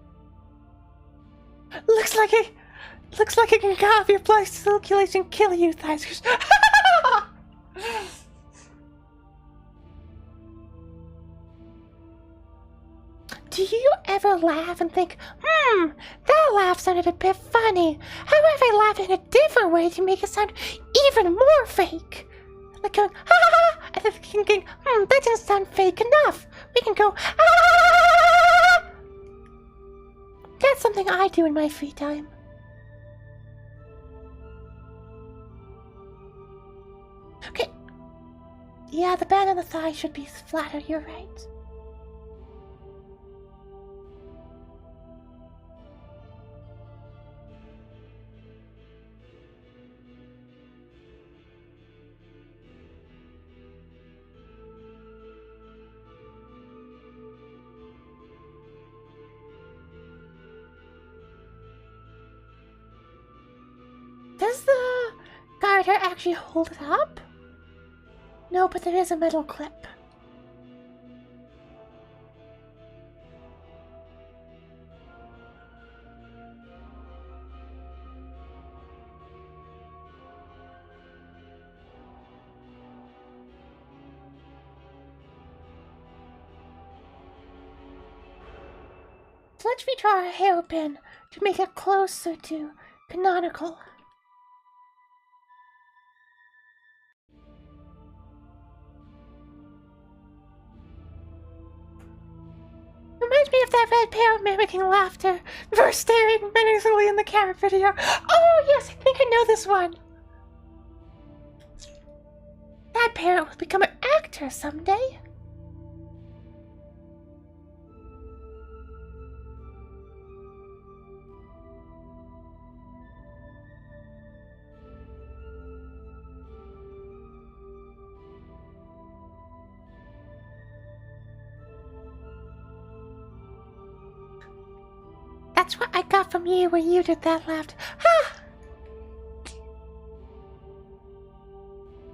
like it can cut off your blood circulation, kill you, Thizers. Do you ever laugh and think, that laugh sounded a bit funny. How if I laughed in a different way to make it sound even more fake? Like going, ha ha ha, and then thinking, that didn't sound fake enough. We can go, ah! That's something I do in my free time. Okay. Yeah, the band on the thigh should be flatter, you're right. Does the garter actually hold it up? No, but there is a metal clip. So let's redraw a hairpin to make it closer to canonical. Reminds me of that red parrot mimicking laughter for staring menacingly in the camera video. Oh yes, I think I know this one. That parrot will become an actor someday. That's what I got from you when you did that laugh. Ha!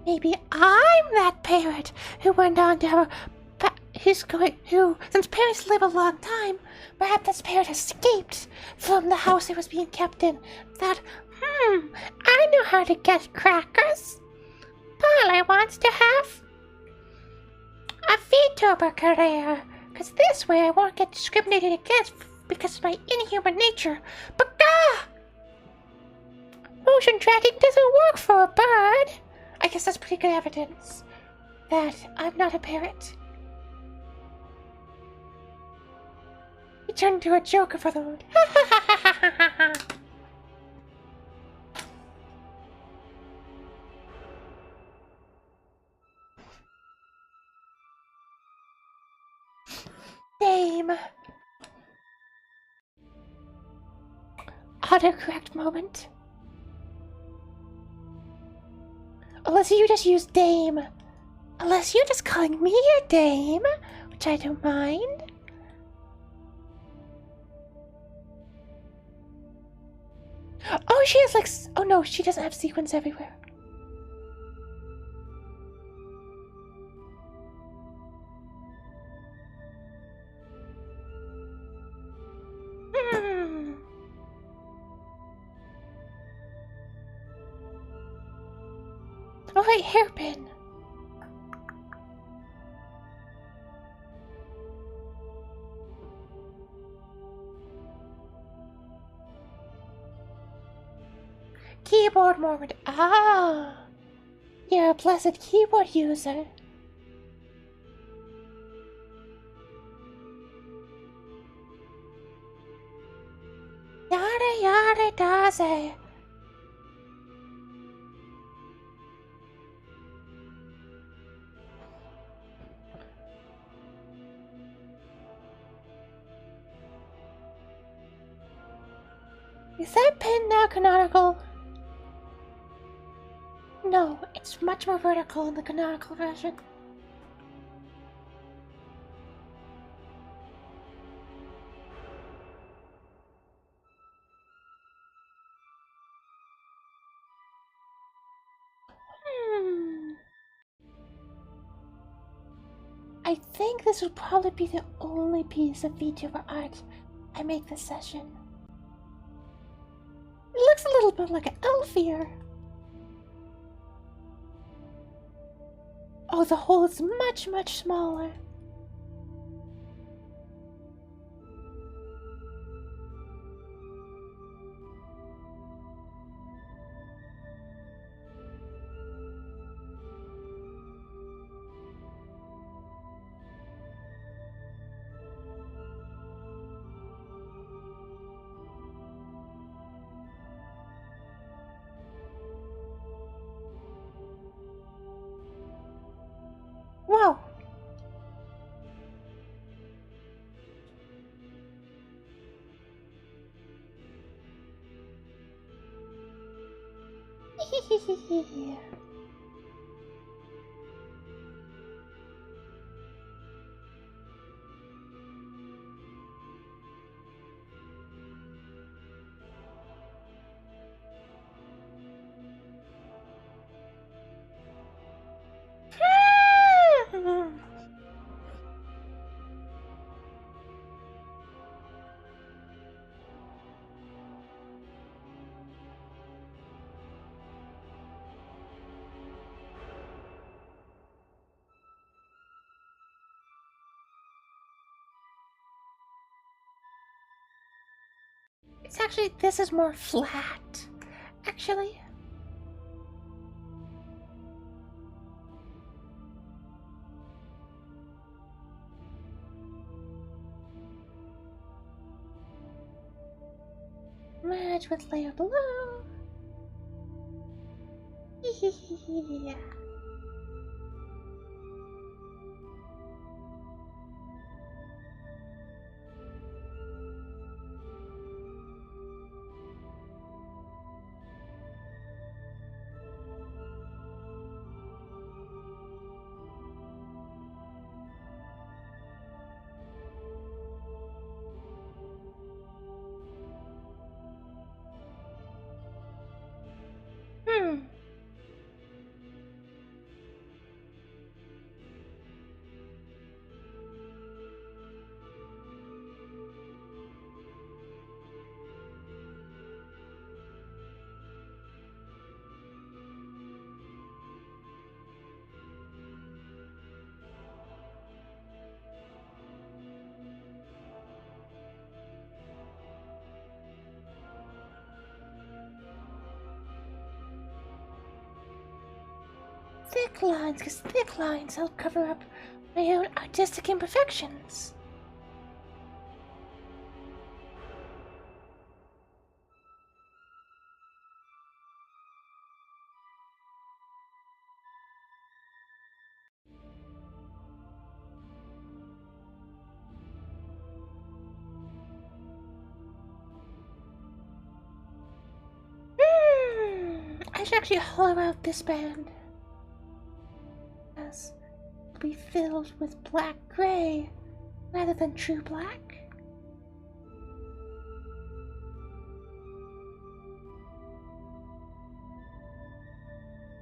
Maybe I'm that parrot who went on to have since parrots live a long time, perhaps this parrot escaped from the house it was being kept in. That, I know how to get crackers. Polly wants to have a vtuber career, because this way I won't get discriminated against because of my inhuman nature. But motion tracking doesn't work for a bird. I guess that's pretty good evidence that I'm not a parrot. He turned into a joker for the mood. Name. Autocorrect moment. Unless you just use Dame. Unless you're just calling me a Dame, which I don't mind. Oh, she has like... Oh no, she doesn't have sequins everywhere. Oh wait, hairpin. keyboard moment. Ah, you're a blessed keyboard user. Yada yada daze. Is that pen now canonical? No, it's much more vertical in the canonical version. I think this will probably be the only piece of VTuber art I make this session. It looks a little bit like an elf here. Oh, the hole is much, much smaller. Whoa. It's actually, this is more flat, actually. Merge with layer below. Yeah. Thick lines, because thick lines help cover up my own artistic imperfections. I should actually hollow out this band. As it'll be filled with black gray rather than true black.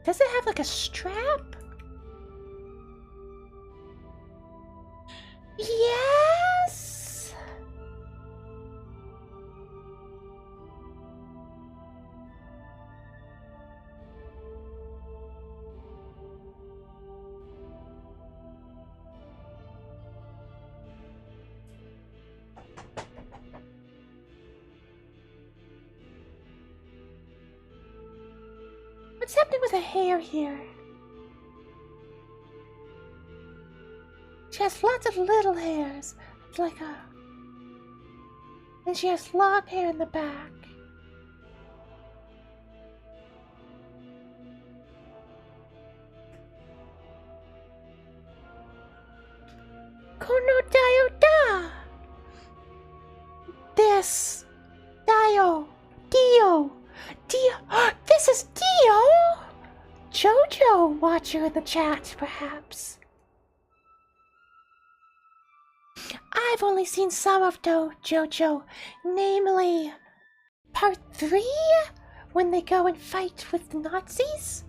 Does it have like a strap? Yes! What's happening with her hair here? She has lots of little hairs. It's like a... And she has long hair in the back. Kono Dio Da! This... Dio! Dio! This is Dio! Jojo watcher in the chat, perhaps. I've only seen some of Jojo, namely part 3, when they go and fight with the Nazis.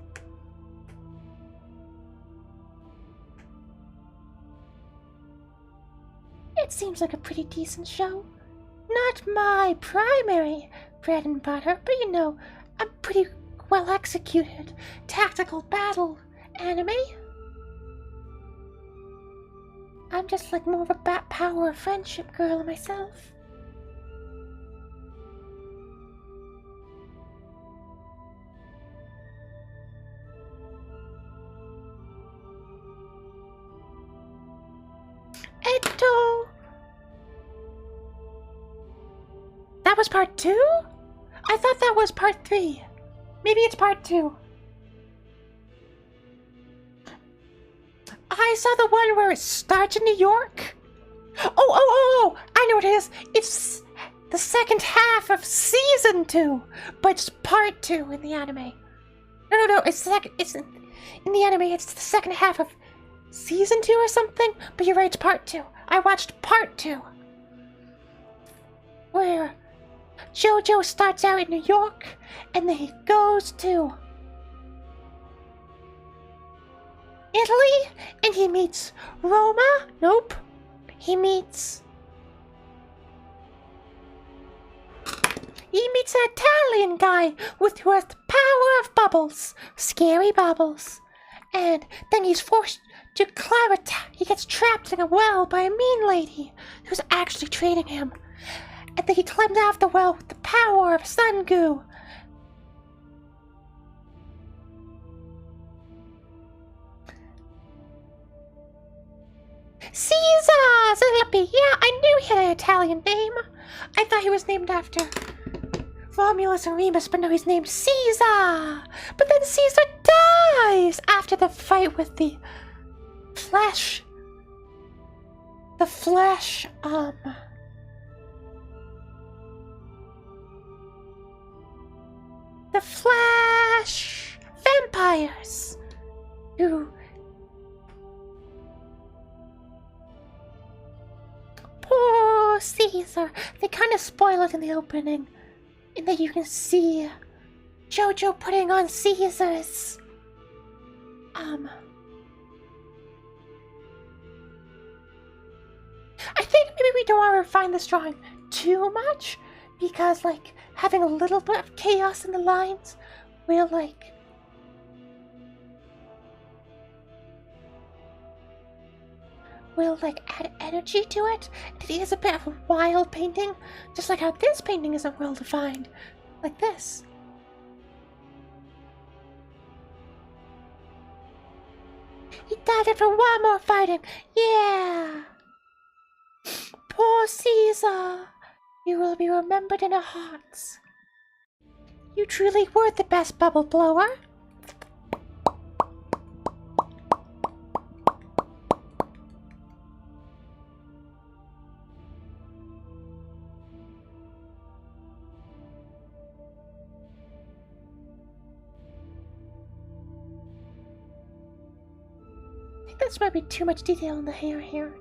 It seems like a pretty decent show. Not my primary bread and butter, but you know, a pretty well executed tactical battle anime. I'm just like more of a bat power friendship girl myself. Eto! That was part 2? I thought that was part 3. Maybe it's part 2. I saw the one where it starts in New York. Oh, I know what it is. It's the second half of season 2, but it's part 2 in the anime. No, it's in the anime, it's the second half of season 2 or something, but you're right, it's part 2. I watched part 2. Where Jojo starts out in New York, and then he goes to Italy, and he meets Roma. Nope. He meets an Italian guy who has the power of bubbles. Scary bubbles. And then he's forced to climb he gets trapped in a well by a mean lady who's actually training him. And then he climbs out of the well with the power of sun goo. Caesar Zillipi! Yeah, I knew he had an Italian name. I thought he was named after Romulus and Remus, but no, he's named Caesar. But then Caesar dies after the fight with the Flash. The Flash, the Flash vampires. Who... Poor Caesar. They kind of spoil it in the opening. And then you can see Jojo putting on Caesar's I think maybe we don't want to refine this drawing too much, because like having a little bit of chaos in the lines will add energy to it. It is a bit of a wild painting, just like how this painting isn't well defined, like this. He died after one more fighting. Yeah. Poor Caesar. You will be remembered in our hearts. You truly were the best bubble blower. I think this might be too much detail in the hair here.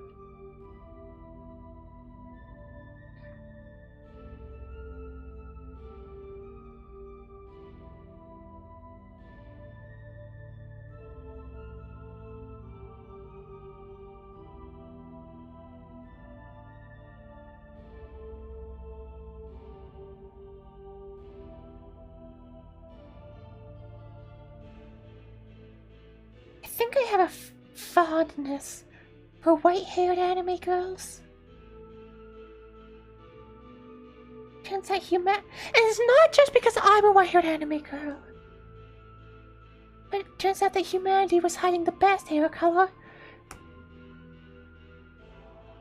I think I have a fondness for white-haired anime girls. Turns out and it's not just because I'm a white-haired anime girl. Turns out that humanity was hiding the best hair color.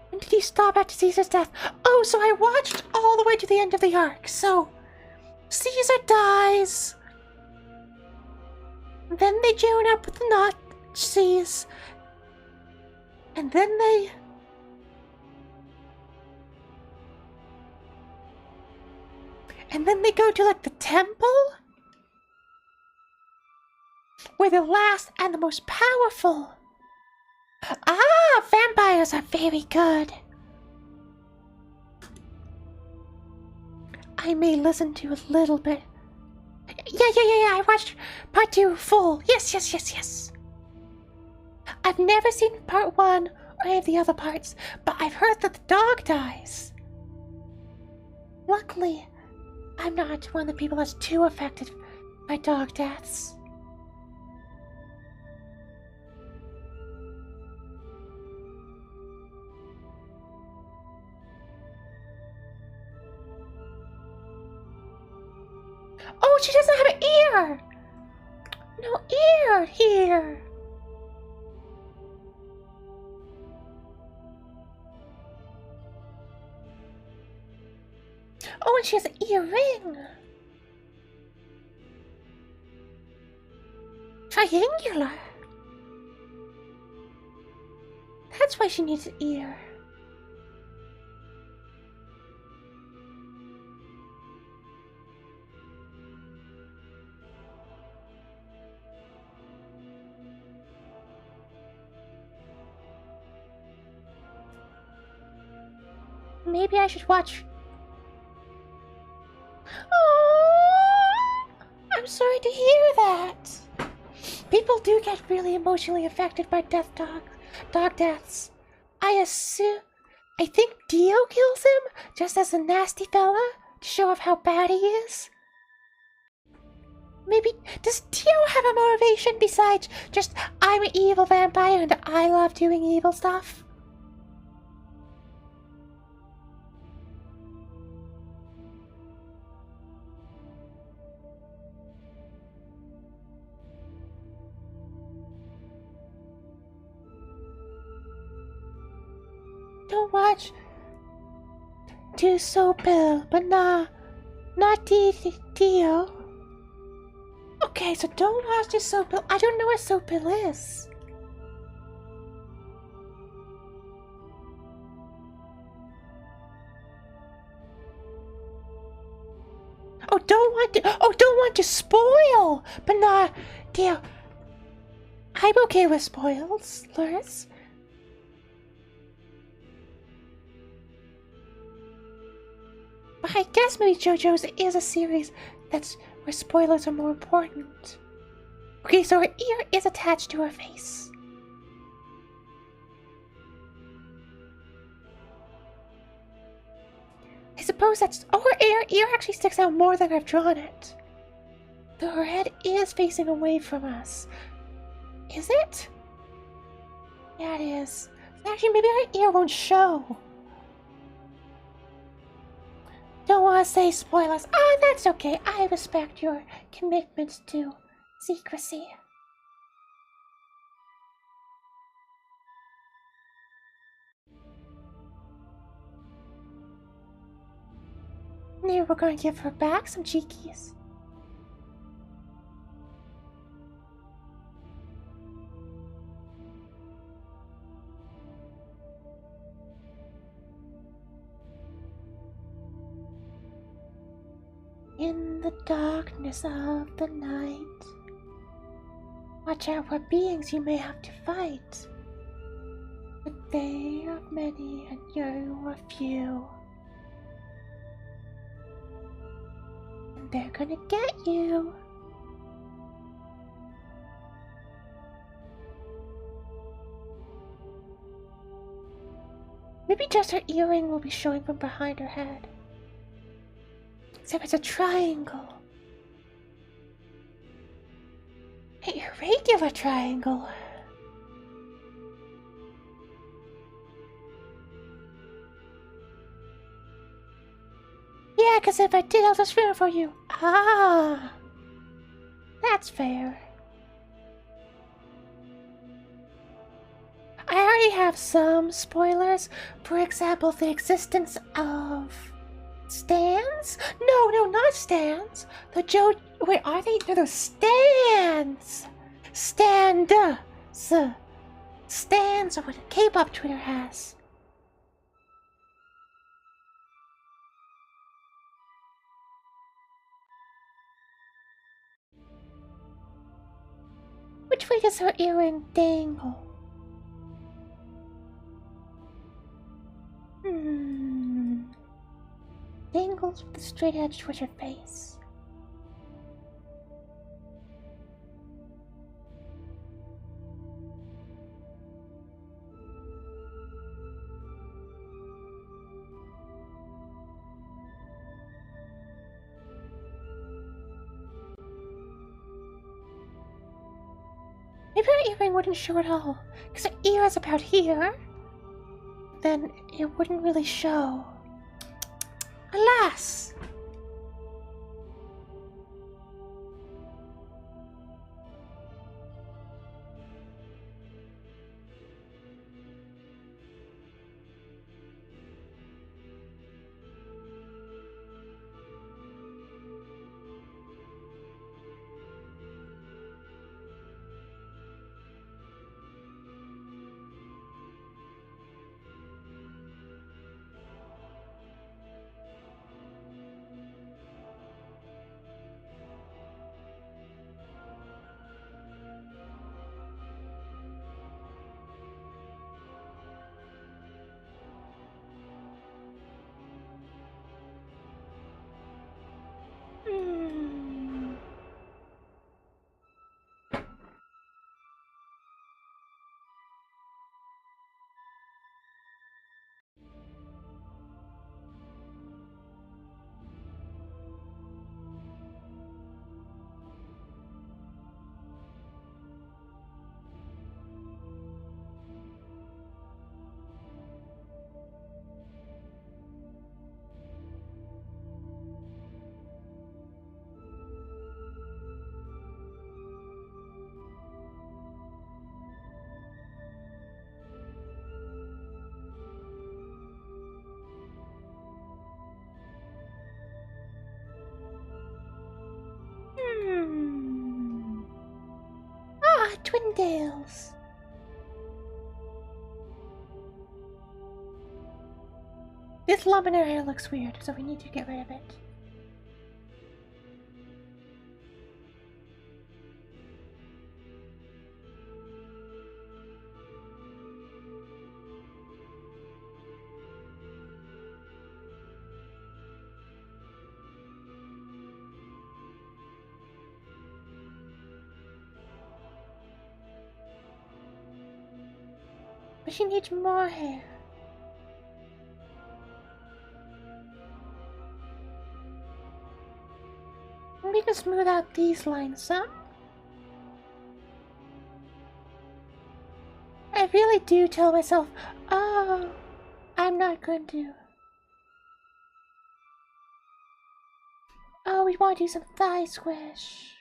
When did he stop after Caesar's death? Oh, so I watched all the way to the end of the arc. So, Caesar dies. Then they join up with the Nazis. And then they... And then they go to, like, the temple? Where the last and the most powerful. Ah, vampires are very good. I may listen to a little bit. Yeah, I watched part 2 full. Yes. I've never seen part 1 or any of the other parts, but I've heard that the dog dies. Luckily, I'm not one of the people that's too affected by dog deaths. Oh, she doesn't have an ear! No ear here! Oh, and she has an earring! Triangular! That's why she needs an ear. Maybe I should watch. Oh, I'm sorry to hear that. People do get really emotionally affected by dog deaths. I think Dio kills him just as a nasty fella to show off how bad he is. Maybe, does Dio have a motivation besides just, I'm an evil vampire and I love doing evil stuff? Don't watch Do Sopil, but not Dio. Okay, so don't watch Do Sopil. I don't know what Sopil is. Don't want to spoil, but not Dio. I'm okay with spoils, Loris. But I guess maybe JoJo's is a series that's where spoilers are more important. Okay, so her ear is attached to her face. I suppose that's... Oh, her ear actually sticks out more than I've drawn it. Though her head is facing away from us. Is it? Yeah, it is. Actually, maybe her ear won't show. Don't want to say spoilers. Ah, that's okay. I respect your commitment to secrecy. Maybe we're going to give her back some cheekies. In the darkness of the night, watch out what beings you may have to fight. But they are many and you are few. And they're gonna get you. Maybe just her earring will be showing from behind her head. Except it's a triangle. A irregular triangle. Yeah, because if I did, I'll just ruin it for you. Ah, that's fair. have some spoilers. For example, the existence of stands? No, not stands. The Joe. Wait, are they? No, they're stands. Stand. Stands are what a K-pop Twitter has. Which way does her earring dangle? Dangles with the straight edge towards her face. Maybe her earring wouldn't show at all, because her ear is about here. Then it wouldn't really show. Alas! Twindales. This lump in her hair looks weird, so we need to get rid of it. But she needs more hair. We can smooth out these lines some. I really do tell myself, oh, I'm not going to. Oh, we want to do some thigh squish.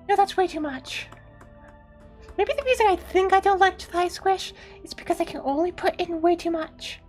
No, that's way too much. Maybe the reason I think I don't like thigh squish is because I can only put in way too much.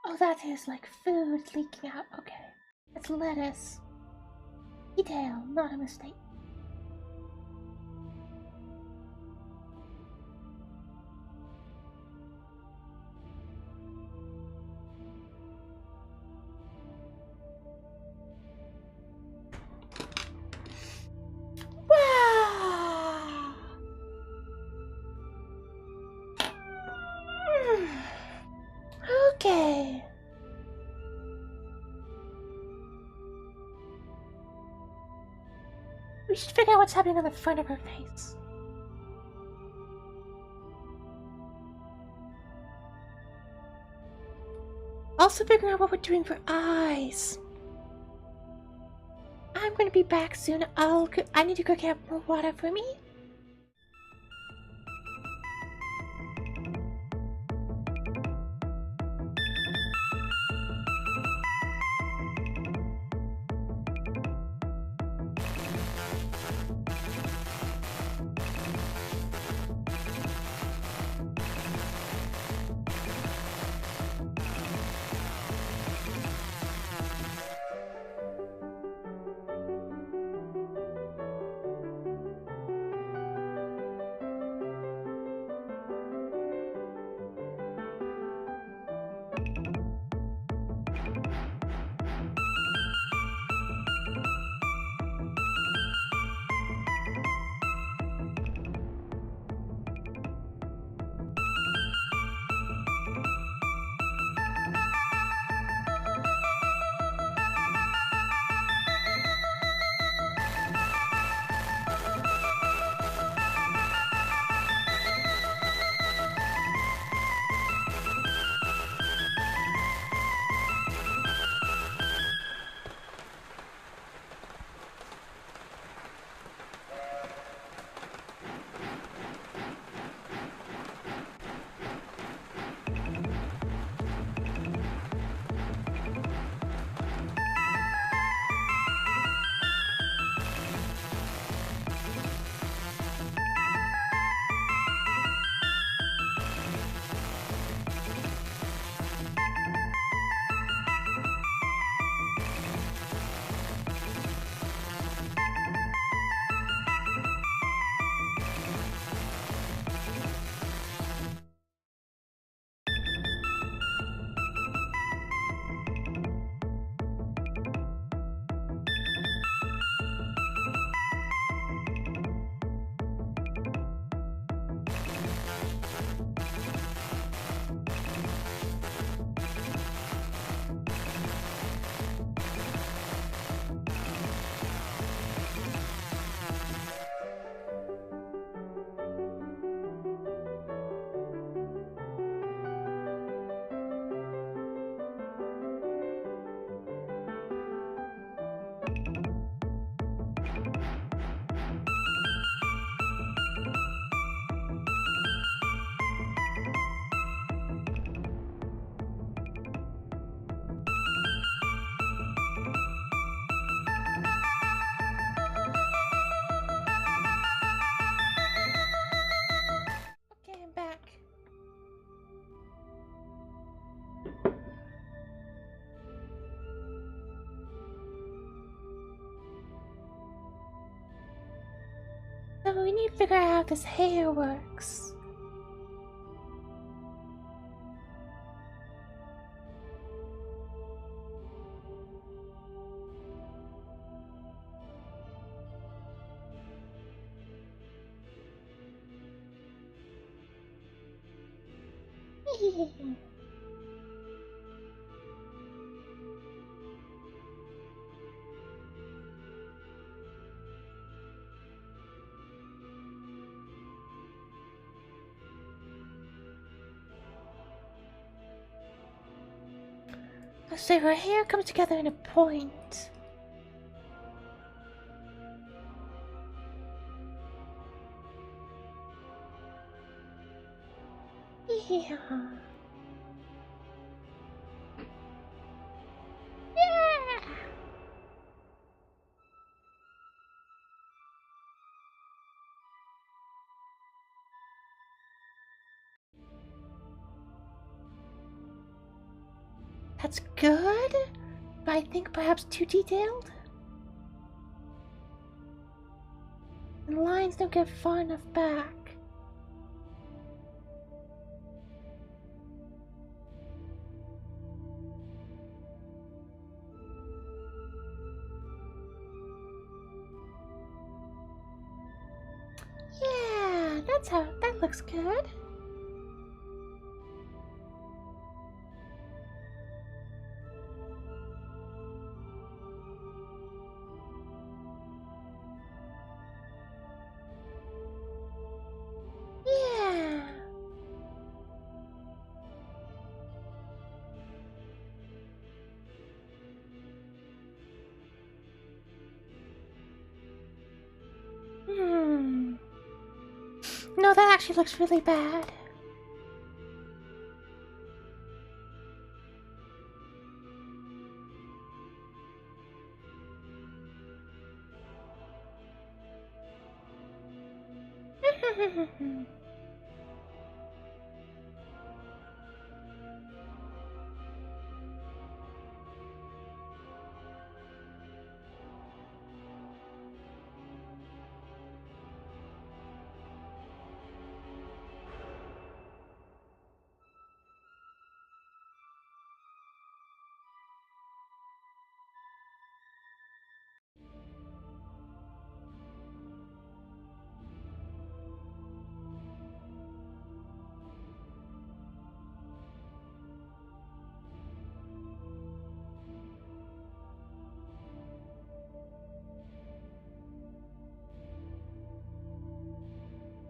Oh, that is like food leaking out. Okay. It's lettuce. Detail, not a mistake. Wow! Okay. We should figure out what's happening on the front of her face. Also figure out what we're doing for eyes. I'm gonna be back soon. I need to go get more water for me. Okay, I'm back. So we need to figure out how this hair works. So her hair comes together in a point. Yeah. Yeah. That's good, but I think perhaps too detailed. And lines don't get far enough back. Yeah, that looks good. Yeah. Hmm. No, that actually looks really bad.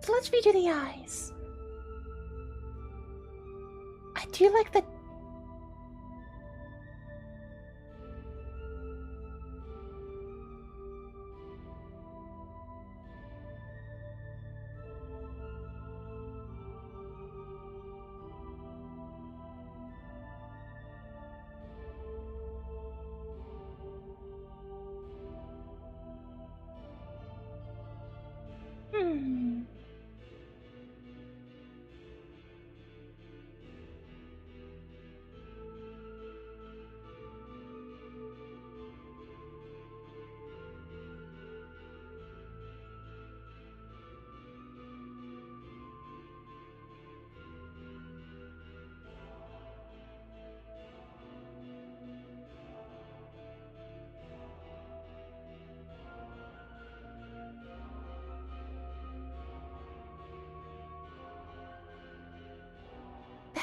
So let's redo the eyes. I do like the... Hmm.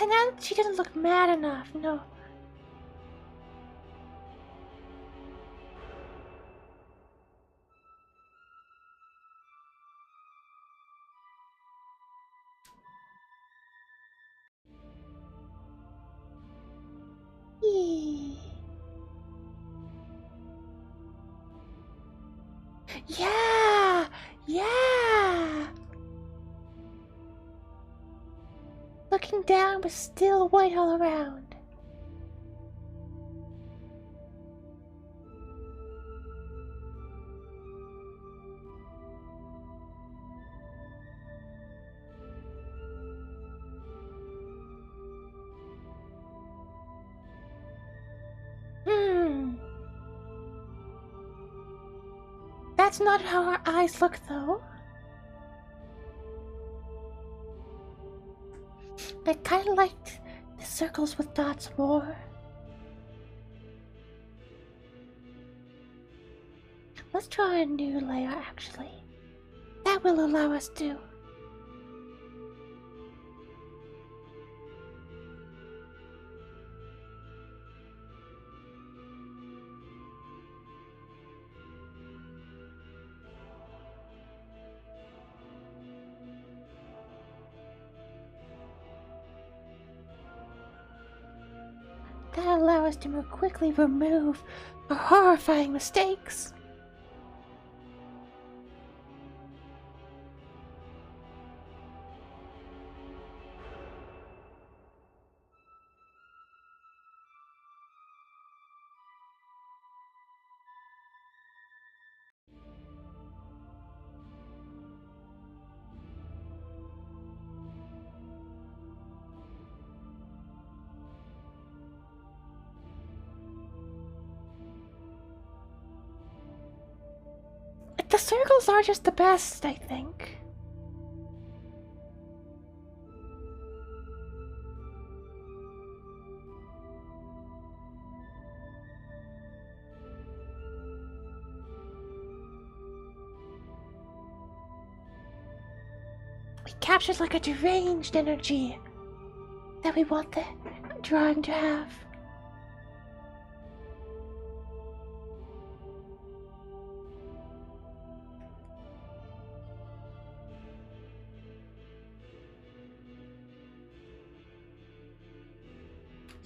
And now she doesn't look mad enough, no. Eee. Yeah! Yeah! Looking down, but still white all around. Hmm. That's not how her eyes look, though. I kinda liked the circles with dots more. Let's try a new layer, actually. That will allow us to... That'll allow us to more quickly remove our horrifying mistakes. circles are just the best, I think. We captured like a deranged energy that we want the drawing to have.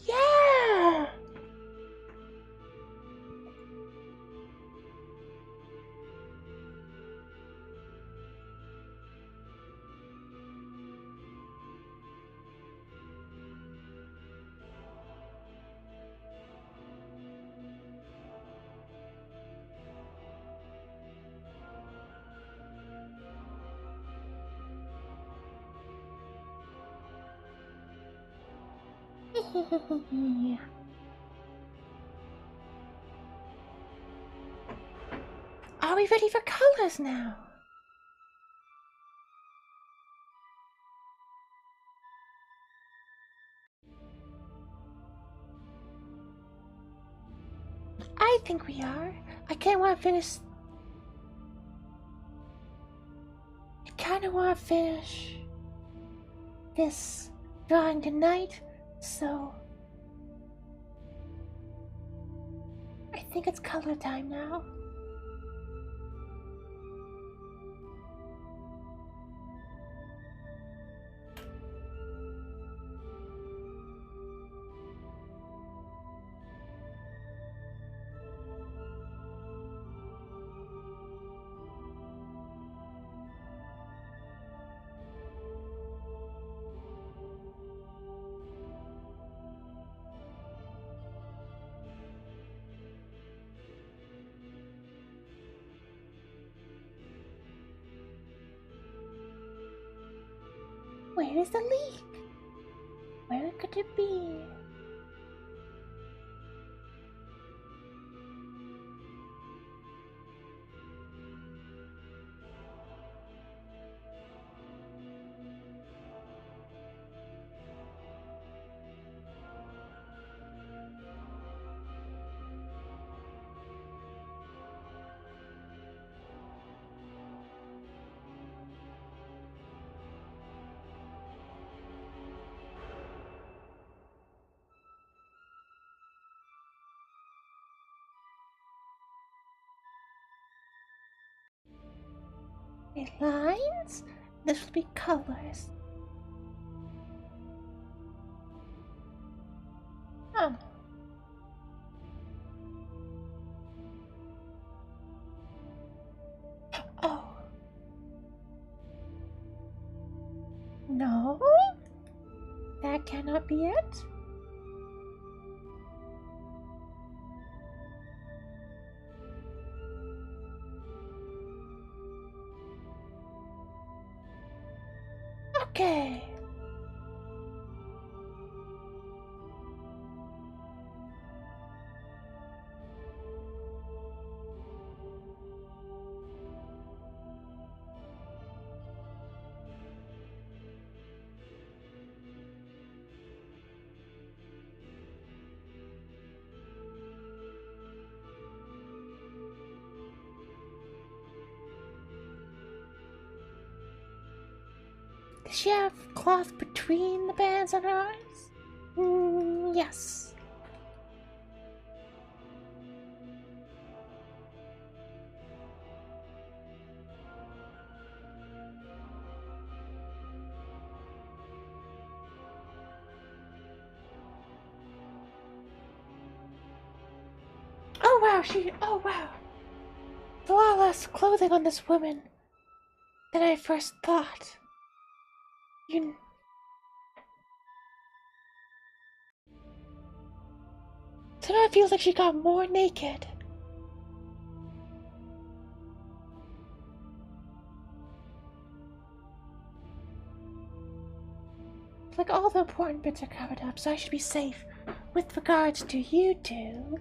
Yeah! Are we ready for colors now? I think we are. I kinda wanna finish this drawing tonight, so I think it's color time now. Where is the leak? Where could it be? Okay, lines? This will be colors. Oh. Oh. No? That cannot be it? Okay. Does she have cloth between the bands on her arms? Yes. Oh wow. Flawless clothing on this woman than I first thought. So now it feels like she got more naked. Like all the important bits are covered up, so I should be safe with regards to YouTube.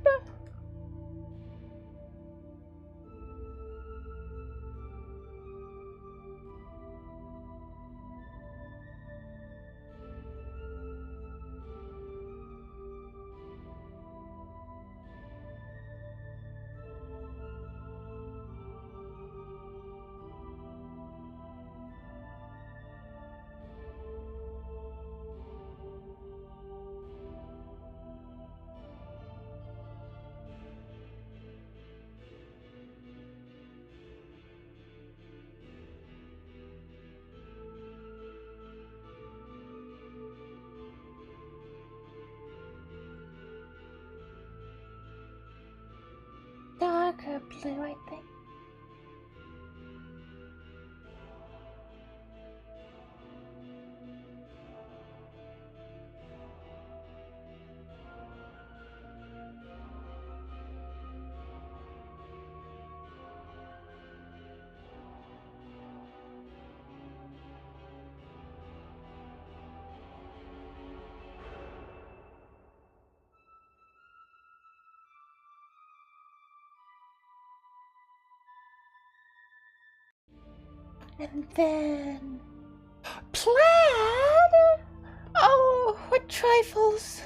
blue, I think. And then... Plaid? Oh, what trifles.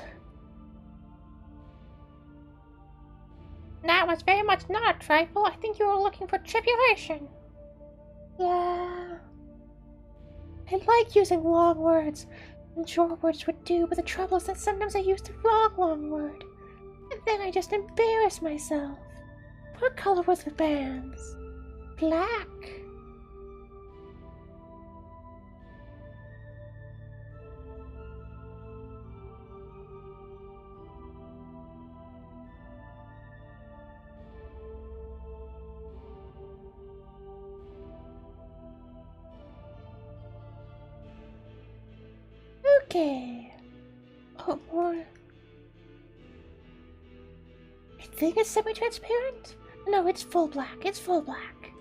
That was very much not a trifle. I think you were looking for tribulation. Yeah. I like using long words, and short words would do, but the trouble is that sometimes I use the wrong long word, and then I just embarrass myself. What color were the bands? Black. Okay. Oh, more. I think it's semi-transparent. No, it's full black. It's full black.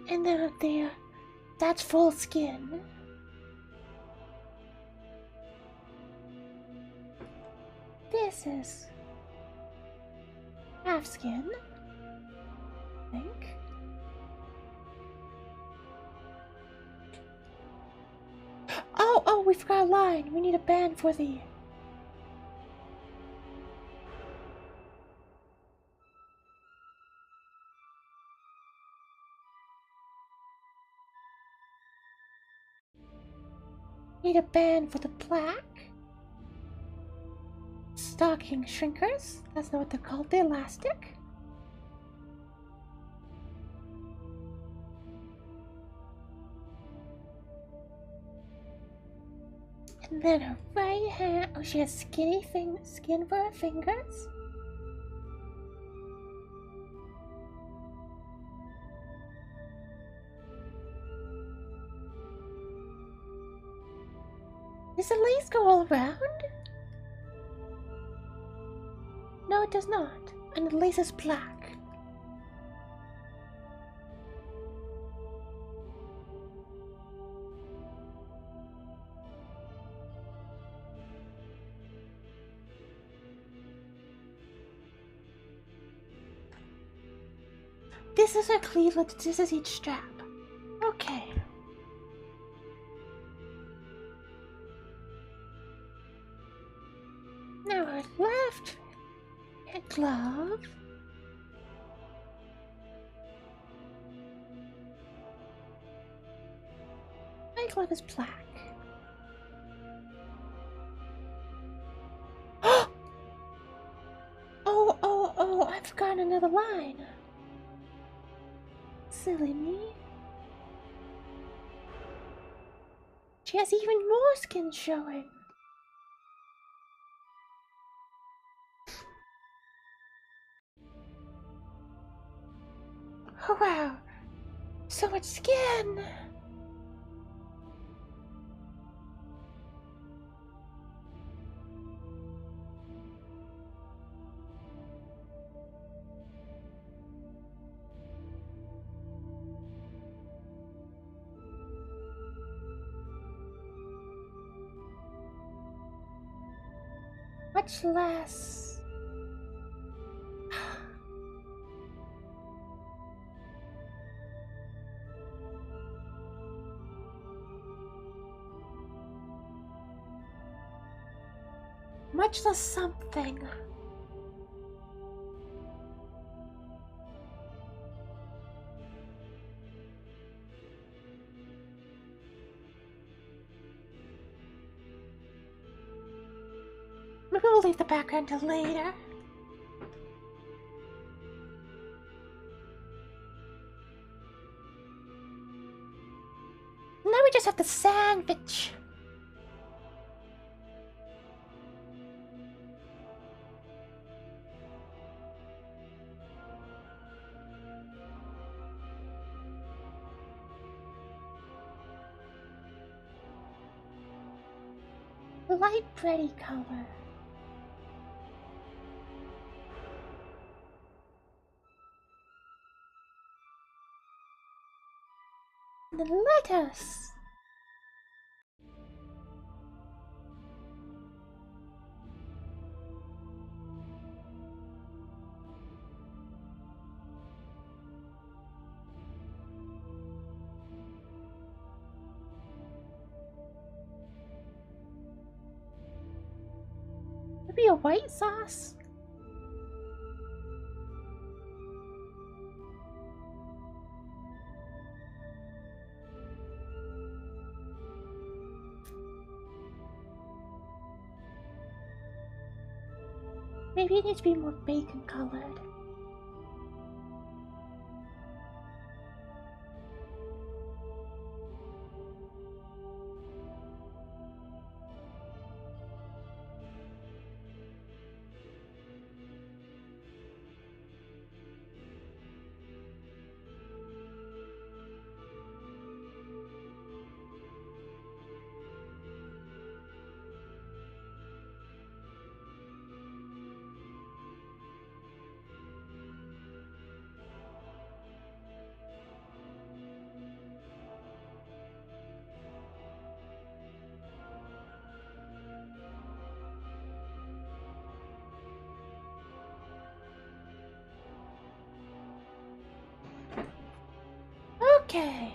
And then up there, that's full skin. This is half skin, I think. Oh, we forgot a line. We need a band for the... Need a band for the black. Stocking shrinkers. That's not what they're called. The elastic. And then her right hand. Oh, she has skin for her fingers. Does the lace go all around? No, it does not. And the lace is black. This is her cleavage, this is each strap. Okay. Now her left glove. My glove is black. Oh, I've forgotten another line. Silly me. She has even more skin showing. Oh wow, so much skin! Much less. Much less something. Maybe we'll leave the background till later. Now we just have the sandwich. light pretty color. And then lettuce. Maybe a white sauce? Maybe it needs to be more bacon colored. Okay.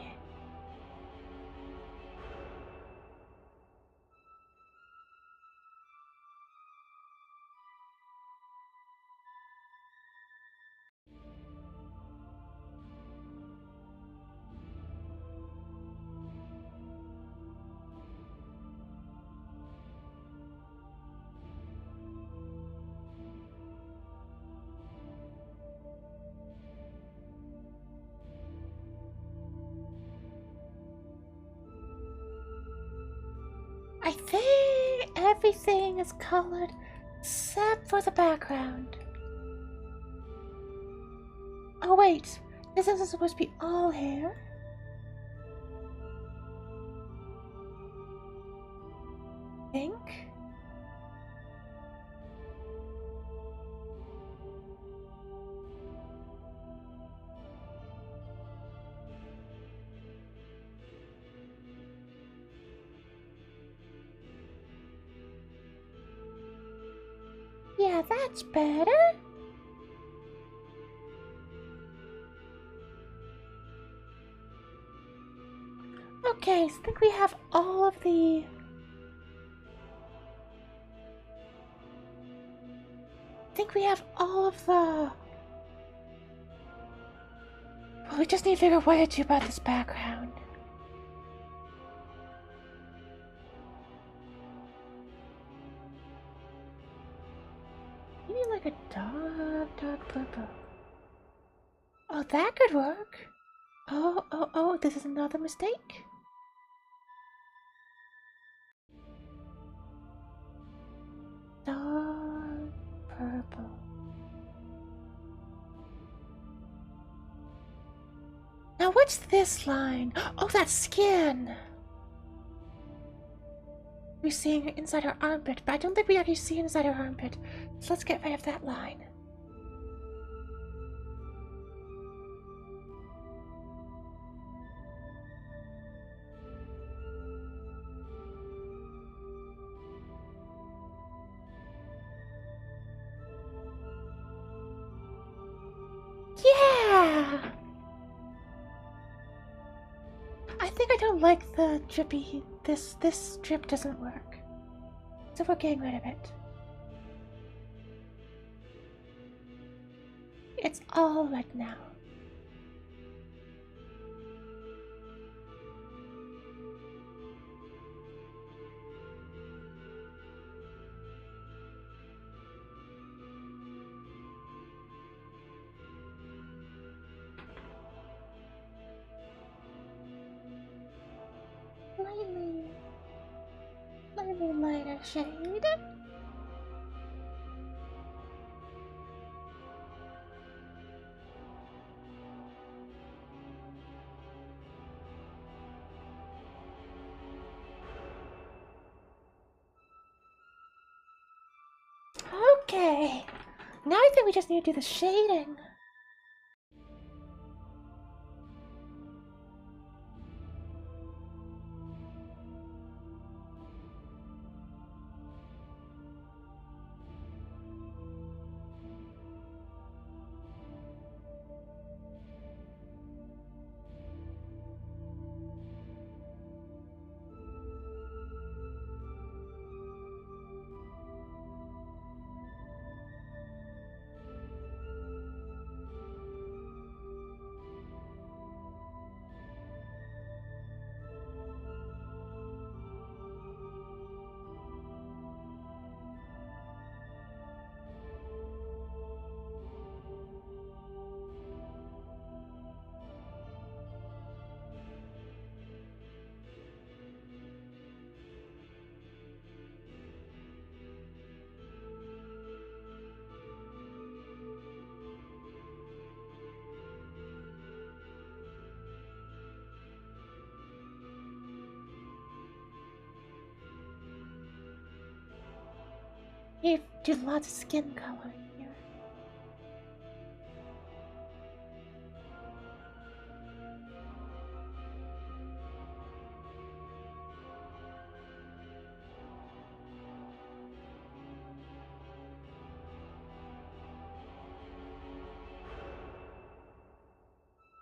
I think everything is colored except for the background. Oh wait, this isn't supposed to be all hair. Think. Yeah, that's better. Okay, so I think we have all of the... I think we have all of the... Well, we just need to figure out what to do about this background. Maybe like a dark purple. Oh, that could work. Oh, this is another mistake. Dark purple. Now what's this line? Oh, that's skin! We're seeing inside our armpit, but I don't think we actually see inside our armpit. So let's get rid of that line. Yeah! I think I don't like the drippy... This strip doesn't work. So we're getting rid of it. It's all red now. Slightly lighter shade. Now I think we just need to do the shading. You do lots of skin color here.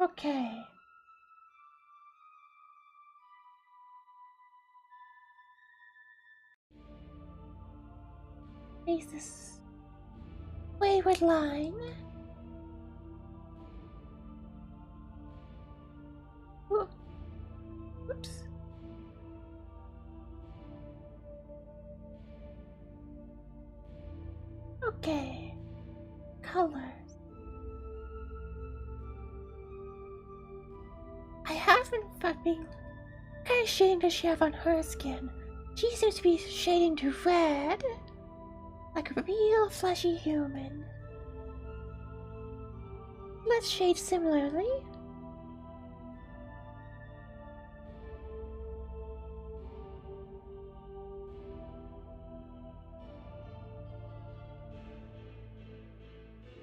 Okay. Face this wayward line. Oops. Okay. Colors. I haven't fucking. What kind of shading does she have on her skin? She seems to be shading to red. Like a real fleshy human. Let's shade similarly.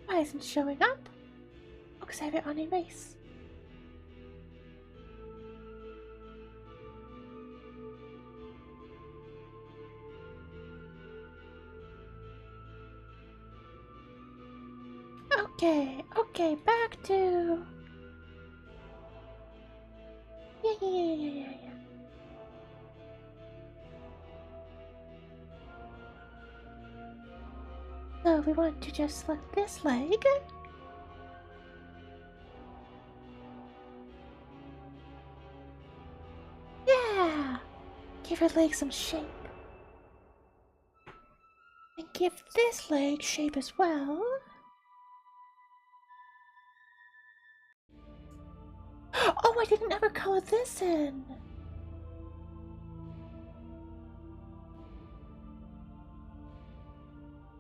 Why isn't it showing up? Oh, because I have it on erase. Okay, back to... Yeah. So we want to just select this leg. Yeah! Give her leg some shape. And give this leg shape as well. Oh, I didn't ever color this in.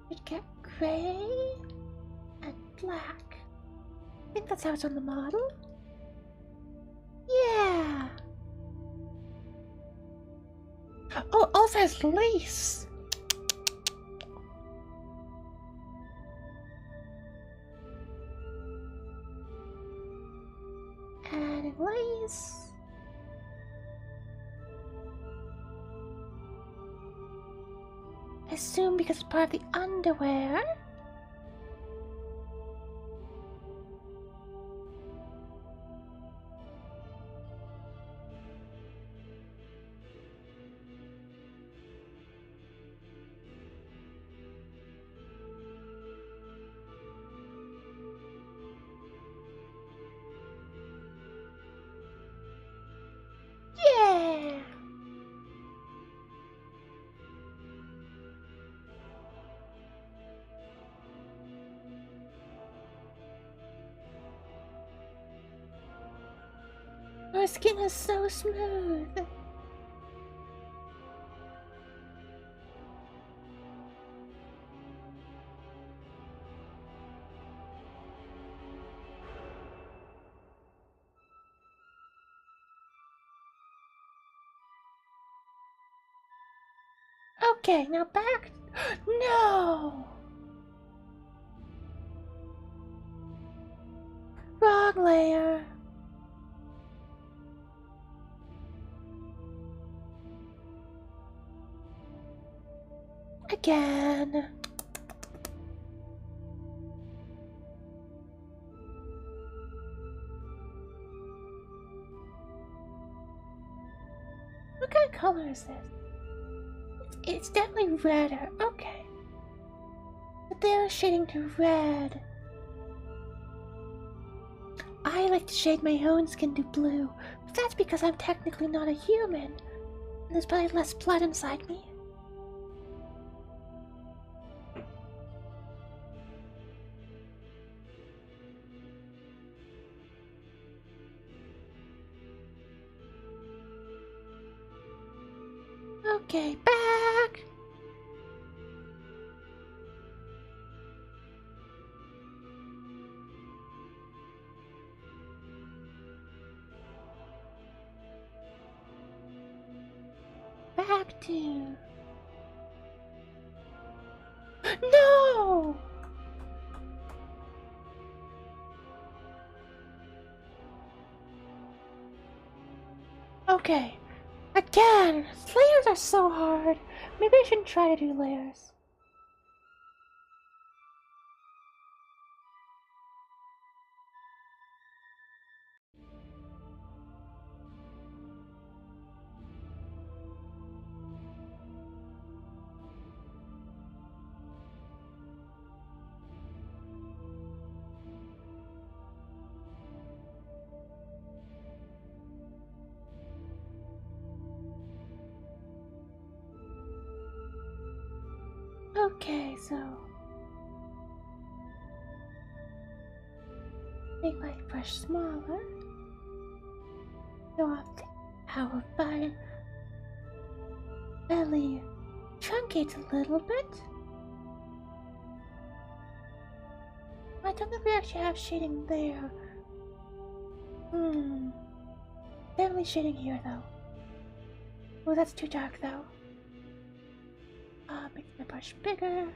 We'd get gray and black. I think that's how it's on the model. Yeah. Oh, it also has lace. Adding lace. I assume because it's part of the underwear. Yeah. Her skin is so smooth. Okay, now back. No! Wrong layer. Again. What kind of color is this? It's definitely redder. Okay. But they're shading to red. I like to shade my own skin to blue, but that's because I'm technically not a human. And there's probably less blood inside me. Okay, back! Back to... No! Okay. Again! Layers are so hard. Maybe I shouldn't try to do layers. Okay, so... make my brush smaller. Go off the power button. Belly truncates a little bit. I don't think we actually have shading there. Definitely shading here though. Oh, that's too dark though. Make my brush bigger.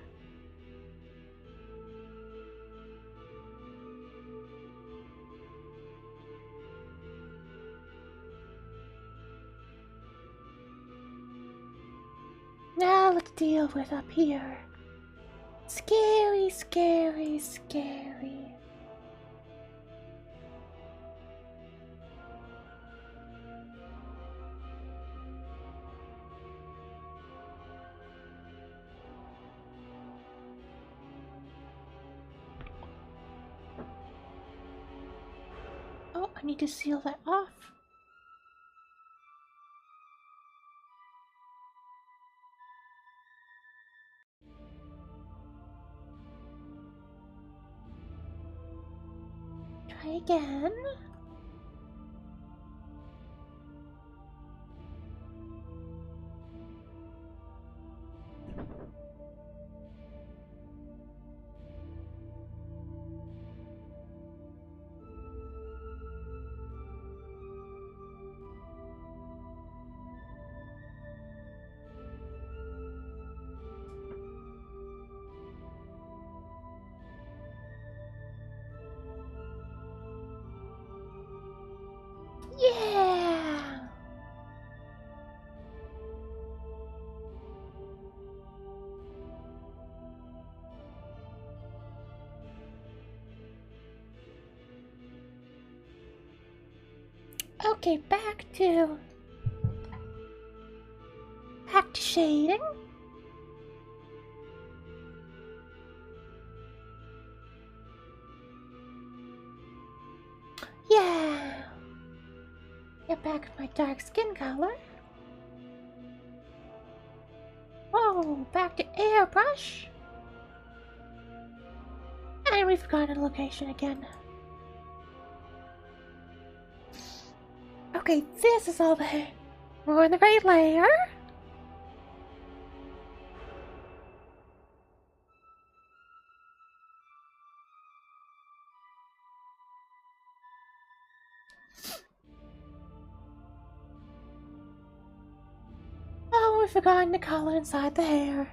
Now let's deal with up here. Scary, scary, scary. Oh, I need to seal that off. Try again. Yeah! Okay, back to shading. Yeah! Get back my dark skin color. Whoa, back to airbrush. And we've forgotten a location again. Okay, this is all the... We're on the right layer. Oh, we've forgotten the color inside the hair.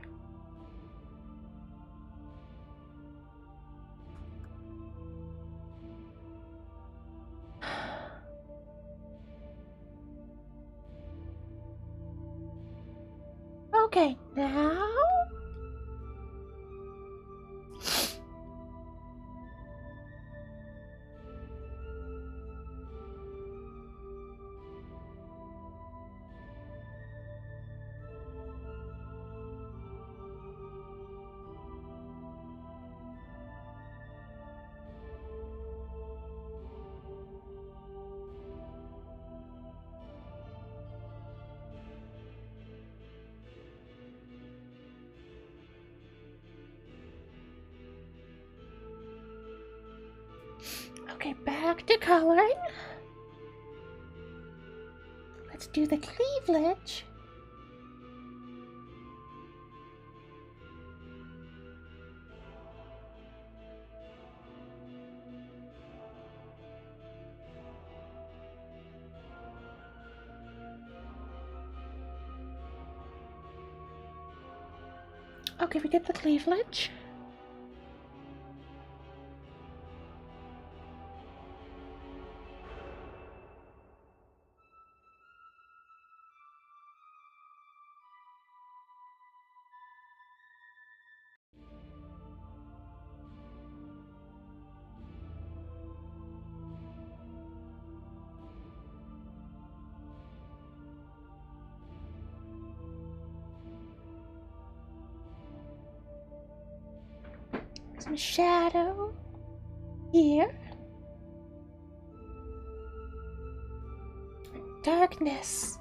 Okay, now... Okay, back to coloring. Let's do the cleavage. Okay, we did the cleavage. Some shadow here. Darkness.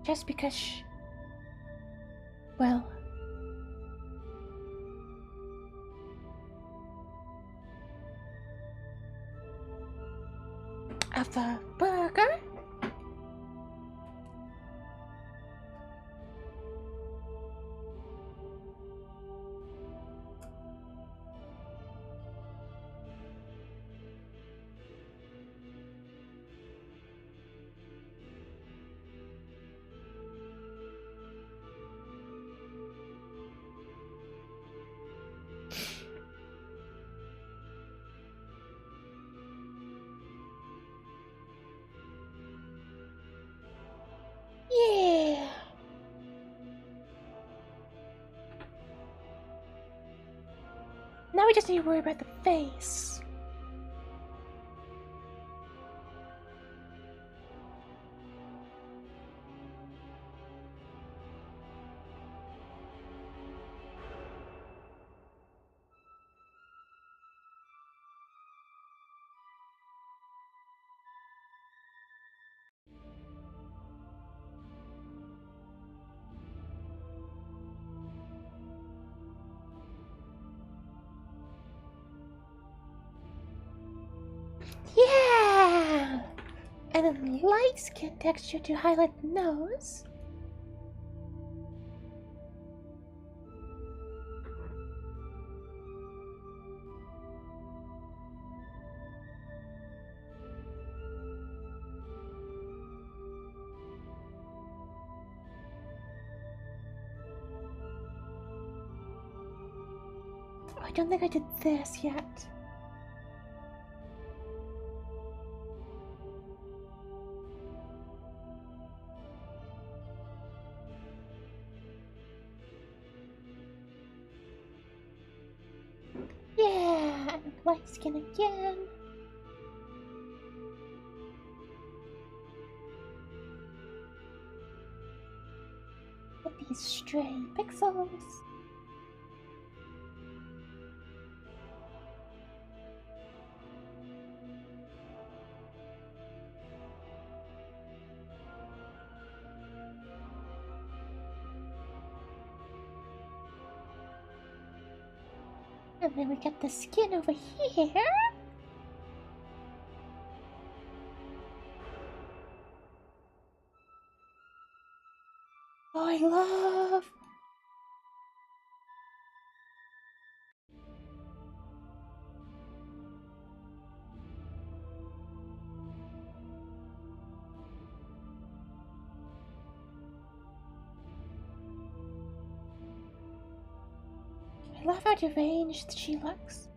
Just because well... of the burger. Yeah. Now we just need to worry about the face. Yeah! And then light skin texture to highlight the nose. Oh, I don't think I did this yet. Yeah, and light skin again. With these stray pixels. And then we get the skin over here. Oh, I love... I love how deranged she looks.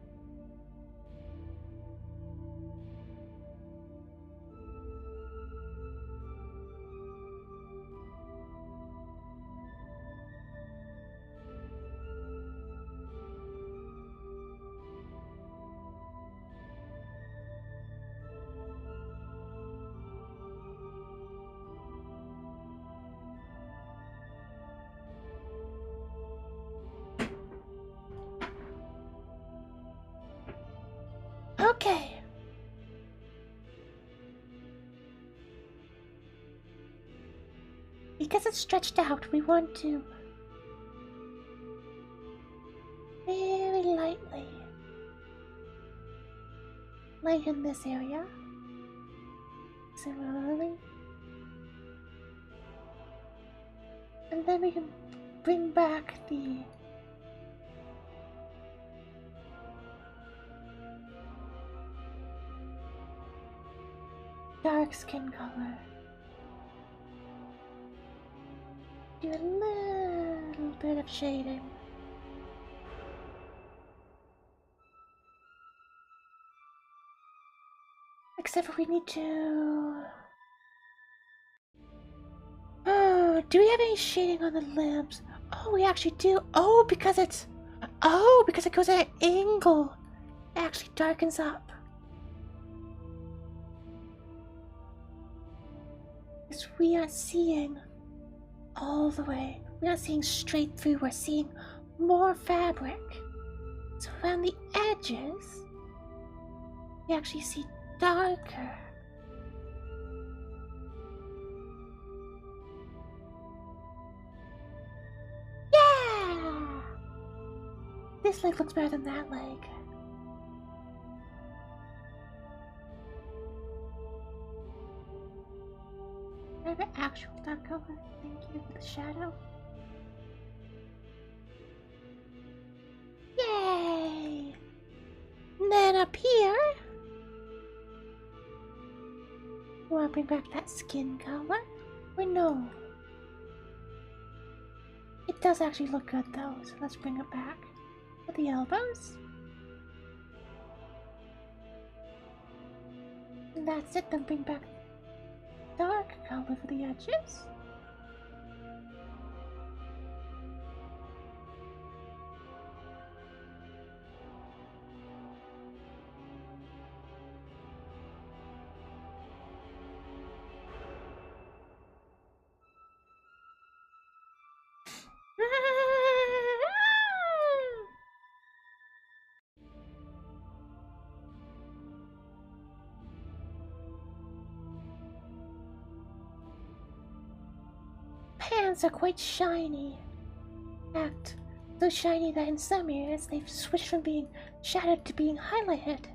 because it's stretched out, we want to very lightly lighten this area. Similarly. And then we can bring back the dark skin color. Do a little bit of shading. Except for we need to... Oh, do we have any shading on the limbs? Oh, we actually do. Oh, because it's... Oh, because it goes at an angle. It actually darkens up. Because we are seeing all the way. We're not seeing straight through. We're seeing more fabric. So around the edges, we actually see darker. Yeah! This leg looks better than that leg. I have an actual dark color. Thank you for the shadow. Yay! And then up here, we want to bring back that skin color. Or no? It does actually look good though, so let's bring it back. For the elbows. And that's it, then bring back dark color for the edges. Pants are quite shiny. In fact, so shiny that in some areas they've switched from being shadowed to being highlighted.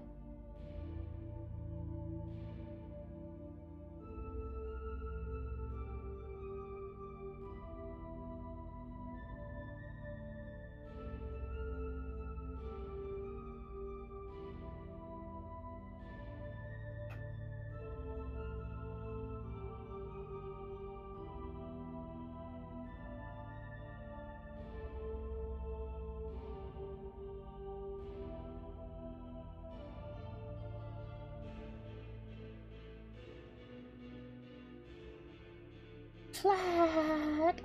Plaid.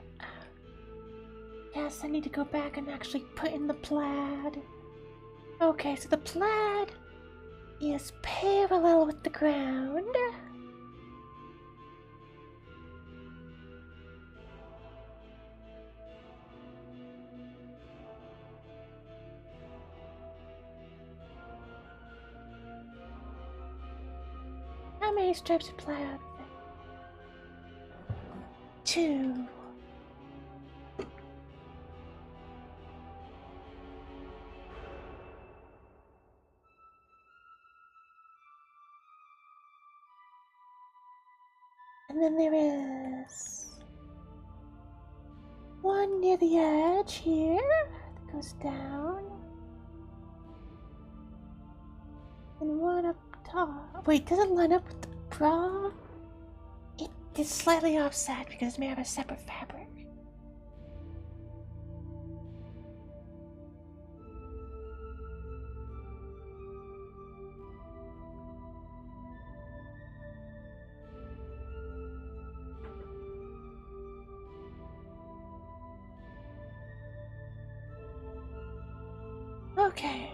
Yes, I need to go back and actually put in the plaid. Okay, so the plaid is parallel with the ground. How many stripes of plaid? 2. And then there is one near the edge here that goes down. And one up top. Wait, does it line up with the bra? It is slightly offset because it's made of a separate fabric. Okay.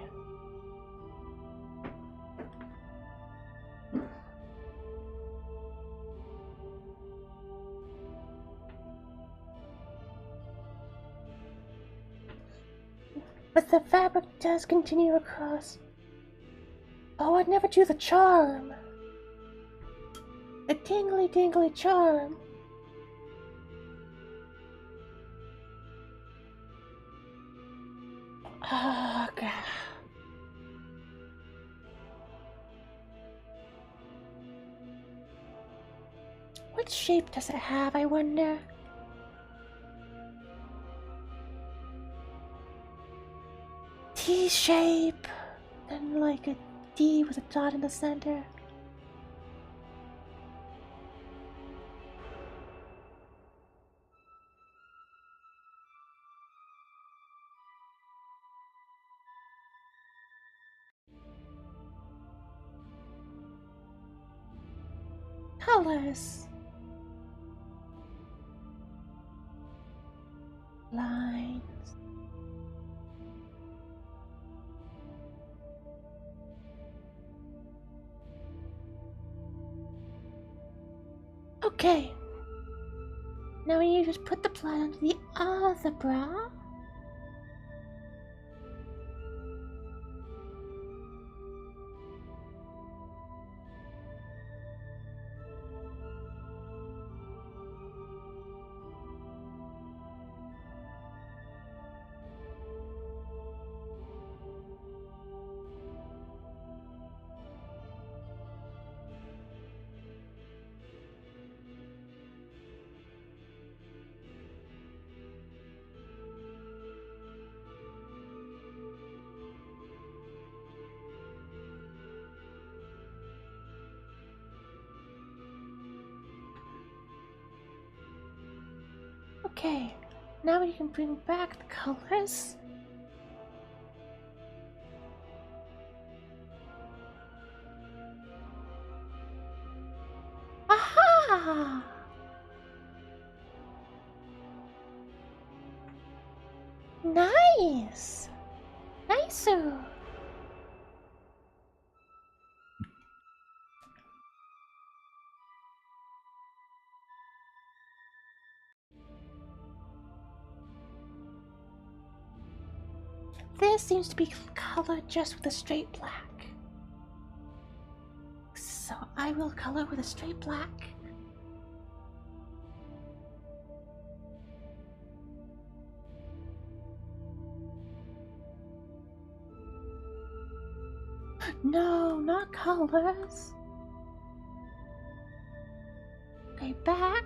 But the fabric does continue across. Oh, I never drew the charm. The tingly dingly charm. Oh, God. What shape does it have, I wonder? T shape. And like a D with a dot in the center. Colors. Lines. Okay. Now you just put the plant onto the other bra. Okay, now we can bring back the colors. Aha! Nice! Nice-oo! This seems to be colored just with a straight black. So I will color with a straight black. No, not colors. Okay, back.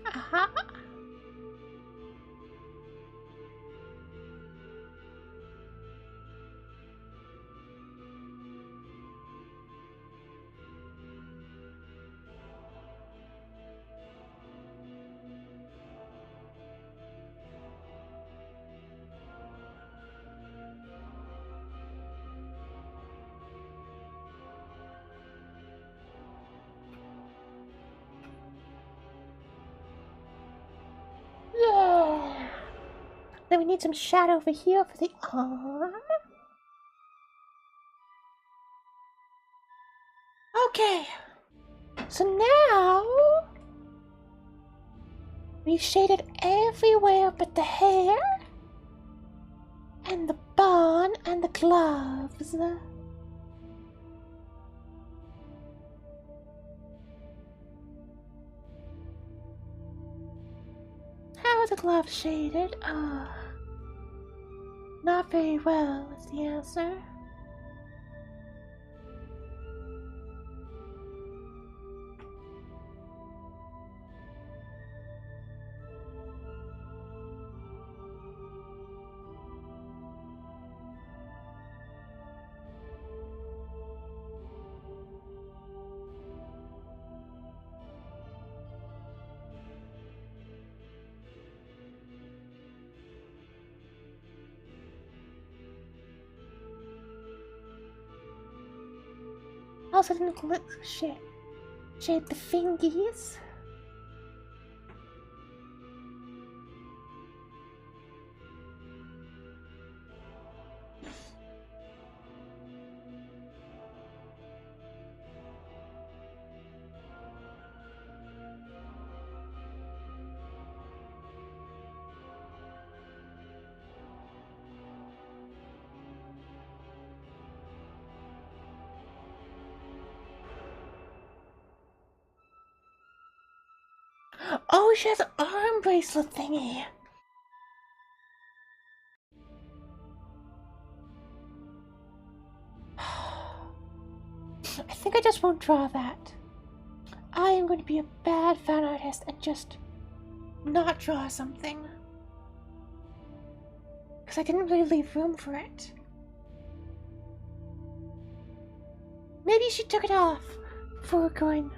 Aha! Yeah! Then we need some shadow over here for the arm. Okay. So now we've shaded everywhere but the hair and the bun and the gloves. How are the gloves shaded? Not very well is the answer. Also didn't shade the fingies. Oh, she has an arm bracelet thingy. I think I just won't draw that. I am going to be a bad fan artist and just not draw something. Because I didn't really leave room for it. Maybe she took it off before going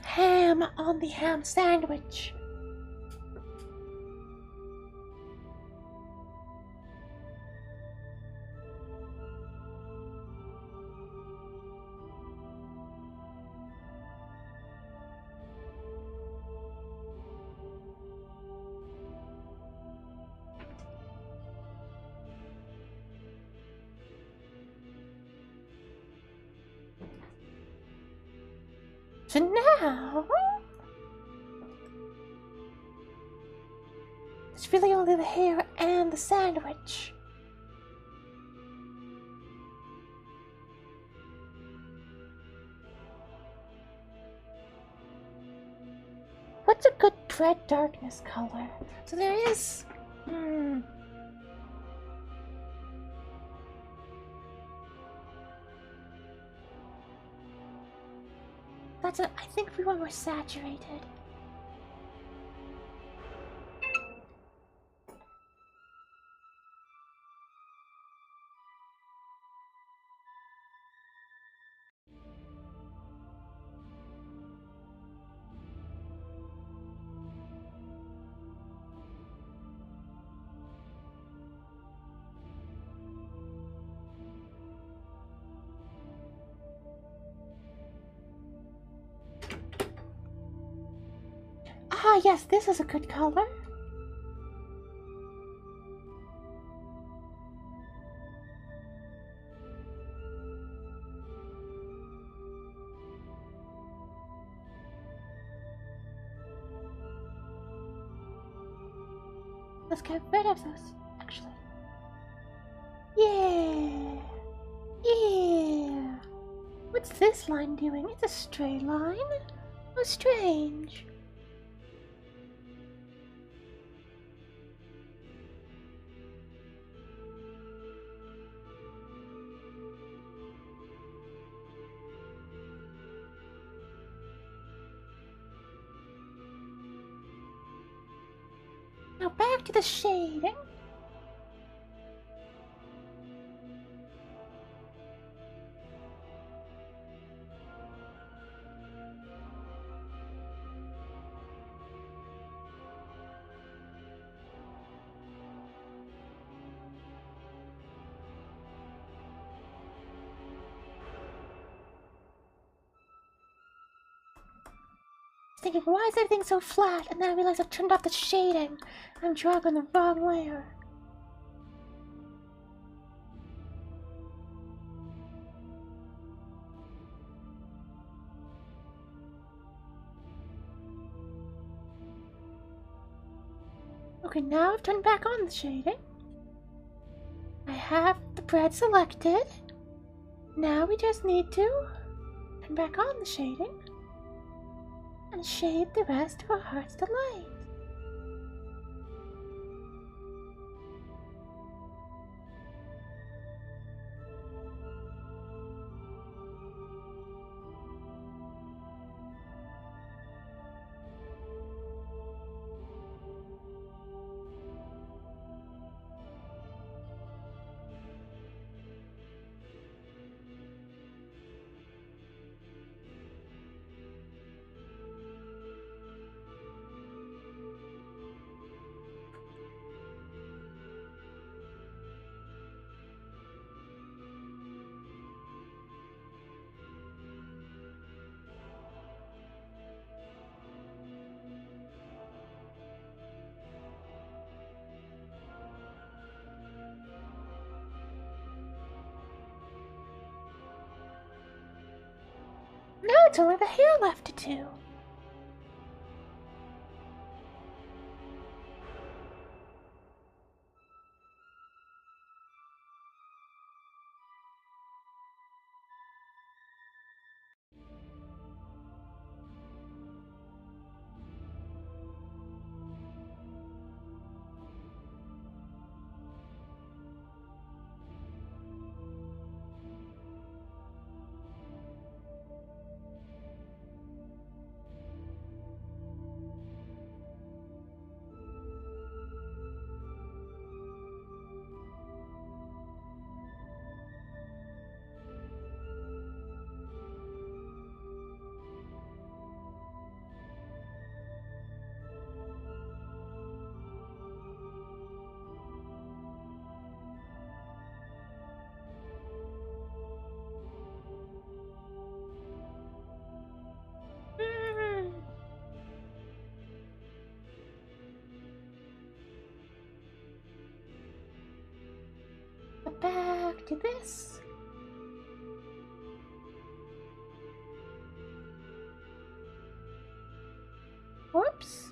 ham on the ham sandwich. So now, it's really only the hair and the sandwich. What's a good bread darkness color? So there is... I think we want more saturated. Ah, yes, this is a good color. Let's get rid of those, actually. Yeah! Yeah! What's this line doing? It's a straight line? Oh, strange. Now back to the shading. Thinking, why is everything so flat? And then I realized I've turned off the shading. I'm drawing on the wrong layer. Okay, now I've turned back on the shading. I have the bread selected. Now we just need to turn back on the shading and shade the rest of our heart's delight. Now it's only the hair left to do. to this. Whoops.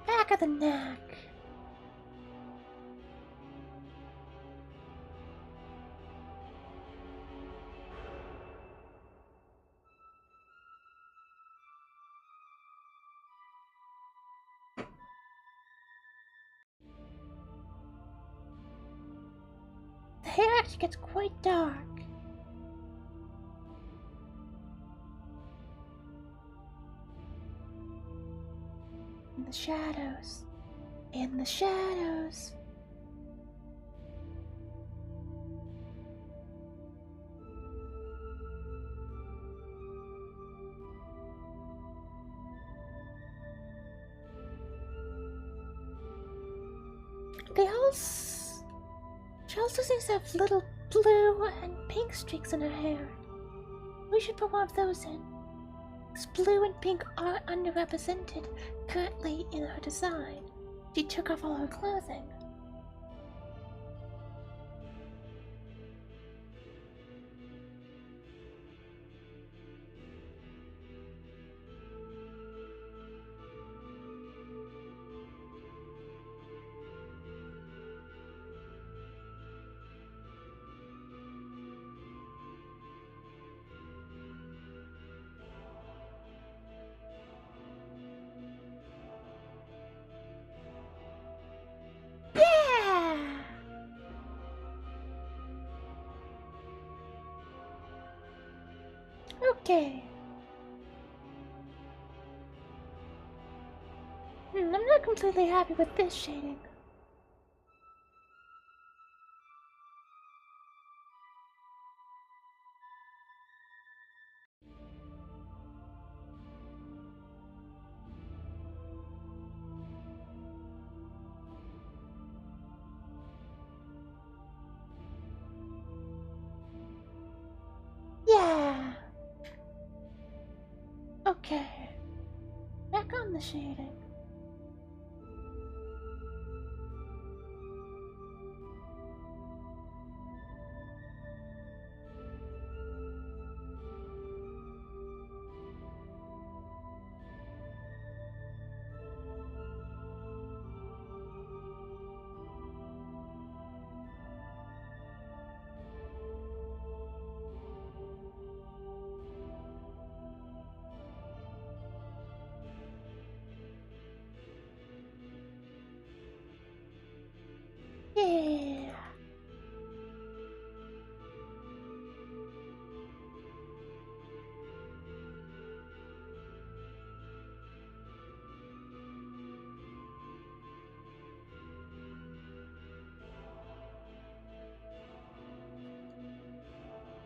Back of the neck. The hair actually gets quite dark. In the shadows. In the shadows. She also seems to have little blue and pink streaks in her hair. We should put one of those in. Because blue and pink are underrepresented currently in her design. She took off all her clothing. Yeah! Okay. I'm not completely happy with this shading. Yeah! Okay. Back on the shading. Yeah!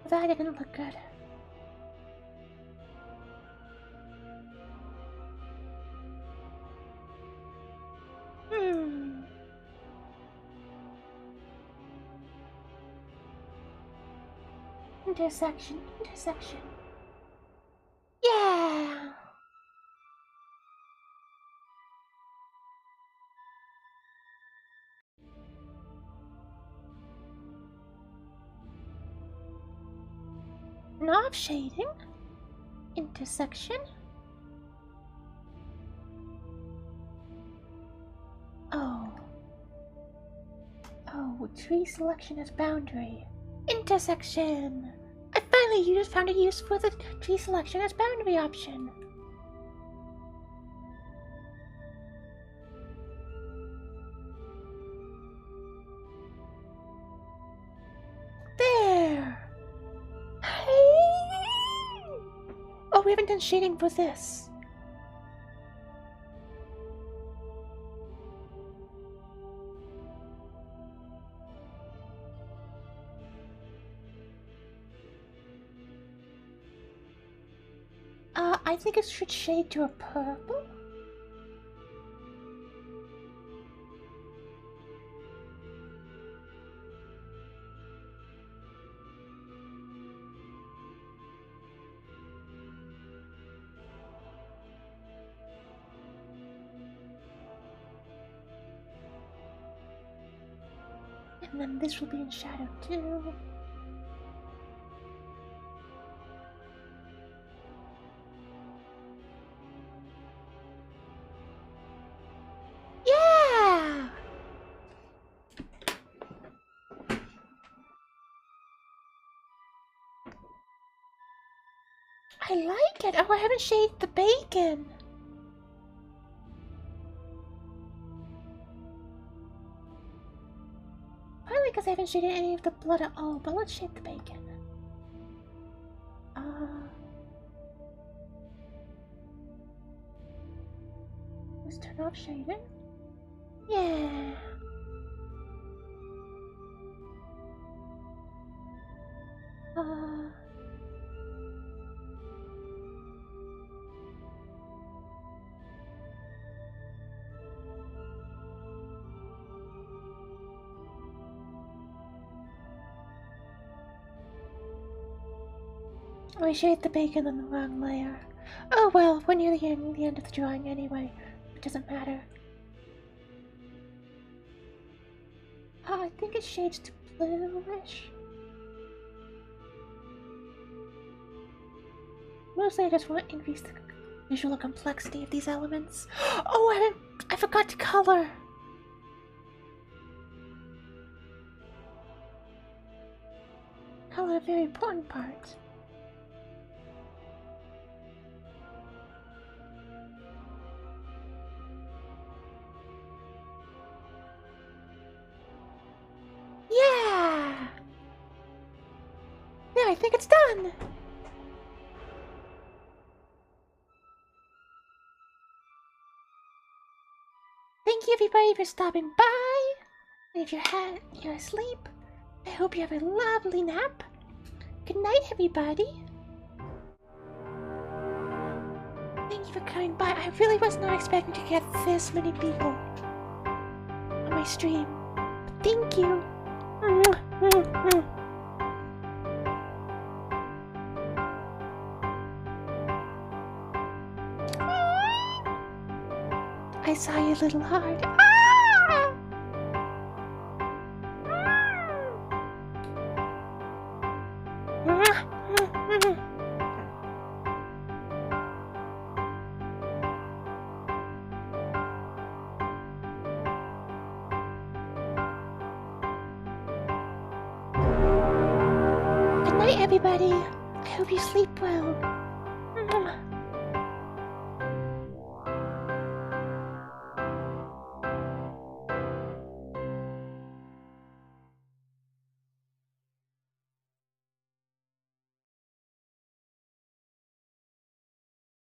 That didn't look good. Intersection, intersection. Yeah! Knob shading. Intersection. Oh. Oh, tree selection as boundary. Intersection. I finally found a use for the tree selection as boundary option. There. Oh, we haven't done shading for this. I think it should shade to a purple. And then this will be in shadow too. Yeah! I like it. Oh, I haven't shaved the bacon. Probably because I haven't shaded any of the blood at all, but let's shade the bacon. Let's turn off shading. Yeah. I shaved the bacon on the wrong layer. Oh well, we're near the end of the drawing anyway. It doesn't matter. Oh, I think it shades to bluish. Mostly I just want to increase the visual complexity of these elements. Oh, I forgot to color! Color a very important part. Yeah! There, I think it's done! Thank you everybody for stopping by! And if you're asleep, I hope you have a lovely nap. Good night, everybody! Thank you for coming by. I really was not expecting to get this many people on my stream. But thank you! I saw your little heart. Ah! Good night, everybody. I hope you sleep well.